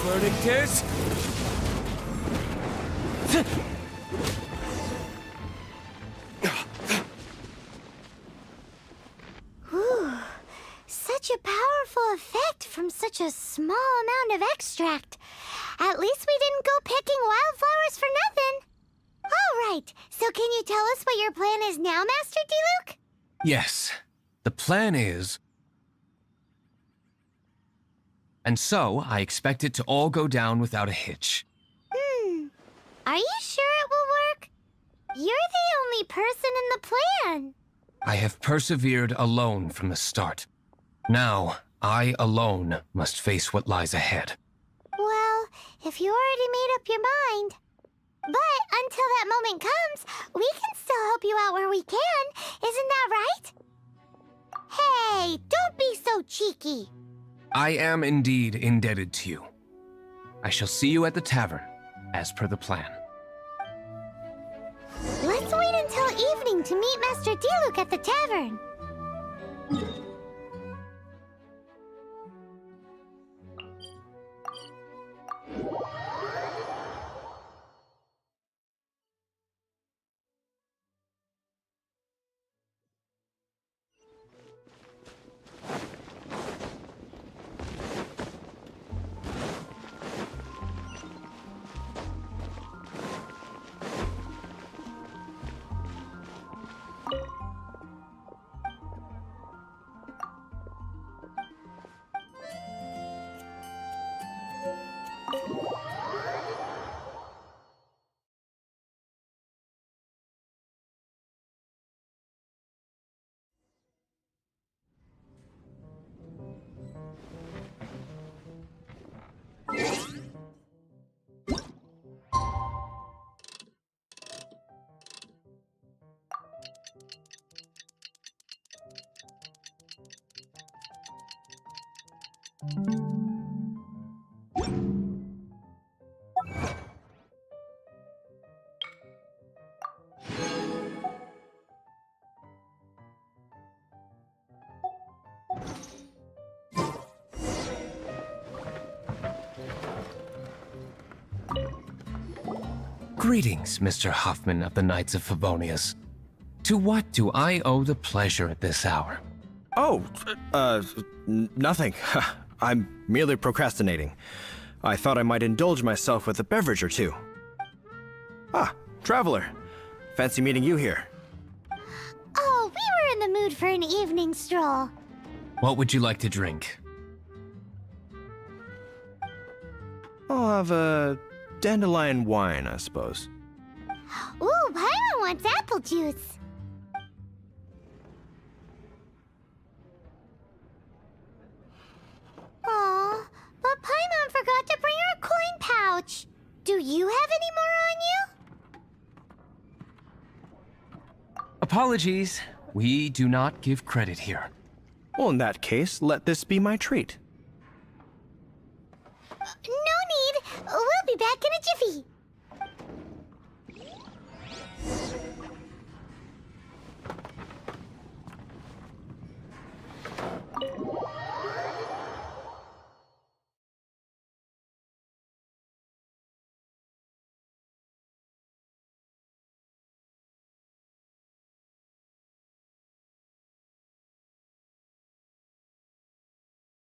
Verdict is... Whew. Such a powerful effect from such a small amount of extract. At least we didn't go picking wildflowers for nothing. All right, so can you tell us what your plan is now, Master Diluc? Yes, the plan is... And so, I expect it to all go down without a hitch. Are you sure it will work? You're the only person in the plan. I have persevered alone from the start. Now, I alone must face what lies ahead. Well, if you already made up your mind. But until that moment comes, we can still help you out where we can. Isn't that right? Hey, don't be so cheeky. I am indeed indebted to you. I shall see you at the tavern, as per the plan. Let's wait until evening to meet Master Diluc at the tavern. Greetings, Mr. Huffman of the Knights of Favonius. To what do I owe the pleasure at this hour? Oh, nothing. I'm merely procrastinating. I thought I might indulge myself with a beverage or two. Ah, Traveler. Fancy meeting you here. Oh, we were in the mood for an evening stroll. What would you like to drink? I'll have a dandelion wine, I suppose. Ooh, Paimon wants apple juice. Aw, but Paimon forgot to bring her coin pouch. Do you have any more on you? Apologies. We do not give credit here. Well, in that case, let this be my treat. No need. We'll be back in a jiffy.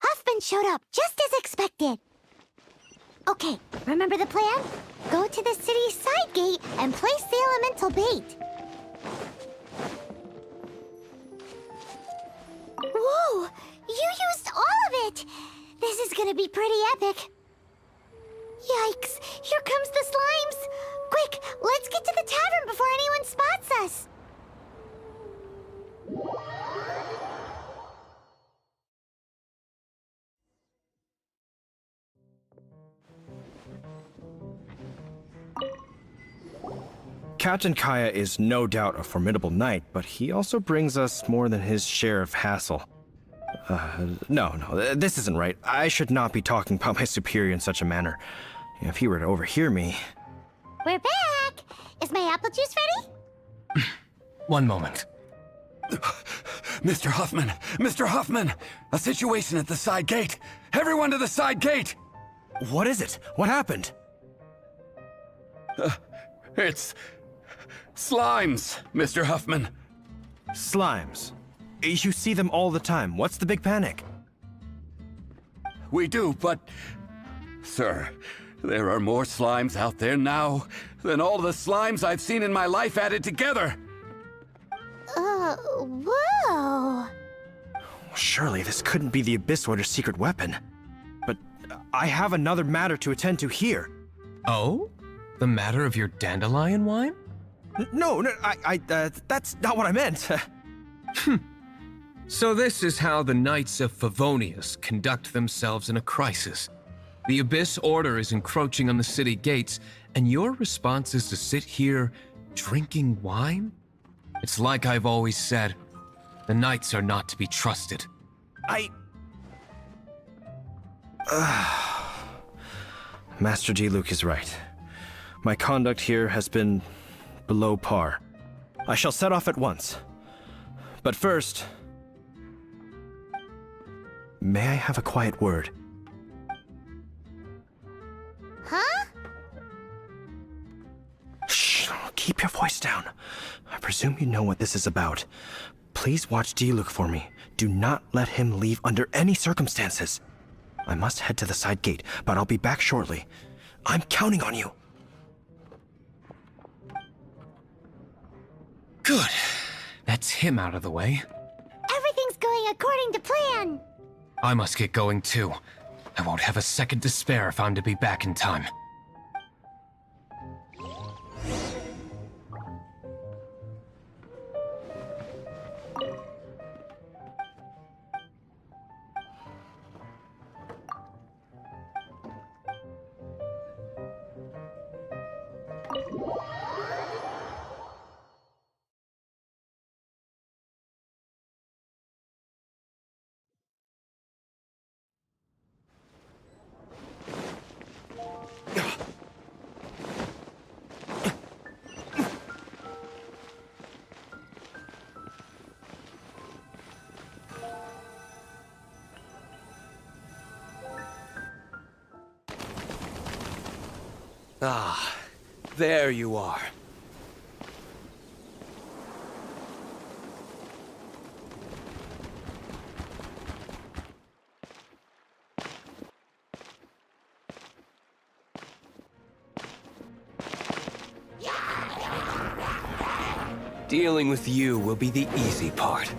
Huffman showed up, just as expected. Okay, remember the plan? Go to the city's side gate and place the elemental bait. Whoa! You used all of it! This is gonna be pretty epic. Yikes! Here comes the slimes! Quick, let's get to the tavern before anyone spots us! Captain Kaya is no doubt a formidable knight, but he also brings us more than his share of hassle. No, this isn't right. I should not be talking about my superior in such a manner. If he were to overhear me... We're back! Is my apple juice ready? One moment. Mr. Huffman! Mr. Huffman! A situation at the side gate! Everyone to the side gate! What is it? What happened? It's... slimes, Mr. Huffman. Slimes? You see them all the time. What's the big panic? We do, but... Sir, there are more slimes out there now than all the slimes I've seen in my life added together. Whoa. Surely this couldn't be the Abyss Order's secret weapon. But I have another matter to attend to here. Oh? The matter of your dandelion wine? No, that's not what I meant. So this is how the Knights of Favonius conduct themselves in a crisis. The Abyss Order is encroaching on the city gates, and your response is to sit here drinking wine? It's like I've always said, the Knights are not to be trusted. Master Diluc is right. My conduct here has been below par. I shall set off at once. But first... may I have a quiet word? Huh? Shh! Keep your voice down. I presume you know what this is about. Please watch Diluc for me. Do not let him leave under any circumstances. I must head to the side gate, but I'll be back shortly. I'm counting on you. Good. That's him out of the way. Everything's going according to plan. I must get going too. I won't have a second to spare if I'm to be back in time. There you are. Dealing with you will be the easy part.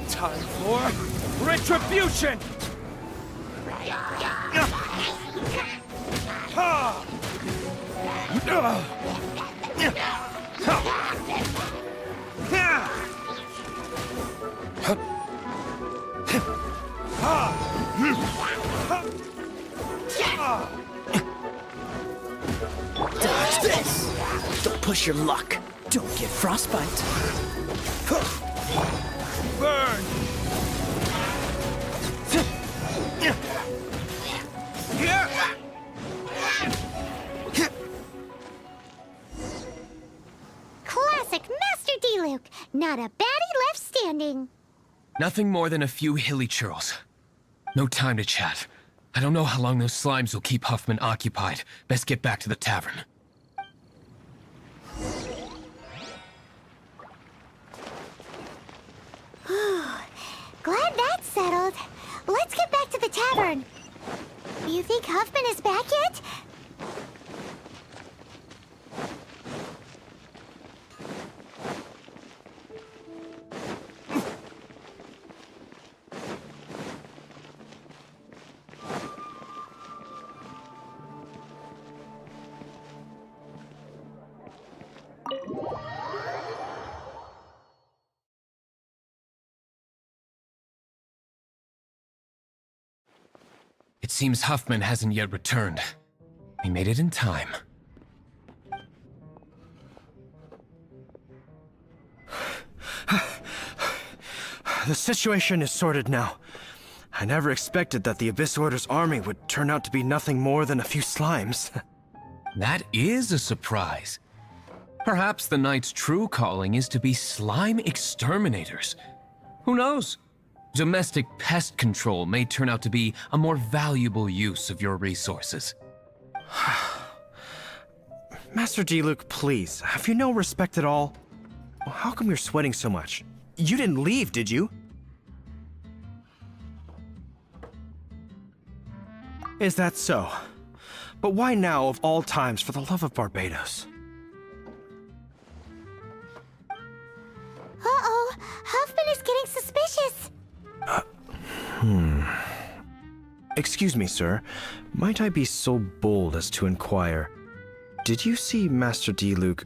Time for retribution! Dodge this! Don't push your luck. Don't get frostbite. Burn! Classic Master D-Luke. Not a baddie left standing. Nothing more than a few hilly churls. No time to chat. I don't know how long those slimes will keep Huffman occupied. Best get back to the tavern. Glad that's settled. Let's get back to the tavern. You think Huffman is back yet? It seems Huffman hasn't yet returned. We made it in time. The situation is sorted now. I never expected that the Abyss Order's army would turn out to be nothing more than a few slimes. That is a surprise. Perhaps the Knight's true calling is to be slime exterminators. Who knows? Domestic pest control may turn out to be a more valuable use of your resources. Master D-Luke, please, have you no respect at all? How come you're sweating so much? You didn't leave, did you? Is that so? But why now, of all times, for the love of Barbados? Uh-oh, Huffman is getting suspicious. Excuse me, sir. Might I be so bold as to inquire, did you see Master D-Luke,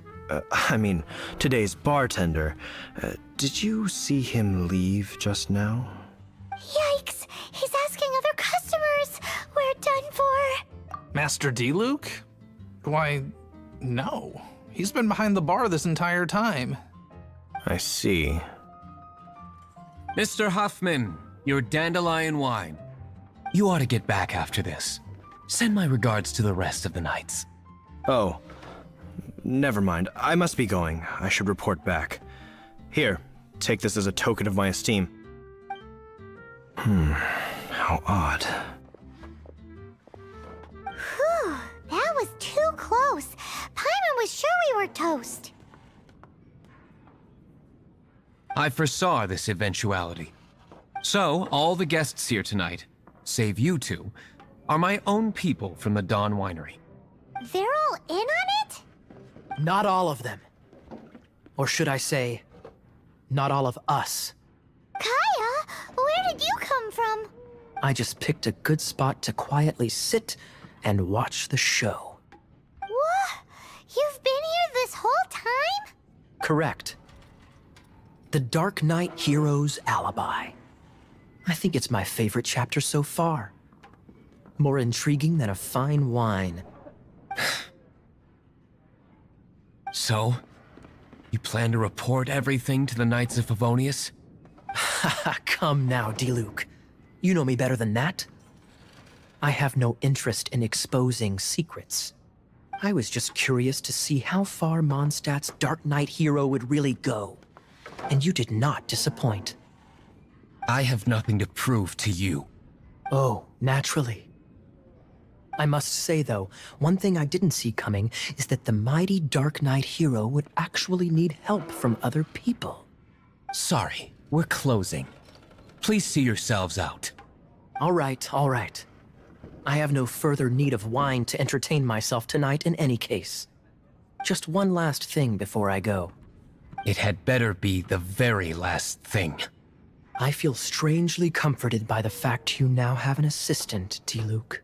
today's bartender, did you see him leave just now? Yikes, he's asking other customers. We're done for. Master D-Luke? Why, no. He's been behind the bar this entire time. I see. Mr. Huffman, your dandelion wine. You ought to get back after this. Send my regards to the rest of the knights. Oh, never mind. I must be going. I should report back. Here, take this as a token of my esteem. How odd. Whew, that was too close. Paimon was sure we were toast. I foresaw this eventuality. So, all the guests here tonight, save you two, are my own people from the Dawn Winery. They're all in on it? Not all of them. Or should I say, not all of us. Kaya, where did you come from? I just picked a good spot to quietly sit and watch the show. What? You've been here this whole time? Correct. The Dark Knight Hero's Alibi. I think it's my favorite chapter so far. More intriguing than a fine wine. So, you plan to report everything to the Knights of Favonius? Haha, come now, Diluc. You know me better than that. I have no interest in exposing secrets. I was just curious to see how far Mondstadt's Dark Knight hero would really go. And you did not disappoint. I have nothing to prove to you. Oh, naturally. I must say, though, one thing I didn't see coming is that the mighty Dark Knight hero would actually need help from other people. Sorry, we're closing. Please see yourselves out. All right, all right. I have no further need of wine to entertain myself tonight in any case. Just one last thing before I go. It had better be the very last thing. I feel strangely comforted by the fact you now have an assistant, Diluc.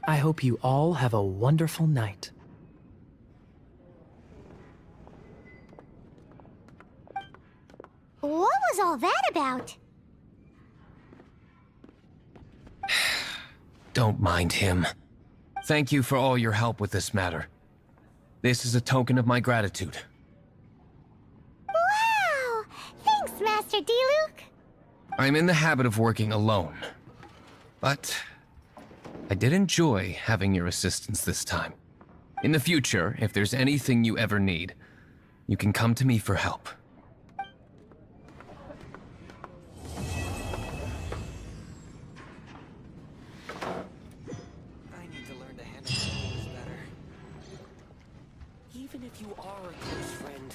I hope you all have a wonderful night. What was all that about? Don't mind him. Thank you for all your help with this matter. This is a token of my gratitude. Wow! Thanks, Master Diluc. I'm in the habit of working alone. But I did enjoy having your assistance this time. In the future, if there's anything you ever need, you can come to me for help. I need to learn to handle things better. Even if you are a close friend,